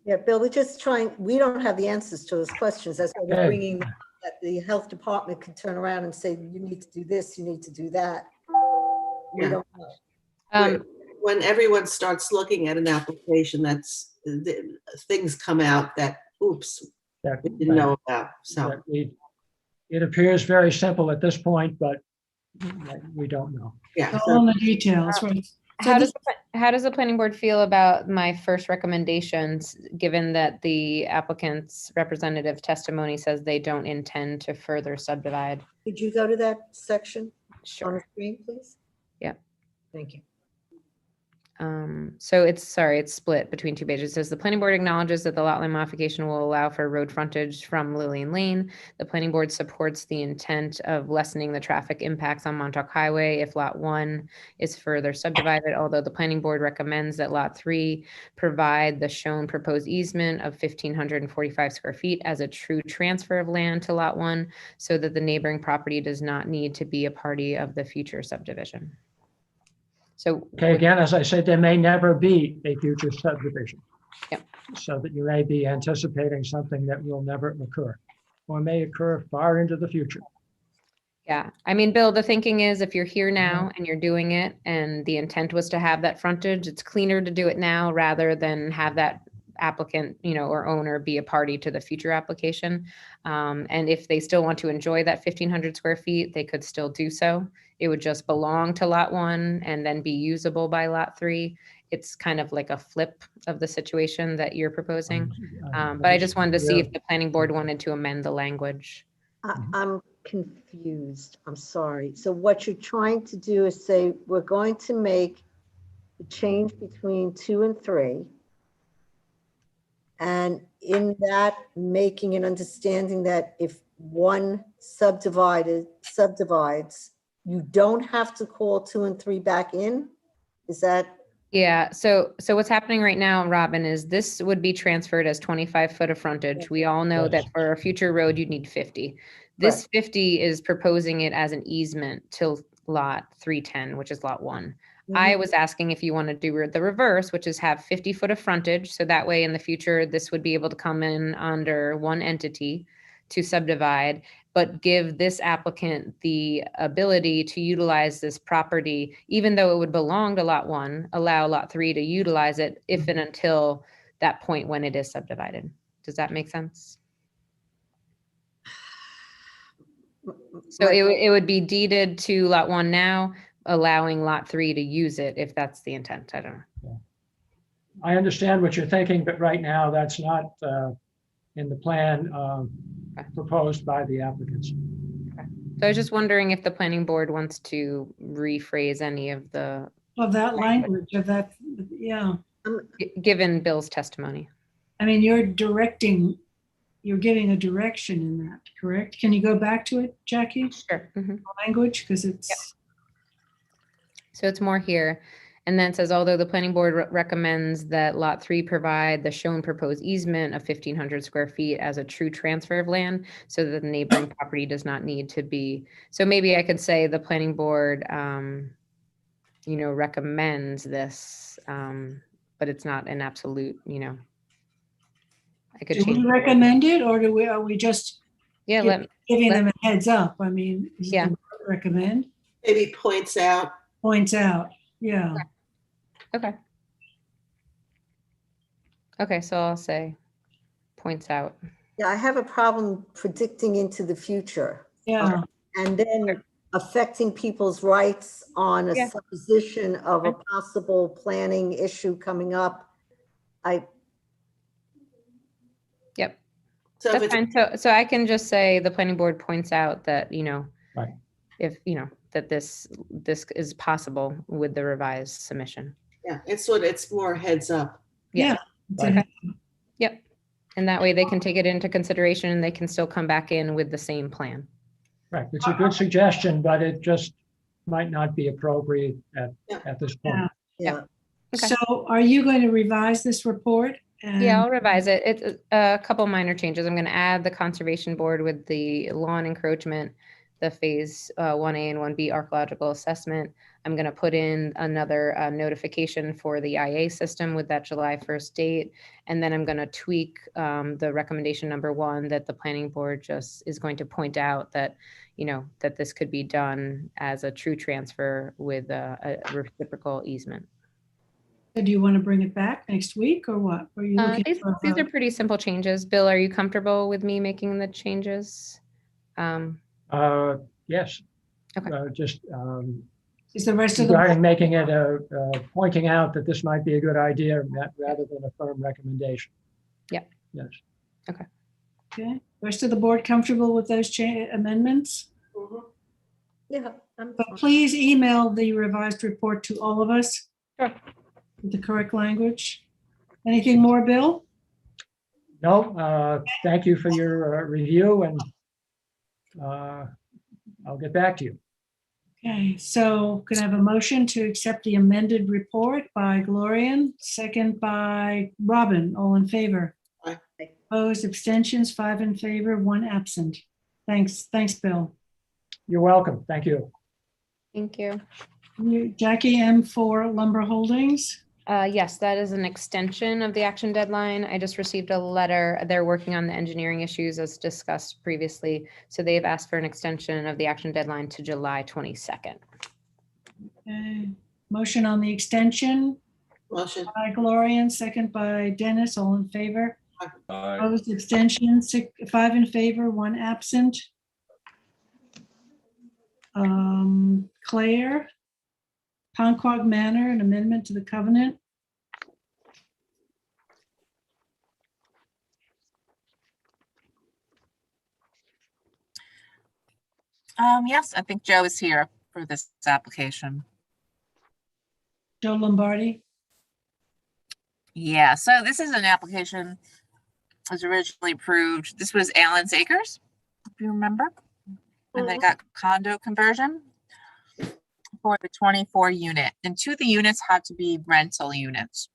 Yeah, Bill, we don't have the answers to those questions. That's why we're bringing that the health department could turn around and say, you need to do this, you need to do that. We don't know.
When everyone starts looking at an application, things come out that, oops, we didn't know about. So
it appears very simple at this point, but we don't know.
Yeah.
All the details, right?
How does the planning board feel about my first recommendations, given that the applicant's representative testimony says they don't intend to further subdivide?
Could you go to that section
Sure.
on the screen, please?
Yeah.
Thank you.
So it's split between two pages. It says the planning board acknowledges that the lot line modification will allow for road frontage from Lillian Lane. The planning board supports the intent of lessening the traffic impacts on Montauk Highway if lot 1 is further subdivided, although the planning board recommends that lot 3 provide the shown proposed easement of 1,545 square feet as a true transfer of land to lot 1 so that the neighboring property does not need to be a party of the future subdivision. So
again, as I said, there may never be a future subdivision.
Yep.
So that you may be anticipating something that will never occur or may occur far into the future.
Yeah, I mean, Bill, the thinking is if you're here now and you're doing it and the intent was to have that frontage, it's cleaner to do it now rather than have that applicant, or owner be a party to the future application. And if they still want to enjoy that 1,500 square feet, they could still do so. It would just belong to lot 1 and then be usable by lot 3. It's kind of like a flip of the situation that you're proposing. But I just wanted to see if the planning board wanted to amend the language.
I'm confused. I'm sorry. So what you're trying to do is say, we're going to make the change between 2 and 3. And in that, making an understanding that if one subdivides, you don't have to call 2 and 3 back in? Is that?
Yeah, so what's happening right now, Robin, is this would be transferred as 25 foot of frontage. We all know that for a future road, you'd need 50. This 50 is proposing it as an easement till lot 310, which is lot 1. I was asking if you want to do the reverse, which is have 50 foot of frontage. So that way in the future, this would be able to come in under one entity to subdivide, but give this applicant the ability to utilize this property, even though it would belong to lot 1, allow lot 3 to utilize it if and until that point when it is subdivided. Does that make sense? So it would be deeded to lot 1 now, allowing lot 3 to use it if that's the intent. I don't know.
I understand what you're thinking, but right now that's not in the plan proposed by the applicants.
Okay. So I was just wondering if the planning board wants to rephrase any of the
of that language, of that, yeah.
Given Bill's testimony.
I mean, you're giving a direction in that, correct? Can you go back to it, Jackie?
Sure. Mhm.
Language, because it's.
So it's more here. And then it says, although the planning board recommends that lot 3 provide the shown proposed easement of 1,500 square feet as a true transfer of land so that the neighboring property does not need to be. So maybe I could say the planning board, recommends this, but it's not an absolute, I could
Do we
change.
recommend it, or are we just
Yeah,
giving them a heads up? I mean, is it
Yeah.
the board recommend?
Maybe points out.
Points out, yeah.
Okay. Okay, so I'll say points out.
Yeah, I have a problem predicting into the future.
Yeah.
And then affecting people's rights on a
Yeah.
supposition of a possible planning issue coming up.
Yep.
So if
That's fine. So I can just say the planning board points out that,
Right.
if, that this is possible with the revised submission.
Yeah, it's more heads up.
Yeah.
Okay. Yep. And that way they can take it into consideration and they can still come back in with the same plan.
Right. It's a good suggestion, but it just might not be appropriate at this point.
Yeah.
Okay.
So are you going to revise this report?
Yeah, I'll revise it. It's a couple minor changes. I'm going to add the conservation board with the lawn encroachment, the phase 1A and 1B archaeological assessment. I'm going to put in another notification for the IA system with that July 1st date. And then I'm going to tweak the recommendation number 1 that the planning board just is going to point out that, that this could be done as a true transfer with a reciprocal easement.
So do you want to bring it back next week or what? Are you looking
These
for
are pretty simple changes. Bill, are you comfortable with me making the changes?
Yes.
Okay.
Just
is the rest of
regarding making it pointing out that this might be a good idea rather than a firm recommendation.
Yeah.
Yes.
Okay.
Okay. Rest of the board comfortable with those amendments?
Yeah.
But please email the revised report to all of us.
Sure.
With the correct language. Anything more, Bill?
No, thank you for your review, and I'll get back to you.
Okay, so can I have a motion to accept the amended report by Glorian, second by Robin, all in favor?
Aye.
Opposed, abstentions, 5 in favor, 1 absent. Thanks, Bill.
You're welcome. Thank you.
Thank you.
Jackie M4 Lumber Holdings.
Yes, that is an extension of the action deadline. I just received a letter. They're working on the engineering issues as discussed previously. So they've asked for an extension of the action deadline to July 22nd.
Okay. Motion on the extension.
Motion.
By Glorian, second by Dennis, all in favor.
Aye.
Opposed, abstentions, 5 in favor, 1 absent. Claire, Ponquag Manor, an amendment to the covenant.
Yes, I think Joe is here for this application.
Joe Lombardi.
Yeah, so this is an application that was originally approved. This was Allen's Acres, if you remember. And they got condo conversion for the 24 unit, and 2 of the units had to be rental units.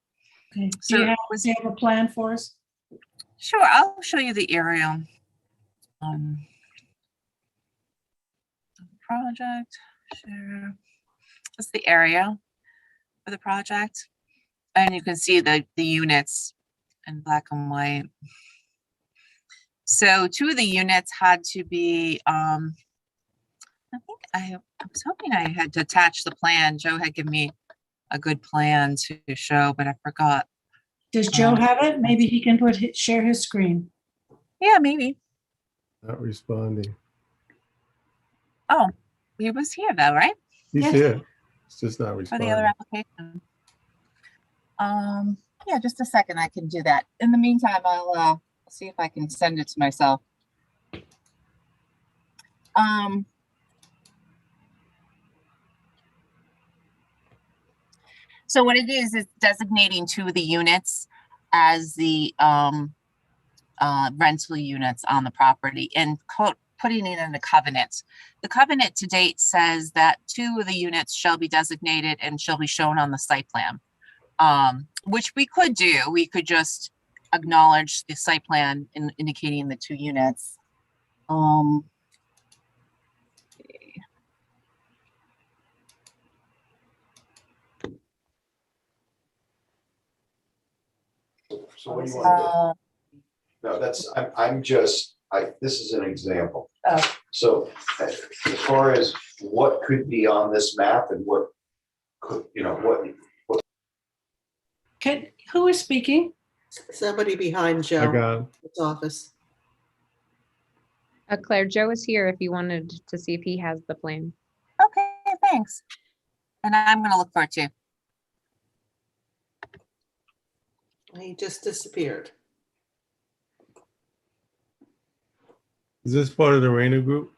Okay.
So
Do you have a plan for us?
Sure, I'll show you the aerial. Project, share. That's the area for the project. And you can see the units in black and white. So 2 of the units had to be, I think I was hoping I had to attach the plan. Joe had given me a good plan to show, but I forgot.
Does Joe have it? Maybe he can share his screen.
Yeah, maybe.
Not responding.
Oh, he was here though, right?
He's here. It's just not
For
responding.
the other application. Yeah, just a second, I can do that. In the meantime, I'll see if I can send it to myself. So what it is designating two of the units as the rental units on the property and putting it in the covenant. The covenant to date says that two of the units shall be designated and shall be shown on the site plan, which we could do. We could just acknowledge the site plan indicating the two units.
So what do you want to do? No, this is an example.
Oh.
So as far as what could be on this map and what could,
Who is speaking?
Somebody behind
I
Joe,
got,
his office.
Claire, Joe is here if you wanted to see if he has the plan.
Okay, thanks. And I'm gonna look for it too.
He just disappeared.
is this part of the Rayner group?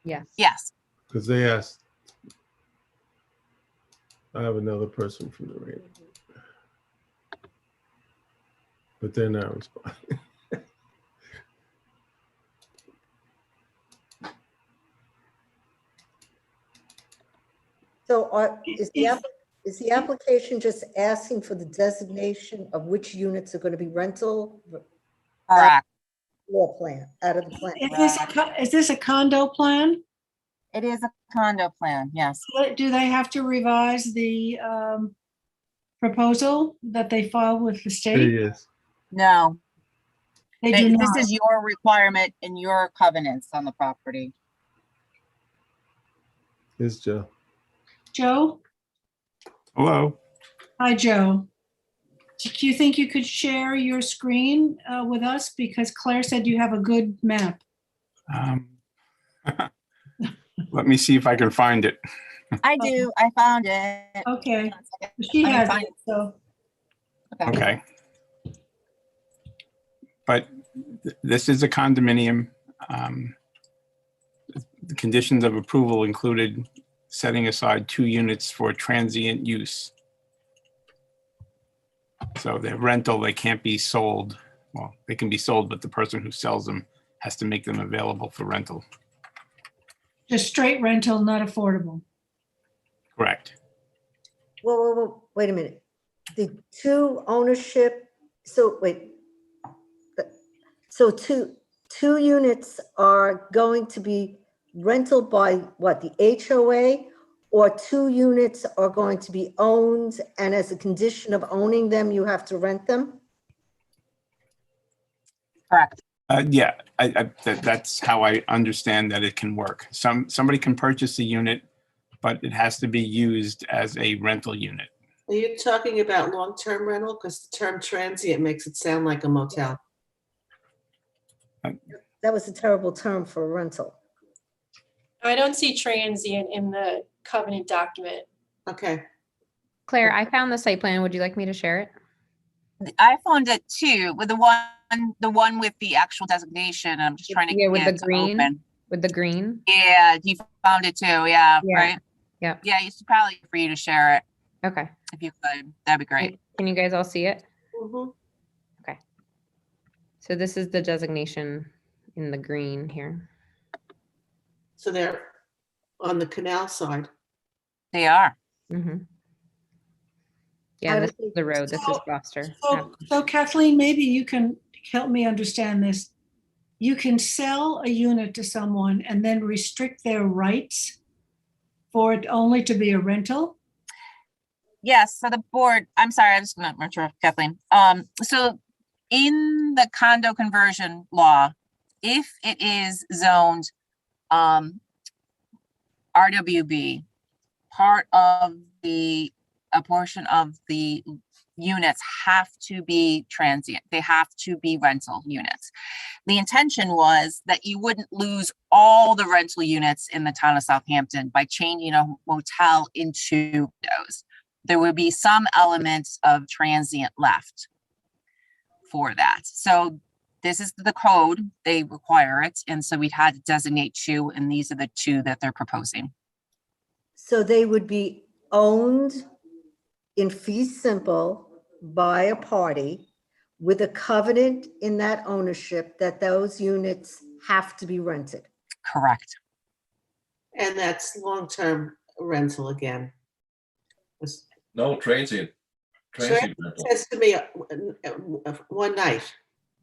Yes.
Yes.
Because they asked. I have another person from the Rayner group. But they're not responding.
So is the application just asking for the designation of which units are going to be rental?
Correct.
Floor plan, out of the plan.
Is this a condo plan?
It is a condo plan, yes.
Do they have to revise the proposal that they filed with the state?
Yes.
No.
They do
This
not.
is your requirement and your covenants on the property.
It's Joe.
Joe?
Hello.
Hi, Joe. Do you think you could share your screen with us? Because Claire said you have a good map.
Let me see if I can find it.
I do. I found it.
Okay. She has it, so.
Okay. But this is a condominium. The conditions of approval included setting aside 2 units for transient use. So they're rental, they can't be sold. Well, they can be sold, but the person who sells them has to make them available for rental.
Just straight rental, not affordable.
Correct.
Whoa, wait a minute. The two ownership, so wait. So two units are going to be rental by what, the HOA? Or 2 units are going to be owned and as a condition of owning them, you have to rent them?
Correct.
Yeah, that's how I understand that it can work. Somebody can purchase a unit, but it has to be used as a rental unit.
Are you talking about long-term rental? Because the term transient makes it sound like a motel.
That was a terrible term for a rental.
I don't see transient in the covenant document.
Okay.
Claire, I found the site plan. Would you like me to share it?
I found it too, with the one with the actual designation. I'm just trying to
with
get
the
it to
green.
open.
With the green.
Yeah, you found it too. Yeah,
Yeah.
right.
Yeah.
Yeah, it's probably for you to share it.
Okay.
If you could, that'd be great.
Can you guys all see it?
Mm-hmm.
Okay. So this is the designation in the green here.
So they're on the canal side.
They are.
Mm-hmm. Yeah, this is the road. This is Gloucester.
So Kathleen, maybe you can help me understand this. You can sell a unit to someone and then restrict their rights for it only to be a rental?
Yes, so the board, I'm sorry, I was going to interrupt Kathleen. So in the condo conversion law, if it is zoned RWB, a portion of the units have to be transient. They have to be rental units. The intention was that you wouldn't lose all the rental units in the town of Southampton by changing a motel into those. There would be some elements of transient left for that. So this is the code, they require it. And so we had to designate 2, and these are the 2 that they're proposing.
So they would be owned in fee simple by a party with a covenant in that ownership that those units have to be rented.
Correct.
And that's long-term rental again.
No, transient. Transient rental.
Says to me, one night.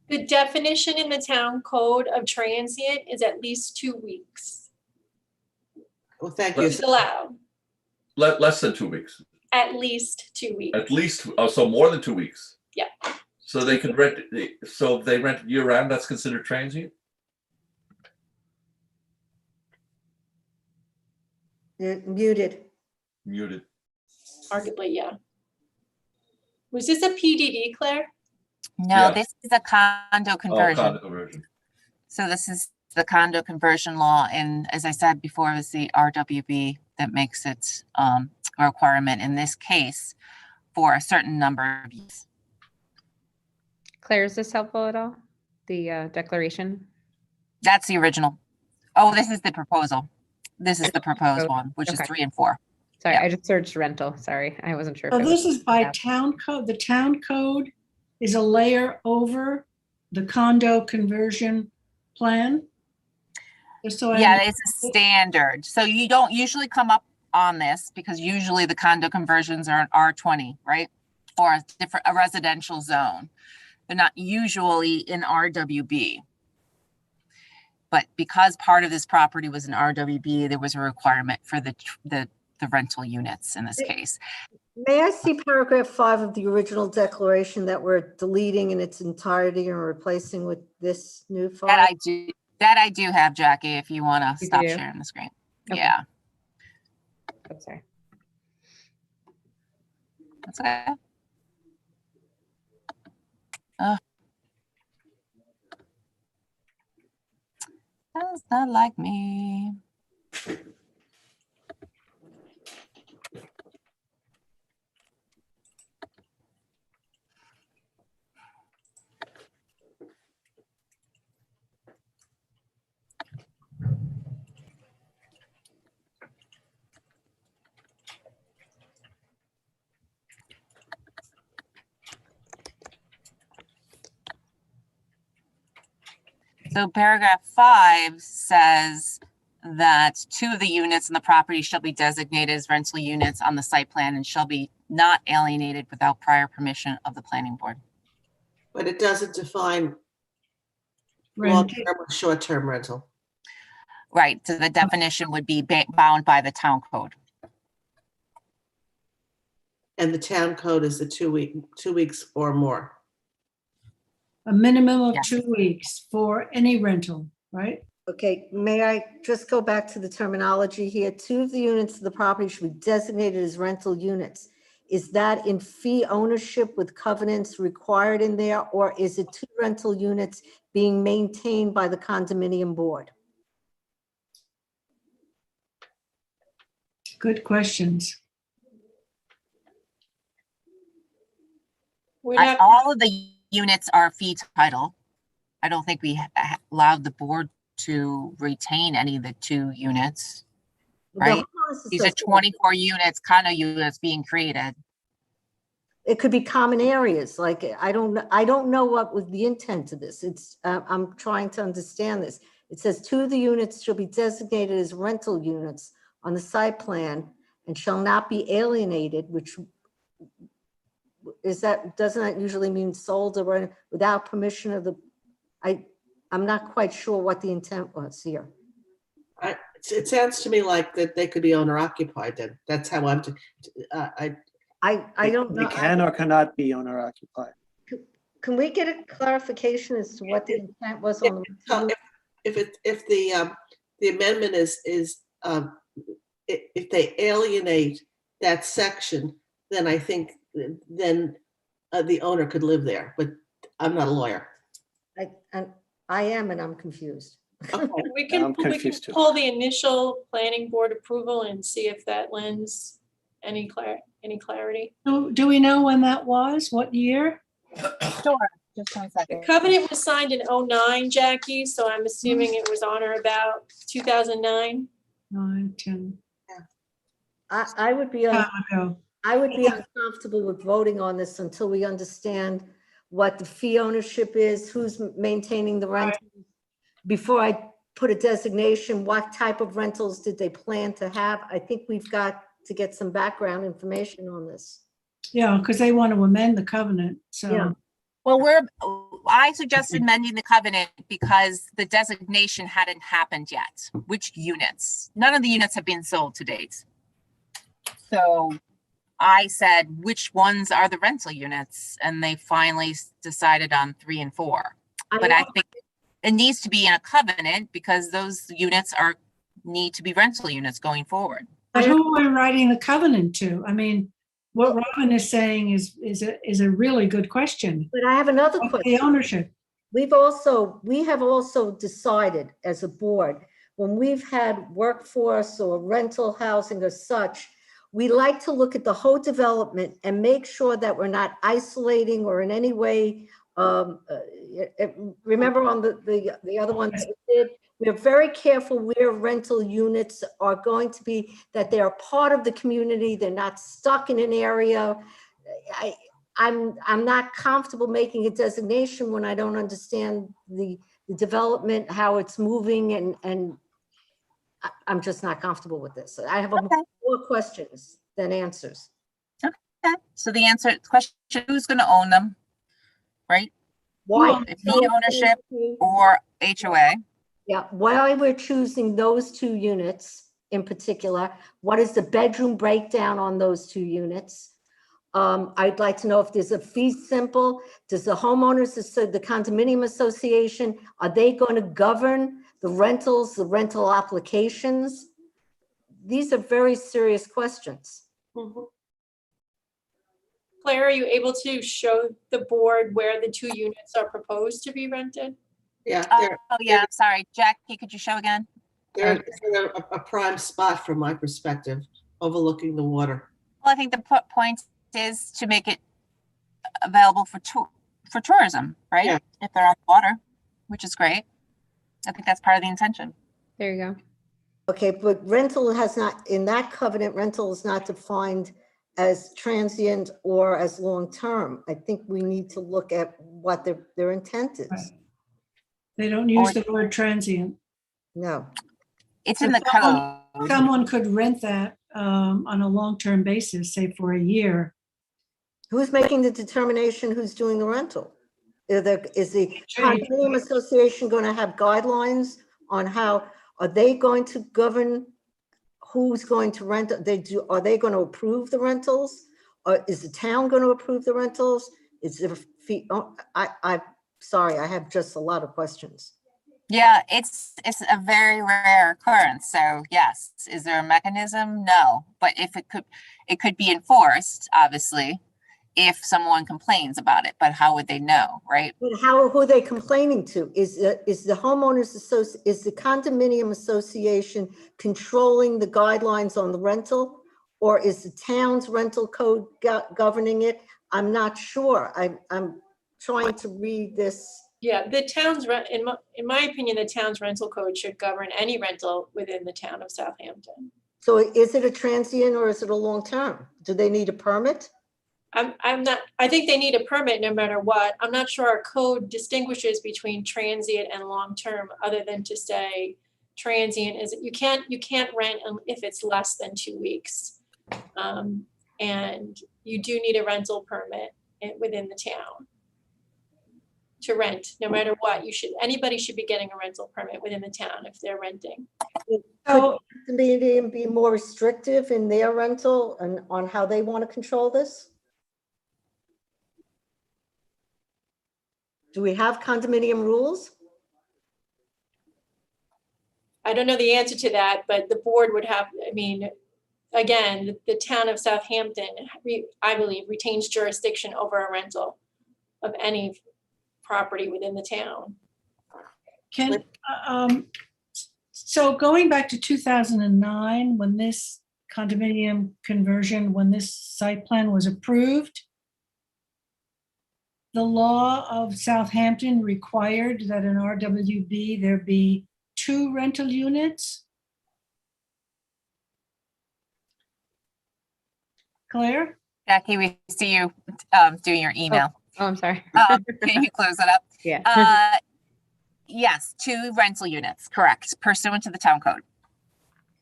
The definition in the town code of transient is at least 2 weeks.
Well, thank you.
It's allowed,
Less than 2 weeks.
at least 2 weeks.
At least, oh, so more than 2 weeks.
Yeah.
So they can rent, so if they rent year round, that's considered transient?
You're muted.
Muted.
Arguably, yeah. Was this a PDD, Claire?
No,
Yeah.
this is a condo
Oh,
conversion.
condo conversion.
So this is the condo conversion law. And as I said before, it was the RWB that makes it a requirement in this case for a certain number of years.
Claire, is this helpful at all? The declaration?
That's the original. Oh, this is the proposal. This is the proposed one, which is
Okay.
3 and 4.
Sorry,
Yeah.
I just searched rental. Sorry, I wasn't sure.
So
if it
this
was-
is by
yeah.
town code. The town code is a layer over the condo conversion plan. Just so I
Yeah, it's a standard. So you don't usually come up on this because usually the condo conversions are an R20, right? Or a residential zone. They're not usually in RWB. But because part of this property was an RWB, there was a requirement for the rental units in this case.
May I see paragraph 5 of the original declaration that we're deleting in its entirety and replacing with this new file?
That I do have, Jackie, if you want to
You
stop
do?
sharing the screen.
Okay.
Yeah,
I'm sorry.
that's okay. Oh. Does not like me. So paragraph 5 says that 2 of the units in the property shall be designated as rental units on the site plan and shall be not alienated without prior permission of the planning board.
But it doesn't define
Rent.
long-term or short-term rental.
Right, so the definition would be bound by the town code.
And the town code is the 2 weeks or more.
A minimum of
Yes.
2 weeks for any rental, right?
Okay, may I just go back to the terminology here? 2 of the units of the property should be designated as rental units. Is that in fee ownership with covenants required in there, or is it 2 rental units being maintained by the condominium board?
Good questions.
We'd have,
All of the units are fee title. I don't think we allowed the board to retain any of the 2 units, right? These are 24 units, condo units being created.
It could be common areas, like, I don't know what was the intent of this. It's, I'm trying to understand this. It says 2 of the units shall be designated as rental units on the site plan and shall not be alienated, which is that, doesn't that usually mean sold or without permission of the, I'm not quite sure what the intent was here.
It sounds to me like that they could be owner occupied then. That's how I'm,
I don't know.
They can or cannot be owner occupied.
Can we get a clarification as to what the intent was on the?
if the amendment is if they alienate that section, then I think then the owner could live there, but I'm not a lawyer.
I am, and I'm confused.
we can
confused too.
pull the initial planning board approval and see if that lends any clarity.
Do we know when that was? What year?
Sure, just 1
The
second.
covenant was signed in 09, Jackie, so I'm assuming it was on or about 2009.
9, 10.
I would be,
Time ago.
I would be uncomfortable with voting on this until we understand what the fee ownership is, who's maintaining the rent. Before I put a designation, what type of rentals did they plan to have? I think we've got to get some background information on this.
Yeah, because they want to amend the covenant,
Yeah.
so.
Well, I suggested amending the covenant because the designation hadn't happened yet. Which units? None of the units have been sold to date. So I said, which ones are the rental units? And they finally decided on 3 and 4. But I think it needs to be in a covenant because those units need to be rental units going forward.
But who are we writing the covenant to? I mean, what Robin is saying is a really good question.
But I have another
What's
question.
the ownership?
We have also decided as a board, when we've had workforce or rental housing or such, we like to look at the whole development and make sure that we're not isolating or in any way, remember on the other one that we did, we're very careful where rental units are going to be, that they're part of the community, they're not stuck in an area. I'm not comfortable making a designation when I don't understand the development, how it's moving, and I'm just not comfortable with this. I have more questions than answers.
Okay. So the question, who's going to own them, right?
Why?
Fee ownership or HOA?
Yeah, why we're choosing those 2 units in particular? What is the bedroom breakdown on those 2 units? I'd like to know if there's a fee simple. Does the homeowners, the condominium association, are they going to govern the rentals, the rental applications? These are very serious questions.
Claire, are you able to show the board where the 2 units are proposed to be rented?
Yeah.
Oh, yeah, I'm sorry. Jackie, could you show again?
They're in a prime spot from my perspective, overlooking the water.
Well, I think the point is to make it available for tourism, right?
Yeah.
If they're on the water, which is great. I think that's part of the intention.
There you go.
Okay, but rental has not, in that covenant, rental is not defined as transient or as long-term. I think we need to look at what their intent is.
Right. They don't use the word transient.
No.
It's
So
in the code.
Someone could rent that on a long-term basis, say for a year.
Who's making the determination who's doing the rental? Is the condominium association going to have guidelines on how, are they going to govern who's going to rent? Are they going to approve the rentals? Or is the town going to approve the rentals? Is there a fee? I'm sorry, I have just a lot of questions.
Yeah, it's a very rare occurrence. So yes, is there a mechanism? No, but if it could be enforced, obviously, if someone complains about it. But how would they know, right?
But who are they complaining to? Is the homeowners association, is the condominium association controlling the guidelines on the rental, or is the town's rental code governing it? I'm not sure. I'm trying to read this.
Yeah, the town's in my opinion, the town's rental code should govern any rental within the town of Southampton.
So is it a transient or is it a long term? Do they need a permit?
I think they need a permit no matter what. I'm not sure our code distinguishes between transient and long-term, other than to say transient is you can't rent if it's less than 2 weeks. And you do need a rental permit within the town to rent, no matter what. Anybody should be getting a rental permit within the town if they're renting.
So could they be more restrictive in their rental and on how they want to control this? Do we have condominium rules?
I don't know the answer to that, but the board would have, I mean, again, the town of Southampton, I believe, retains jurisdiction over a rental of any property within the town.
So going back to 2009, when this condominium conversion, when this site plan was approved, the law of Southampton required that in RWB there be 2 rental units. Claire?
Jackie, we see you doing your email.
Oh, I'm sorry.
Can you close it up?
Yeah.
Yes, 2 rental units, correct, pursuant to the town code.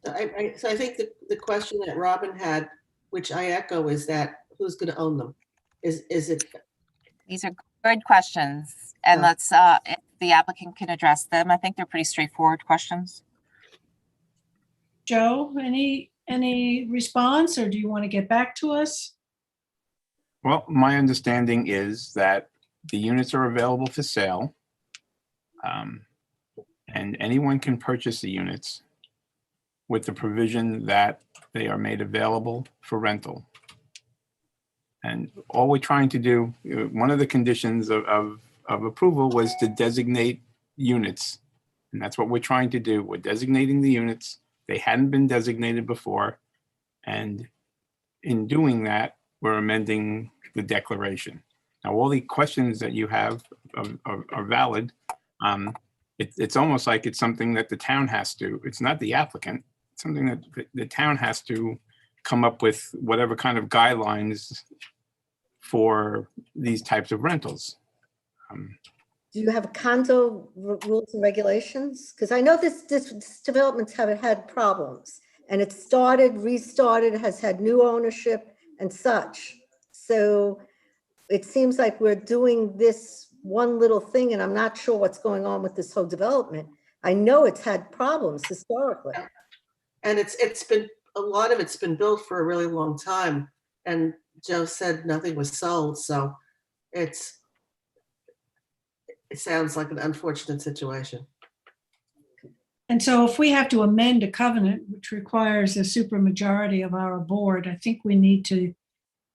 So I think the question that Robin had, which I echo, is that who's going to own them? Is it?
These are good questions, and let's, if the applicant can address them. I think they're pretty straightforward questions.
Joe, any response, or do you want to get back to us?
Well, my understanding is that the units are available for sale. And anyone can purchase the units with the provision that they are made available for rental. And all we're trying to do, one of the conditions of approval was to designate units. And that's what we're trying to do. We're designating the units. They hadn't been designated before. And in doing that, we're amending the declaration. Now, all the questions that you have are valid. It's almost like it's something that the town has to, it's not the applicant, it's something that the town has to come up with whatever kind of guidelines for these types of rentals.
Do you have condo rules and regulations? Because I know this developments have had problems, and it started, restarted, has had new ownership and such. So it seems like we're doing this one little thing, and I'm not sure what's going on with this whole development. I know it's had problems historically.
And it's been, a lot of it's been built for a really long time. And Joe said nothing was sold. So it sounds like an unfortunate situation.
And so if we have to amend a covenant, which requires a supermajority of our board, I think we need to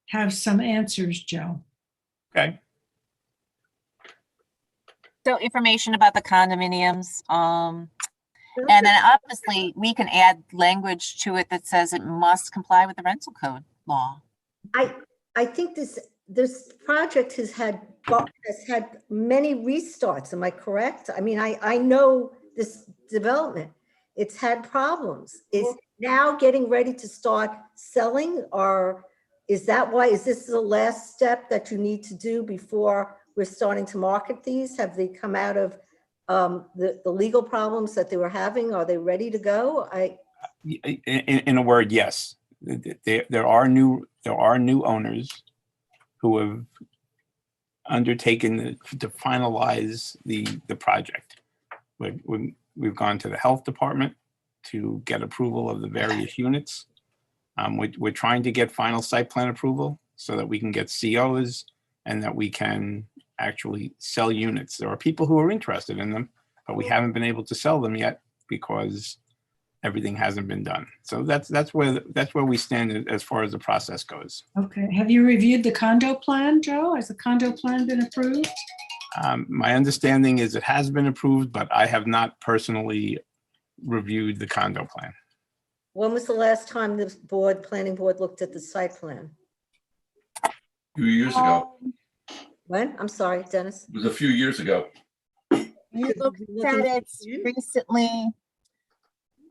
have some answers, Joe.
Okay.
So information about the condominiums. And then obviously we can add language to it that says it must comply with the rental code law.
I think this project has had many restarts. Am I correct? I mean, I know this development. It's had problems. Is it now getting ready to start selling, or is this the last step that you need to do before we're starting to market these? Have they come out of the legal problems that they were having? Are they ready to go?
In a word, yes. There are new owners who have undertaken to finalize the project. We've gone to the health department to get approval of the various units. We're trying to get final site plan approval so that we can get COs and that we can actually sell units. There are people who are interested in them, but we haven't been able to sell them yet because everything hasn't been done. So that's where we stand as far as the process goes.
Okay. Have you reviewed the condo plan, Joe? Has the condo plan been approved?
My understanding is it has been approved, but I have not personally reviewed the condo plan.
When was the last time the planning board looked at the site plan?
A few years ago.
When? I'm sorry, Dennis.
It was a few years ago.
You looked at it recently.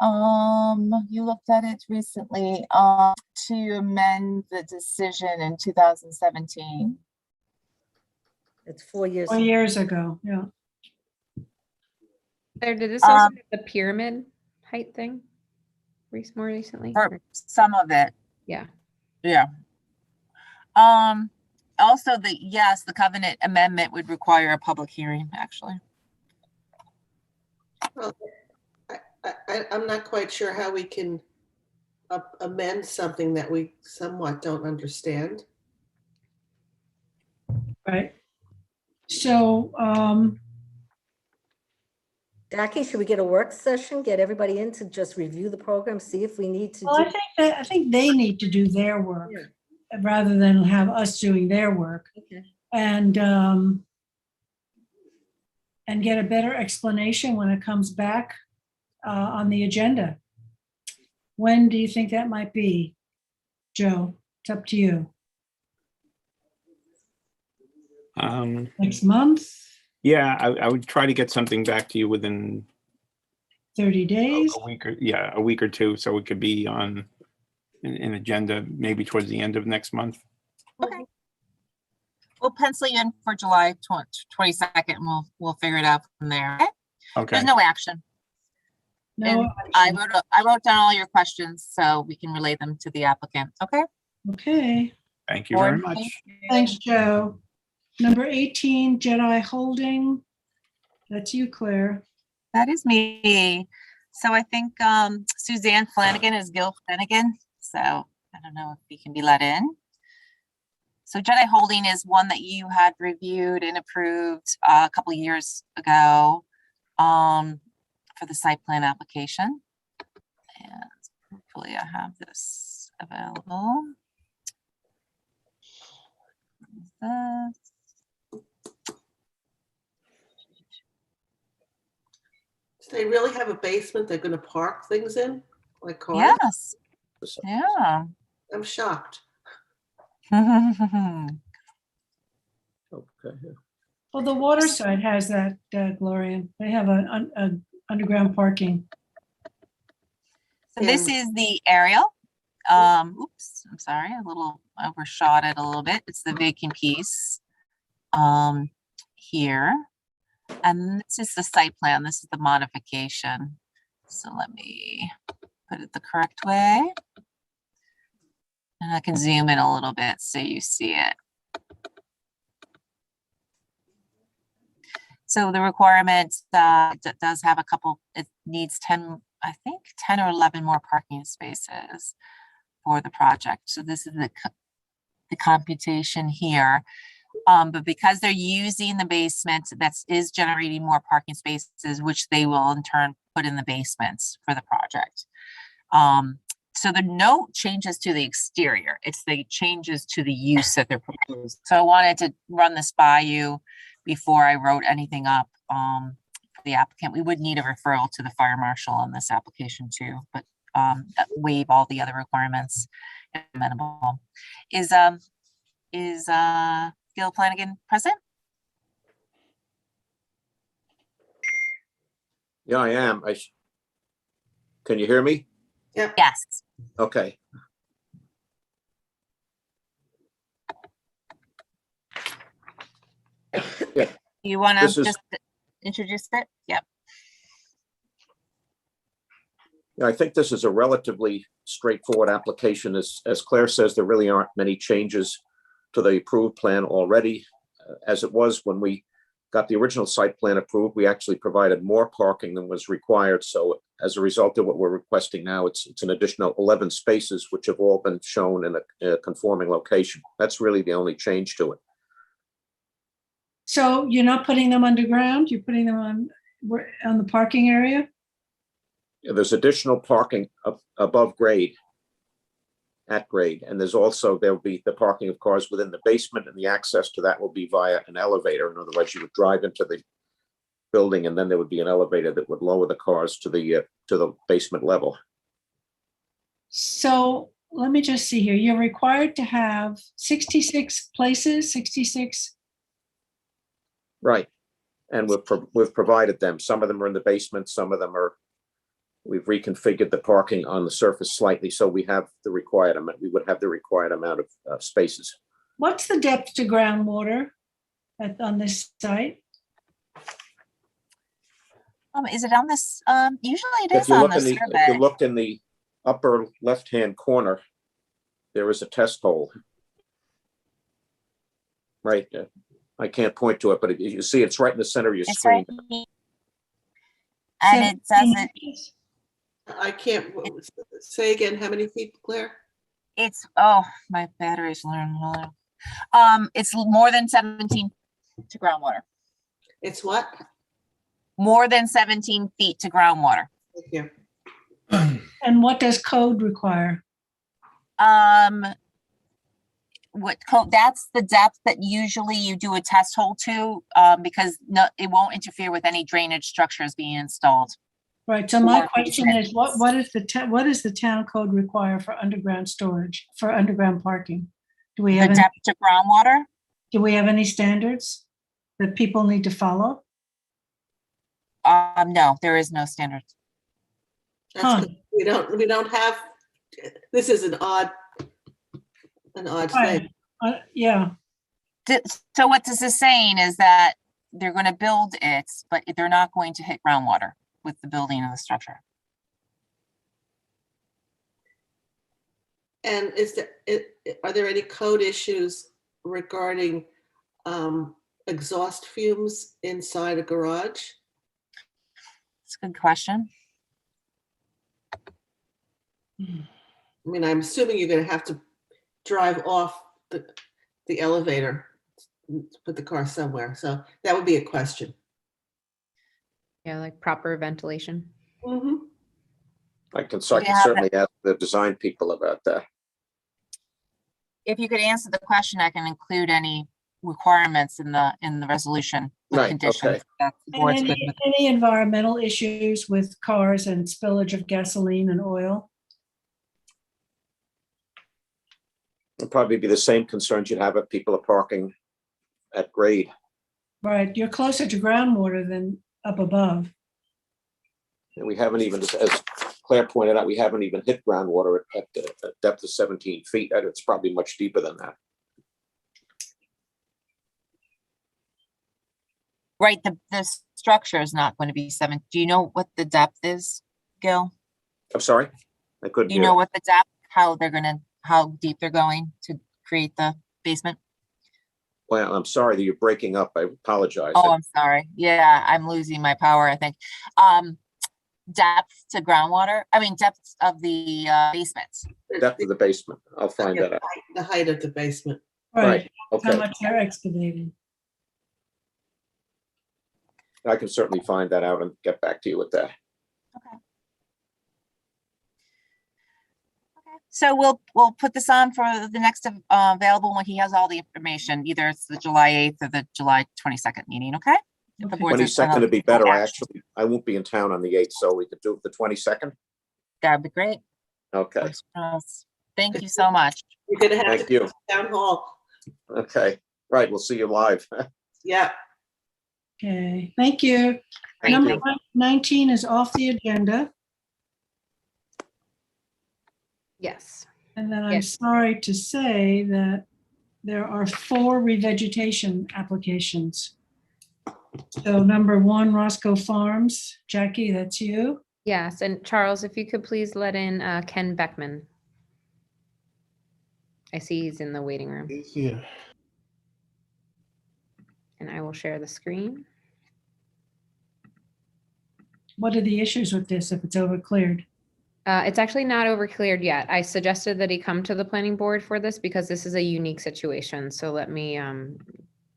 You looked at it recently to amend the decision in 2017.
It's 4 years.
4 years ago, yeah.
There, did this also have the pyramid height thing more recently?
For some of it.
Yeah.
Yeah. Also, the covenant amendment would require a public hearing, actually.
Well, I'm not quite sure how we can amend something that we somewhat don't understand.
Right. So,
Jackie, should we get a work session, get everybody in to just review the program, see if we need to?
well, I think they need to do their work rather than have us doing their work.
Okay.
And get a better explanation when it comes back on the agenda. When do you think that might be, Joe? It's up to you. Next month,
Yeah, I would try to get something back to you within
30 days?
a week or two, so it could be on an agenda, maybe towards the end of next month.
Okay. We'll pencil you in for July 22nd and we'll figure it out from there. Okay?
Okay.
There's no action.
No
And I wrote down all your questions so we can relay them to the applicant. Okay.
Okay.
Thank you very much.
Thanks, Joe. Number 18, Jedi Holding. That's you, Claire.
That is me. So I think Suzanne Flanagan is Gil Flanagan. So I don't know if he can be let in. So Jedi Holding is one that you had reviewed and approved a couple of years ago for the site plan application. And hopefully I have this available.
Do they really have a basement they're gonna park things in, like cars?
Yes. Yeah.
I'm shocked.
Well, the water side has that, Gloria. They have an underground parking.
So this is the aerial. Oops, I'm sorry, a little overshot it a little bit. It's the vacant piece here. And this is the site plan. This is the modification. So let me put it the correct way. And I can zoom in a little bit so you see it. So the requirement does have a couple, it needs 10, I think 10 or 11 more parking spaces for the project. So this is the computation here. But because they're using the basement, that is generating more parking spaces, which they will in turn put in the basements for the project. So there are no changes to the exterior. It's the changes to the use that they're proposing. So I wanted to run this by you before I wrote anything up for the applicant. We would need a referral to the fire marshal on this application too, but waive all the other requirements if amenable. Is Gil Flanagan present?
Yeah, I am. Can you hear me?
Yep.
Yes.
Okay. Yeah.
You want to
This is-
just introduce it? Yep.
Yeah, I think this is a relatively straightforward application. As Claire says, there really aren't many changes to the approved plan already. As it was when we got the original site plan approved, we actually provided more parking than was required. So as a result of what we're requesting now, it's an additional 11 spaces, which have all been shown in a conforming location. That's really the only change to it.
So you're not putting them underground? You're putting them on the parking area?
There's additional parking above grade, at grade, and there'll be the parking of cars within the basement, and the access to that will be via an elevator. In other words, you would drive into the building, and then there would be an elevator that would lower the cars to the basement level.
So let me just see here. You're required to have 66 places, 66.
Right, and we've provided them. Some of them are in the basement, some of them are. We've reconfigured the parking on the surface slightly, so we have the required amount. We would have the required amount of spaces.
What's the depth to groundwater on this site?
Is it on this? Usually it
If
is
you
on
look
the
in the,
survey.
if you look in the upper left-hand corner, there is a test hole. Right, I can't point to it, but you see it's right in the center of your
It's
screen.
right here. And it doesn't.
I can't, say again, how many feet, Claire?
It's, oh, my battery's learning. It's more than 17 to groundwater.
It's what?
More than 17 feet to groundwater.
Thank you.
And what does code require?
What code? That's the depth that usually you do a test hole to, because it won't interfere with any drainage structures being installed.
Right, so my question is, what does the town code require for underground storage, for underground parking? Do we have
The depth to groundwater?
Do we have any standards that people need to follow?
No, there is no standard.
That's 'cause we don't have this is an odd thing.
Yeah,
So what this is saying is that they're going to build it, but they're not going to hit groundwater with the building and the structure.
And are there any code issues regarding exhaust fumes inside a garage?
It's a good question.
I mean, I'm assuming you're going to have to drive off the elevator, put the car somewhere. So that would be a question.
Yeah, like proper ventilation.
Mm-hmm.
I can certainly ask the design people about that.
If you could answer the question, I can include any requirements in the resolution. The
Right,
conditions
okay.
that the
and
board's good with.
any environmental issues with cars and spillage of gasoline and oil?
It'll probably be the same concerns you'd have if people are parking at grade.
Right, you're closer to groundwater than up above.
And we haven't even, as Claire pointed out, we haven't even hit groundwater at a depth of 17 feet. It's probably much deeper than that.
Right, the structure is not going to be 7. Do you know what the depth is, Gil?
I'm sorry, I couldn't
Do you
hear.
know what the depth, how deep they're going to create the basement?
Well, I'm sorry that you're breaking up. I apologize.
Oh, I'm sorry. Yeah, I'm losing my power, I think. Depth to groundwater, depth of the basement.
Depth of the basement. I'll find that out.
The height of the basement.
Right,
How
okay.
much they're excavating.
I can certainly find that out and get back to you with that.
So we'll put this on for the next available when he has all the information. Either it's the July 8th or the July 22nd meeting, okay? If the board's
22nd would be better.
action.
I won't be in town on the 8th, so we could do it the 22nd.
That'd be great.
Okay,
Thank you so much.
You're going to have
thank
to
you.
go to town hall.
Okay, right, we'll see you live.
Yeah.
Okay, thank you.
Thank
Number
you.
19 is off the agenda.
Yes.
And then I'm sorry to say that there are 4 revegetation applications. So number 1, Roscoe Farms. Jackie, that's you.
Yes, and Charles, if you could please let in Ken Beckman. I see he's in the waiting room.
Yeah.
And I will share the screen.
What are the issues with this if it's overcleared?
It's actually not overcleared yet. I suggested that he come to the planning board for this because this is a unique situation. So let me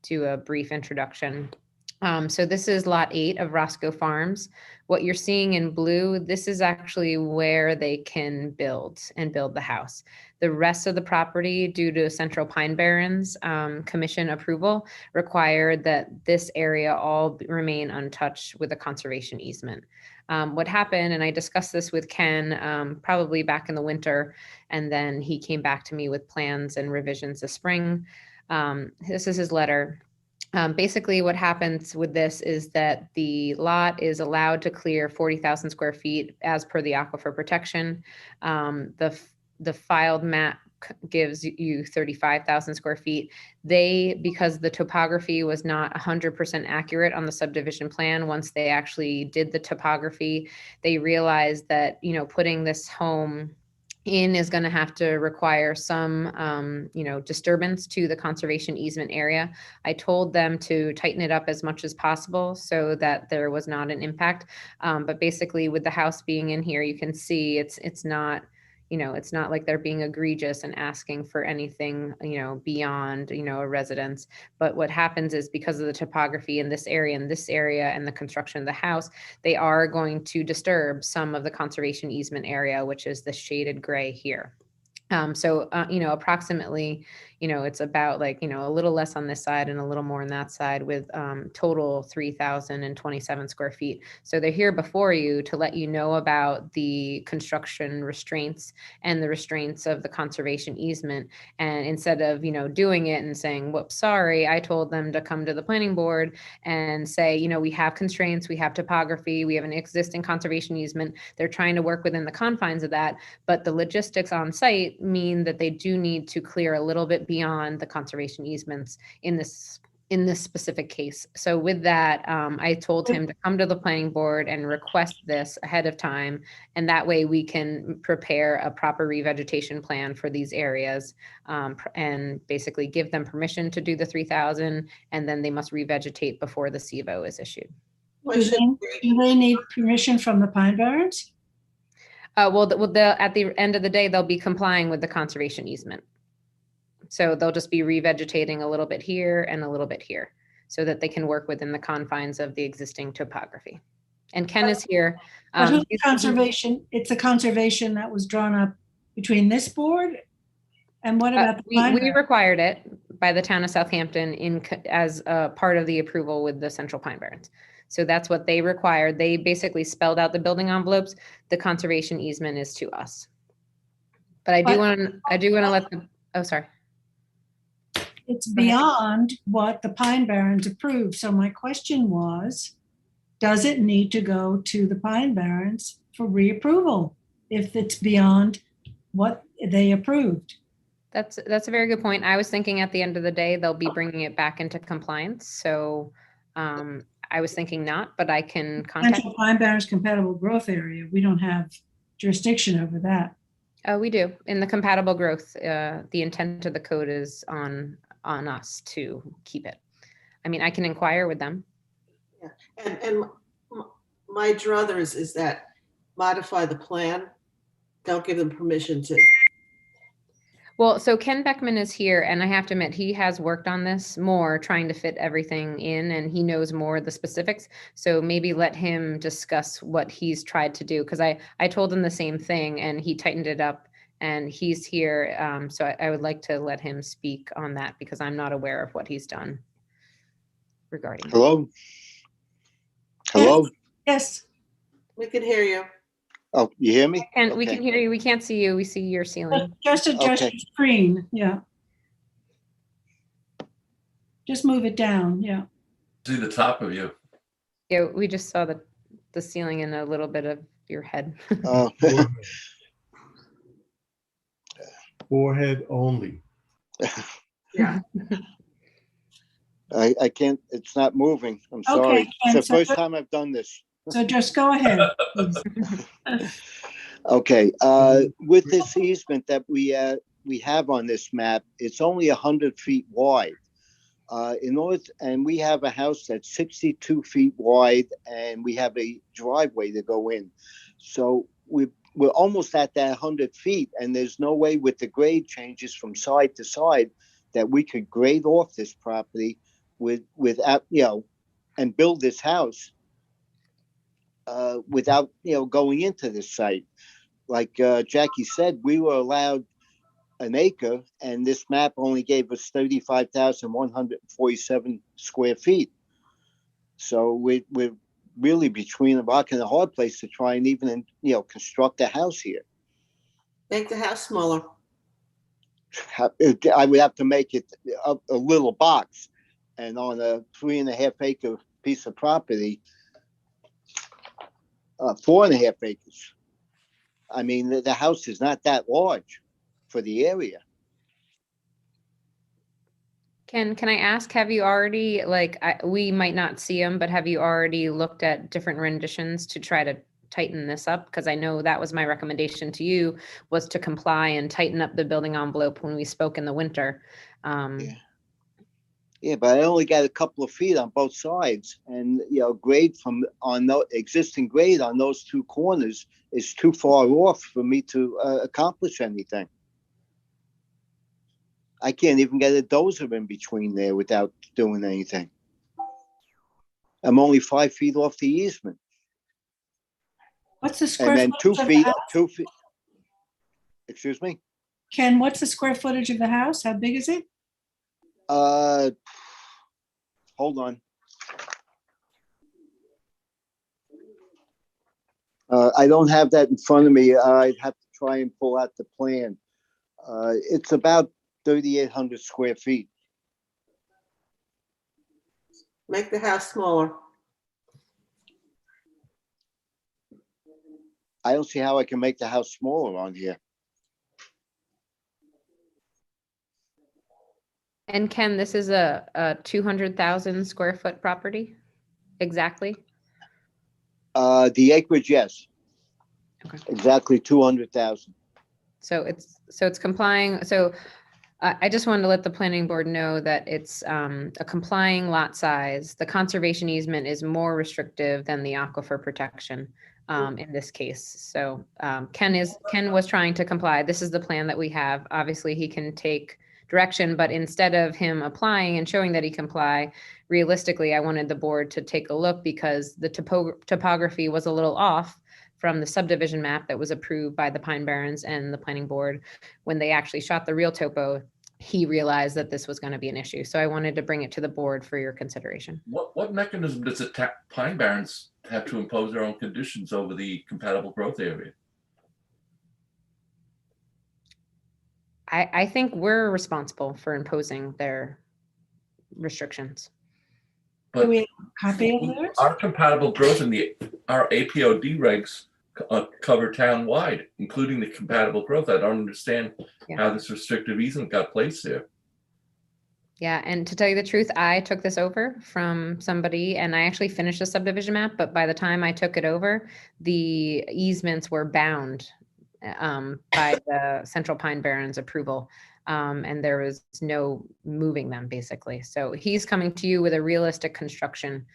do a brief introduction. So this is lot 8 of Roscoe Farms. What you're seeing in blue, this is actually where they can build the house. The rest of the property, due to Central Pine Barrens Commission approval, required that this area all remain untouched with a conservation easement. What happened, and I discussed this with Ken probably back in the winter, and then he came back to me with plans and revisions this spring. This is his letter. Basically, what happens with this is that the lot is allowed to clear 40,000 square feet as per the aquifer protection. The filed map gives you 35,000 square feet. Because the topography was not 100% accurate on the subdivision plan, once they actually did the topography, they realized that, putting this home in is going to have to require some, disturbance to the conservation easement area. I told them to tighten it up as much as possible so that there was not an impact. But basically, with the house being in here, you can see it's not, it's not like they're being egregious and asking for anything, beyond, a residence. But what happens is because of the topography in this area and the construction of the house, they are going to disturb some of the conservation easement area, which is the shaded gray here. Approximately, it's about like, a little less on this side and a little more on that side with total 3,027 square feet. So they're here before you to let you know about the construction restraints and the restraints of the conservation easement. And instead of, doing it and saying, whoops, sorry, I told them to come to the planning board and say, we have constraints, we have topography, we have an existing conservation easement. They're trying to work within the confines of that, but the logistics on site mean that they do need to clear a little bit beyond the conservation easements in this specific case. So with that, I told him to come to the planning board and request this ahead of time. And that way we can prepare a proper revegetation plan for these areas and basically give them permission to do the 3,000, and then they must revegetate before the CVO is issued.
Do they need permission from the Pine Barrens?
Well, at the end of the day, they'll be complying with the conservation easement. So they'll just be revegetating a little bit here and a little bit here so that they can work within the confines of the existing topography. And Ken is here.
But who's conservation? It's a conservation that was drawn up between this board and what about the Pine
we
Barrens?
required it by the town of Southampton as a part of the approval with the Central Pine Barrens. So that's what they required. They basically spelled out the building envelopes. The conservation easement is to us. But I do want to let them, oh, sorry.
It's beyond what the Pine Barrens approved. So my question was, does it need to go to the Pine Barrens for reapproval if it's beyond what they approved?
That's a very good point. I was thinking at the end of the day, they'll be bringing it back into compliance. So I was thinking not, but I can contact.
Central Pine Barrens compatible growth area. We don't have jurisdiction over that.
We do. In the compatible growth, the intent of the code is on us to keep it. I mean, I can inquire with them.
Yeah, and my druthers is that modify the plan. Don't give them permission to.
Well, so Ken Beckman is here, and I have to admit, he has worked on this more, trying to fit everything in, and he knows more of the specifics. So maybe let him discuss what he's tried to do, because I told him the same thing, and he tightened it up, and he's here. So I would like to let him speak on that, because I'm not aware of what he's done regarding.
Hello? Hello?
Yes.
We can hear you.
Oh, you hear me?
And we can hear you. We can't see you. We see your ceiling.
Just adjust your screen. Yeah. Just move it down. Yeah.
See the top of you.
Yeah, we just saw the ceiling and a little bit of your head.
Oh.
Forehead only.
Yeah.
I can't, it's not moving. I'm sorry.
Okay,
It's the
so
first time I've done this.
So just go ahead.
Okay, with this easement that we have on this map, it's only 100 feet wide. And we have a house that's 62 feet wide, and we have a driveway to go in. So we're almost at that 100 feet, and there's no way with the grade changes from side to side that we could grade off this property without, and build this house without, going into this site. Like Jackie said, we were allowed an acre, and this map only gave us 35,147 square feet. So we're really between a rock and a hard place to try and even, construct a house here.
Make the house smaller.
I would have to make it a little box, and on a 3.5 acre piece of property, 4.5 acres. I mean, the house is not that large for the area.
Can I ask, have you already, we might not see them, but have you already looked at different renditions to try to tighten this up? Because I know that was my recommendation to you, was to comply and tighten up the building envelope when we spoke in the winter.
Yeah, but I only got a couple of feet on both sides, and grade on the existing grade on those two corners is too far off for me to accomplish anything. I can't even get a dozer in between there without doing anything. I'm only 5 feet off the easement.
What's the square
And then
footage
2
of
feet,
the house?
2 feet. Excuse me?
Ken, what's the square footage of the house? How big is it?
Hold on. I don't have that in front of me. I'd have to try and pull out the plan. It's about 3,800 square feet.
Make the house smaller.
I don't see how I can make the house smaller on here.
And Ken, this is a 200,000 square foot property? Exactly?
The acreage, yes.
Okay.
Exactly 200,000.
So it's complying. So I just wanted to let the planning board know that it's a complying lot size. The conservation easement is more restrictive than the aquifer protection in this case. So Ken was trying to comply. This is the plan that we have. Obviously, he can take direction, but instead of him applying and showing that he comply, realistically, I wanted the board to take a look because the topography was a little off from the subdivision map that was approved by the Pine Barrens and the planning board. When they actually shot the real topo, he realized that this was going to be an issue. So I wanted to bring it to the board for your consideration.
What mechanism does the Pine Barrens have to impose their own conditions over the compatible growth area?
I think we're responsible for imposing their restrictions.
Do we have a copy of theirs?
Our compatible growth in our APOD regs cover town-wide, including the compatible growth. I don't understand how this restrictive easement got placed there.
Yeah, and to tell you the truth, I took this over from somebody and I actually finished the subdivision map, but by the time I took it over, the easements were bound by the Central Pine Barrens approval. And there was no moving them basically. So he's coming to you with a realistic construction,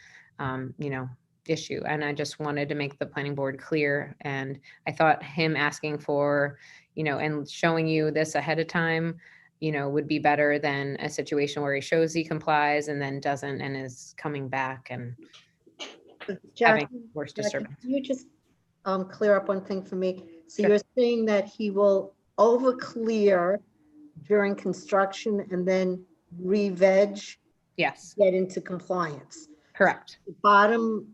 issue. And I just wanted to make the planning board clear. And I thought him asking for, and showing you this ahead of time, would be better than a situation where he shows he complies and then doesn't and is coming back and having worse disturbance.
Can you just clear up one thing for me? So
Sure.
you're saying that he will over clear during construction and then re-veg?
Yes.
Get into compliance?
Correct.
The bottom,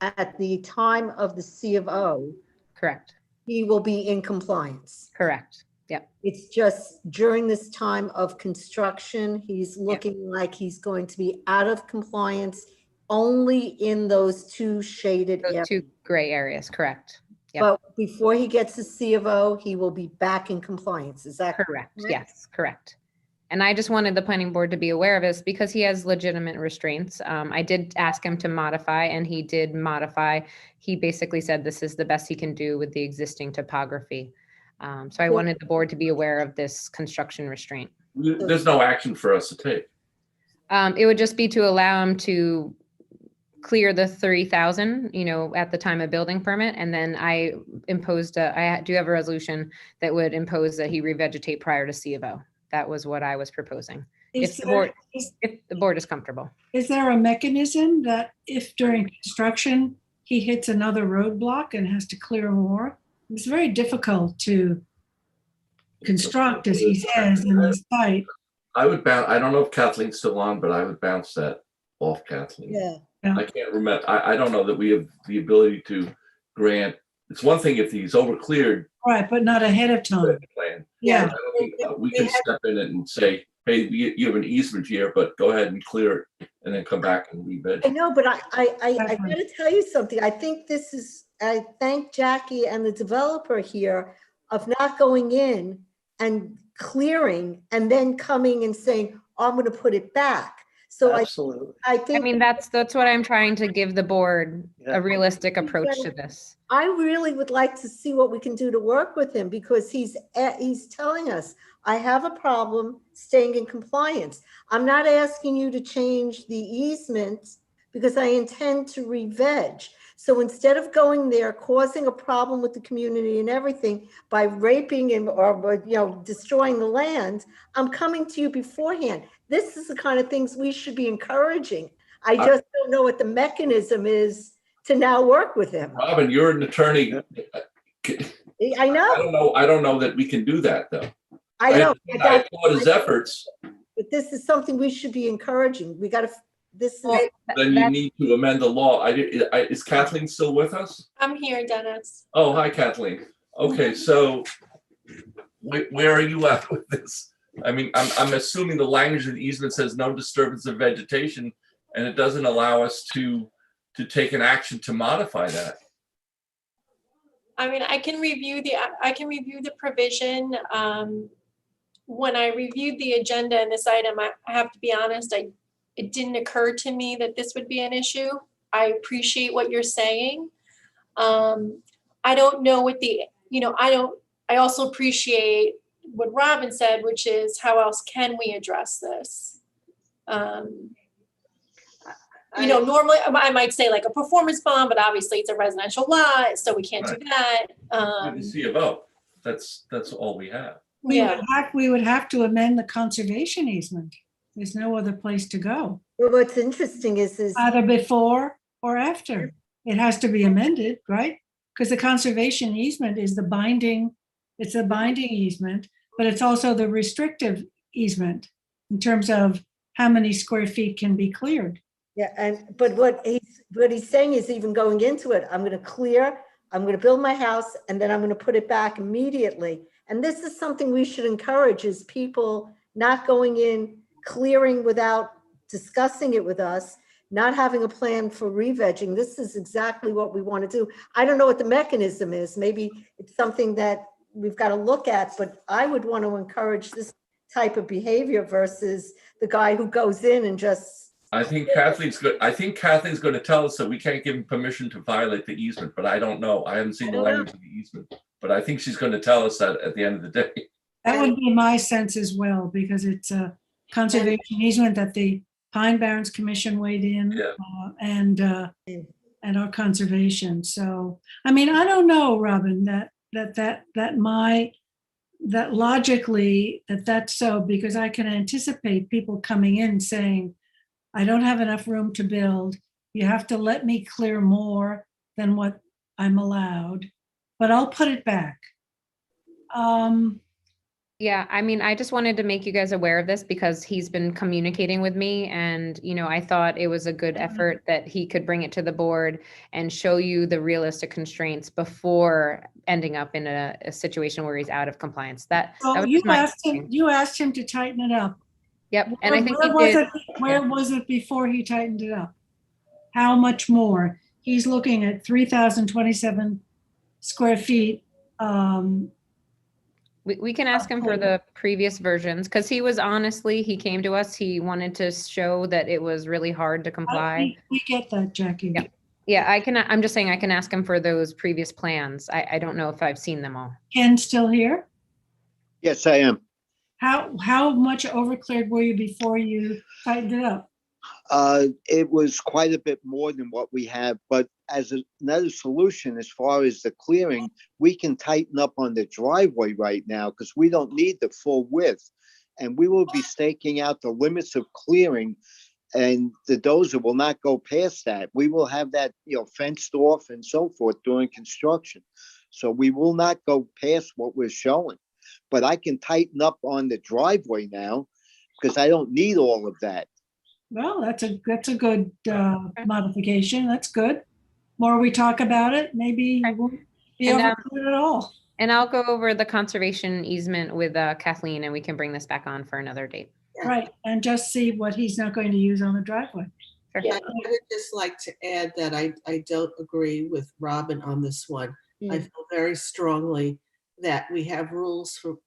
at the time of the C of O.
Correct.
He will be in compliance.
Correct. Yep.
It's just during this time of construction, he's looking like he's going to be out of compliance only in those two shaded areas.
Two gray areas, correct. Yep.
But before he gets the C of O, he will be back in compliance. Is that
correct? Yes, correct. And I just wanted the planning board to be aware of this because he has legitimate restraints. I did ask him to modify and he did modify. He basically said this is the best he can do with the existing topography. So I wanted the board to be aware of this construction restraint.
There's no action for us to take.
It would just be to allow him to clear the 30,000, at the time of building permit. And then I imposed, I do have a resolution that would impose that he revegetate prior to C of O. That was what I was proposing. If the board is comfortable.
Is there a mechanism that if during construction, he hits another roadblock and has to clear more? It's very difficult to construct, as he says, in this site.
I would bounce, I don't know if Kathleen's still on, but I would bounce that off Kathleen.
Yeah.
I can't remember. I don't know that we have the ability to grant. It's one thing if he's over cleared.
Right, but not ahead of time.
Plan.
Yeah.
I don't think we can step in and say, hey, you have an easement here, but go ahead and clear it and then come back and re-veg.
I know, but I gotta tell you something. I think this is, I thank Jackie and the developer here of not going in and clearing and then coming and saying, oh, I'm gonna put it back. So
Absolutely.
I think.
I mean, that's what I'm trying to give the board a realistic approach to this.
I really would like to see what we can do to work with him because he's telling us, I have a problem staying in compliance. I'm not asking you to change the easement because I intend to re-veg. So instead of going there, causing a problem with the community and everything by raping and or destroying the land, I'm coming to you beforehand. This is the kind of things we should be encouraging. I just don't know what the mechanism is to now work with him.
Robin, you're an attorney.
I know.
I don't know that we can do that though.
I know.
I applaud his efforts.
But this is something we should be encouraging. We gotta, this is.
Then you need to amend the law. Is Kathleen still with us?
I'm here, Dennis.
Oh, hi, Kathleen. Okay, so where are you at with this? I mean, I'm assuming the language of the easement says no disturbance of vegetation, and it doesn't allow us to take an action to modify that.
I mean, I can review the provision. When I reviewed the agenda and this item, I have to be honest, it didn't occur to me that this would be an issue. I appreciate what you're saying. I don't know what I also appreciate what Robin said, which is how else can we address this? Normally I might say like a performance bond, but obviously it's a residential lot, so we can't do that.
You see a vote. That's all we have.
We would have to amend the conservation easement. There's no other place to go.
Well, what's interesting is
either before or after. It has to be amended, right? Because the conservation easement is it's a binding easement, but it's also the restrictive easement in terms of how many square feet can be cleared.
Yeah, but what he's saying is even going into it, I'm gonna build my house, and then I'm gonna put it back immediately. And this is something we should encourage, is people not going in, clearing without discussing it with us, not having a plan for re-vegging. This is exactly what we want to do. I don't know what the mechanism is. Maybe it's something that we've got to look at, but I would want to encourage this type of behavior versus the guy who goes in and just.
I think Kathleen's going to tell us that we can't give him permission to violate the easement, but I don't know. I haven't seen the language of the easement, but I think she's going to tell us that at the end of the day.
That would be my sense as well, because it's a conservation easement that the Pine Barrens Commission weighed in, and our conservation. So, I mean, I don't know, Robin, that logically that's so, because I can anticipate people coming in saying, I don't have enough room to build. You have to let me clear more than what I'm allowed, but I'll put it back.
Yeah, I mean, I just wanted to make you guys aware of this because he's been communicating with me, and I thought it was a good effort that he could bring it to the board and show you the realistic constraints before ending up in a situation where he's out of compliance.
You asked him to tighten it up.
Yep, and I think
where was it before he tightened it up? How much more? He's looking at 3,027 square feet.
We can ask him for the previous versions, because he came to us, he wanted to show that it was really hard to comply.
We get that, Jackie.
Yeah, I'm just saying I can ask him for those previous plans. I don't know if I've seen them all.
Ken still here?
Yes, I am.
How much overcleared were you before you tightened it up?
It was quite a bit more than what we have, but as another solution, as far as the clearing, we can tighten up on the driveway right now because we don't need the full width. And we will be staking out the limits of clearing, and the dozer will not go past that. We will have that, fenced off and so forth during construction. So we will not go past what we're showing. But I can tighten up on the driveway now because I don't need all of that.
Well, that's a good modification. That's good. More we talk about it, maybe it won't be overcleared at all.
And I'll go over the conservation easement with Kathleen, and we can bring this back on for another date.
Right, and just see what he's not going to use on the driveway.
Yeah, I would just like to add that I don't agree with Robin on this one. I feel very strongly that we have rules for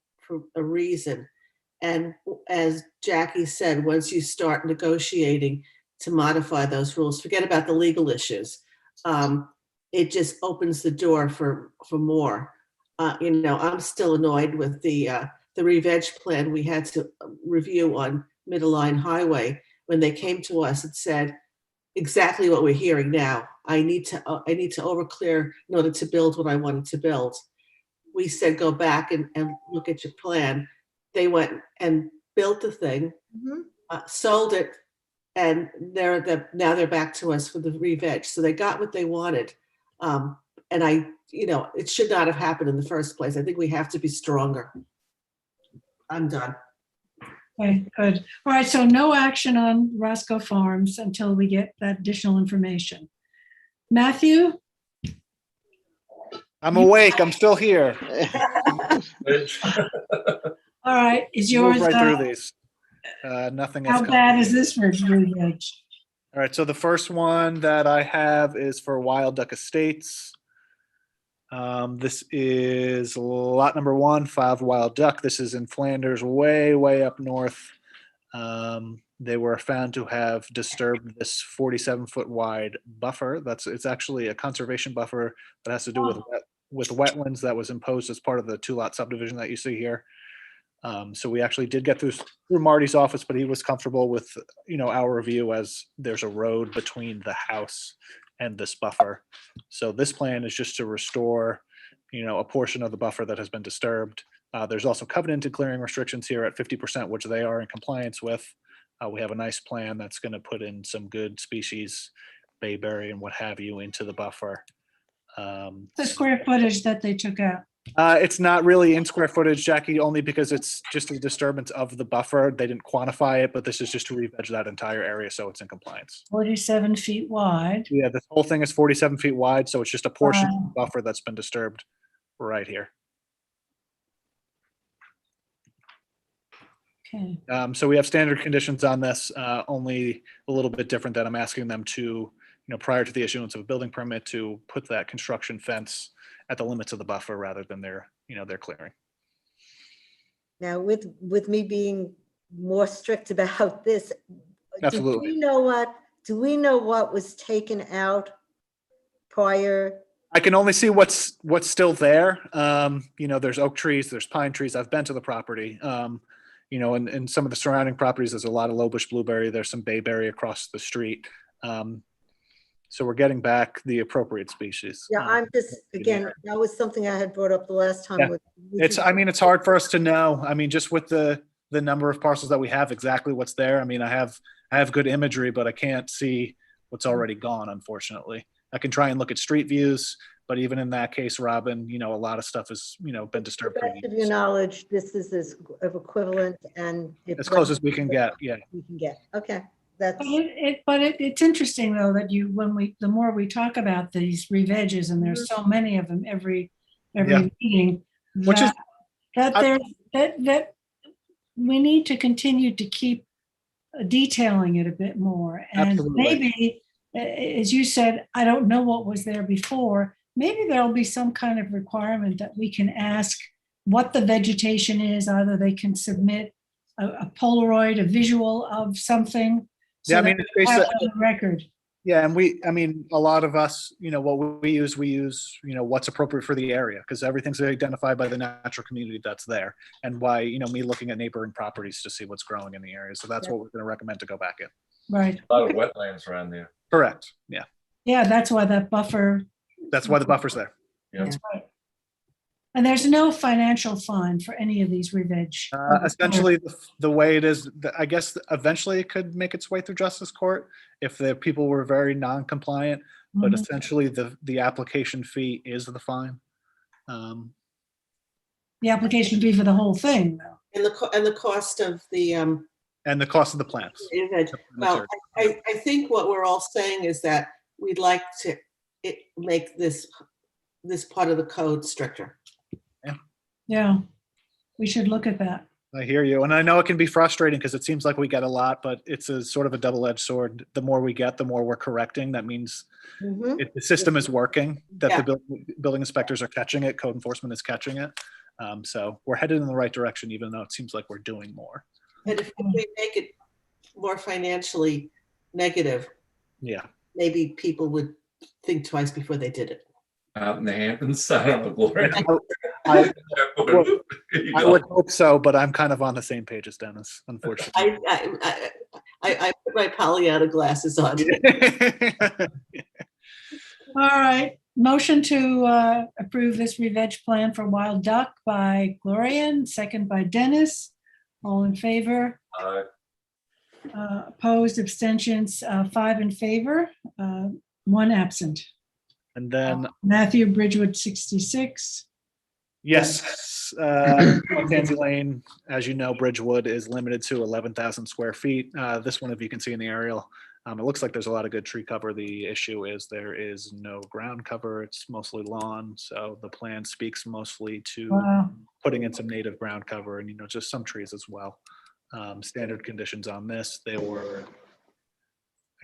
a reason. And as Jackie said, once you start negotiating to modify those rules, forget about the legal issues. It just opens the door for more. I'm still annoyed with the re-veg plan we had to review on Middle Line Highway. When they came to us and said exactly what we're hearing now. I need to overclear in order to build what I wanted to build. We said, go back and look at your plan. They went and built the thing, sold it, and now they're back to us for the re-veg. So they got what they wanted. And it should not have happened in the first place. I think we have to be stronger. I'm done.
Okay, good. All right, so no action on Roscoe Farms until we get that additional information. Matthew?
I'm awake. I'm still here.
All right, is
Move
yours,
right through these. Nothing has
how
come.
bad is this for veg?
All right, so the first one that I have is for Wild Duck Estates. This is lot number 1, 5 Wild Duck. This is in Flanders, way up north. They were found to have disturbed this 47-foot wide buffer. It's actually a conservation buffer that has to do with wetlands that was imposed as part of the 2-lot subdivision that you see here. So we actually did get through Marty's office, but he was comfortable with, our review as there's a road between the house and this buffer. So this plan is just to restore, a portion of the buffer that has been disturbed. There's also covenanted clearing restrictions here at 50%, which they are in compliance with. We have a nice plan that's going to put in some good species, bayberry and what have you, into the buffer.
The square footage that they took out.
It's not really in square footage, Jackie, only because it's just a disturbance of the buffer. They didn't quantify it, but this is just to re-veg that entire area, so it's in compliance.
47 feet wide.
Yeah, this whole thing is 47 feet wide, so it's just a portion of the buffer that's been disturbed right here.
Okay.
So we have standard conditions on this, only a little bit different that I'm asking them to, prior to the issuance of a building permit, to put that construction fence at the limits of the buffer rather than their clearing.
Now, with me being more strict about this,
Absolutely.
do we know what was taken out prior?
I can only see what's still there. There's oak trees, there's pine trees. I've been to the property. And some of the surrounding properties, there's a lot of lowbush blueberry. There's some bayberry across the street. So we're getting back the appropriate species.
Yeah, I'm just, again, that was something I had brought up the last time.
Yeah. It's hard for us to know. Just with the number of parcels that we have, exactly what's there. I have good imagery, but I can't see what's already gone, unfortunately. I can try and look at street views, but even in that case, Robin, a lot of stuff has, been disturbed.
To the best of your knowledge, this is as of equivalent and
as close as we can get. Yeah.
We can get. Okay.
It's interesting though that the more we talk about these re-vegs, and there's so many of them every meeting, that we need to continue to keep detailing it a bit more. And
Absolutely.
Maybe, as you said, I don't know what was there before. Maybe there'll be some kind of requirement that we can ask what the vegetation is. Either they can submit a Polaroid, a visual of something. So
Yeah,
it's basically on the record.
Yeah, and a lot of us, what we use, what's appropriate for the area, because everything's identified by the natural community that's there, and why, me looking at neighboring properties to see what's growing in the area. So that's what we're going to recommend to go back in.
Right.
A lot of wetlands around there.
Correct. Yeah.
Yeah, that's why that buffer.
That's why the buffer's there.
Yeah.
That's right. And there's no financial fine for any of these re-veg.
Essentially, the way it is, I guess eventually it could make its way through justice court if the people were very non-compliant, but essentially the application fee is the fine.
The application fee for the whole thing, though.
And the cost of the
and the cost of the plants.
Well, I think what we're all saying is that we'd like to make this part of the code stricter.
Yeah, we should look at that.
I hear you. And I know it can be frustrating because it seems like we get a lot, but it's a sort of a double-edged sword. The more we get, the more we're correcting. That means the system is working, that the building inspectors are catching it, code enforcement is catching it. So we're headed in the right direction, even though it seems like we're doing more.
And if we make it more financially negative, maybe people would think twice before they did it.
Out in the Hamptons, I don't know, Gloria.
I would hope so, but I'm kind of on the same page as Dennis, unfortunately.
I put my Pollyanna glasses on.
All right, motion to approve this re-veg plan for Wild Duck by Gloria, second by Dennis. All in favor?
Aye.
Opposed, abstentions, 5 in favor, 1 absent.
And then
Matthew Bridgewood, 66.
Yes, Tansy Lane, as you know, Bridgewood is limited to 11,000 square feet. This one, if you can see in the aerial, it looks like there's a lot of good tree cover. The issue is there is no ground cover. It's mostly lawn. So the plan speaks mostly to
Wow.
putting in some native ground cover and, just some trees as well. Standard conditions on this, they were,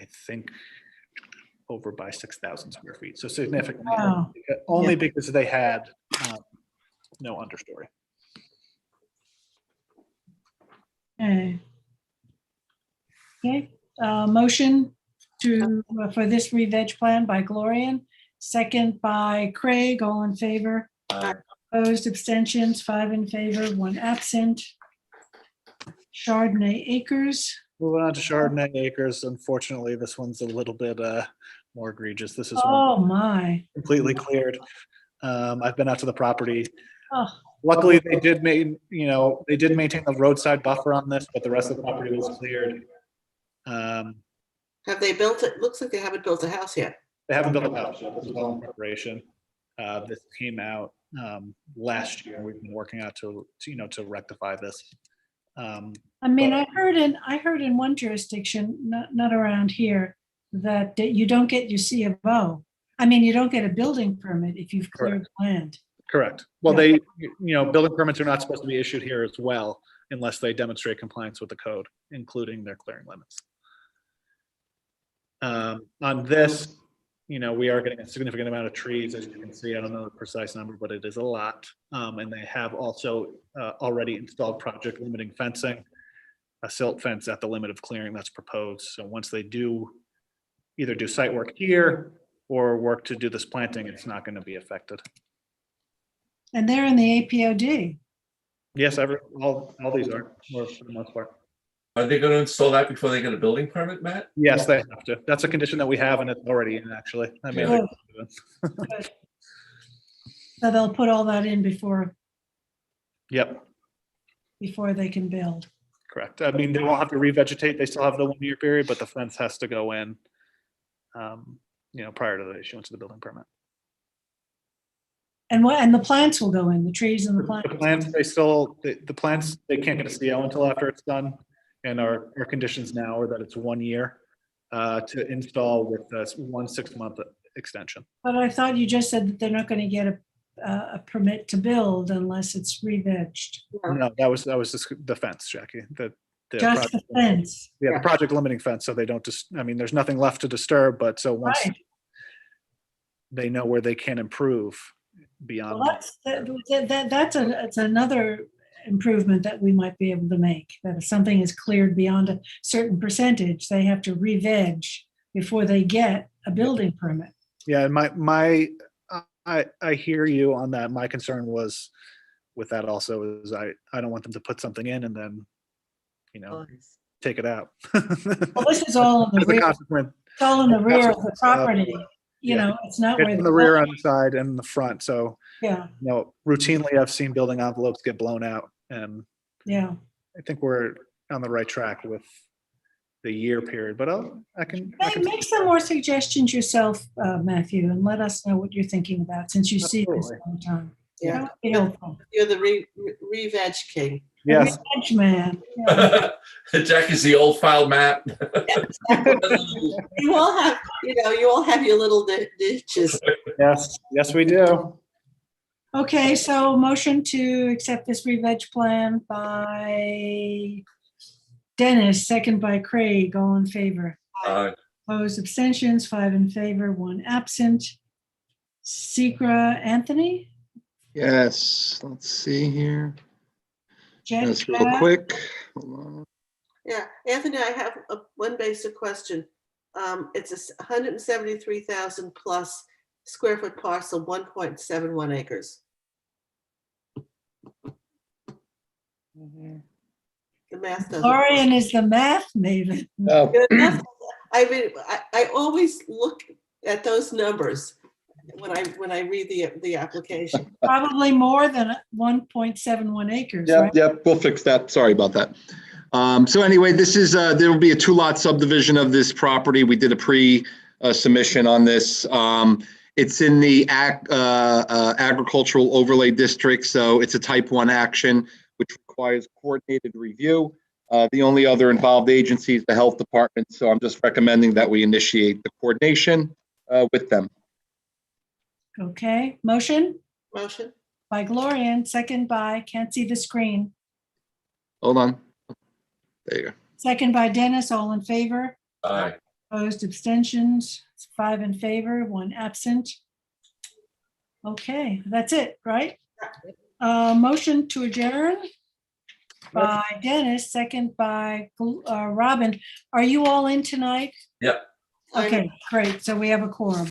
I think, over by 6,000 square feet. So significantly,
Wow.
only because they had no understory.
Okay. Okay, motion to, for this re-veg plan by Gloria, second by Craig, all in favor. Opposed, abstentions, 5 in favor, 1 absent. Chardonnay Acres.
Moving on to Chardonnay Acres. Unfortunately, this one's a little bit more egregious. This is
Oh,
one
my.
completely cleared. I've been out to the property.
Oh.
Luckily, they did maintain the roadside buffer on this, but the rest of the property was cleared.
Have they built it? Looks like they haven't built a house yet.
They haven't built a house yet. This is all in preparation. This came out last year. We've been working out to rectify this.
I mean, I heard in one jurisdiction, not around here, that you don't get your C of O. I mean, you don't get a building permit if you've cleared land.
Correct. Well, they, building permits are not supposed to be issued here as well unless they demonstrate compliance with the code, including their clearing limits. On this, we are getting a significant amount of trees, as you can see. I don't know the precise number, but it is a lot. And they have also already installed project limiting fencing, a silt fence at the limit of clearing that's proposed. So once they do either do site work here or work to do this planting, it's not going to be affected.
And they're in the APOD.
Yes, all these are, or for the most part.
Are they going to install that before they get a building permit, Matt?
Yes, they have to. That's a condition that we have, and it's already in, actually. I mean,
Good. Good. So they'll put all that in before
Yep,
they can build.
correct. I mean, they won't have to revegetate. They still have the 1-year period, but the fence has to go in, prior to the issuance of the building permit.
And the plants will go in, the trees and the plants.
The plants, the plants, they can't get a CO until after it's done. And our conditions now are that it's 1 year to install with this 1 6-month extension.
But I thought you just said that they're not going to get a permit to build unless it's re-vegged.
No, that was the fence, Jackie.
Just the fence.
Yeah, the project limiting fence, so they don't there's nothing left to disturb, but so once they know where they can improve beyond.
Well, that's another improvement that we might be able to make, that if something is cleared beyond a certain percentage, they have to re-veg before they get a building permit.
Yeah, I hear you on that. My concern was with that also is I don't want them to put something in and then, take it out.
Well, this is all in the rear. It's all in the rear of the property. It's not where
the rear, on the side, and the front. So
yeah,
routinely I've seen building envelopes get blown out, and
yeah,
I think we're on the right track with the year period. But I can
make some more suggestions yourself, Matthew, and let us know what you're thinking about since you see this all the time.
Yeah,
helpful.
You're the re-veg king.
Yes,
Veg man. Yeah.
Jackie's the old file map.
You all have your little niches.
Yes, we do.
Okay, so motion to accept this re-veg plan by Dennis, second by Craig, all in favor. Opposed, abstentions, 5 in favor, 1 absent. Secra, Anthony?
Yes, let's see here. Just real
Jack?
quick. Hold on.
Yeah, Anthony, I have one basic question. It's a 173,000 plus square foot parcel, 1.71 acres. The math doesn't.
Lorian is the math maven.
Oh.
I mean, I always look at those numbers when I read the application.
Probably more than 1.71 acres, right?
Yep, we'll fix that. Sorry about that. So anyway, this is, there will be a 2-lot subdivision of this property. We did a pre-submission on this. It's in the agricultural overlay district, so it's a type 1 action, which requires coordinated review. The only other involved agency is the health department, so I'm just recommending that we initiate the coordination with them.
Okay, motion
Motion.
by Gloria, second by, can't see the screen.
Hold on. There you go.
Second by Dennis, all in favor?
Aye.
Opposed, abstentions, it's 5 in favor, 1 absent. Okay, that's it, right? Motion to adjourn by Dennis, second by Robin. Are you all in tonight?
Yep.
Okay, great. So we have a quorum.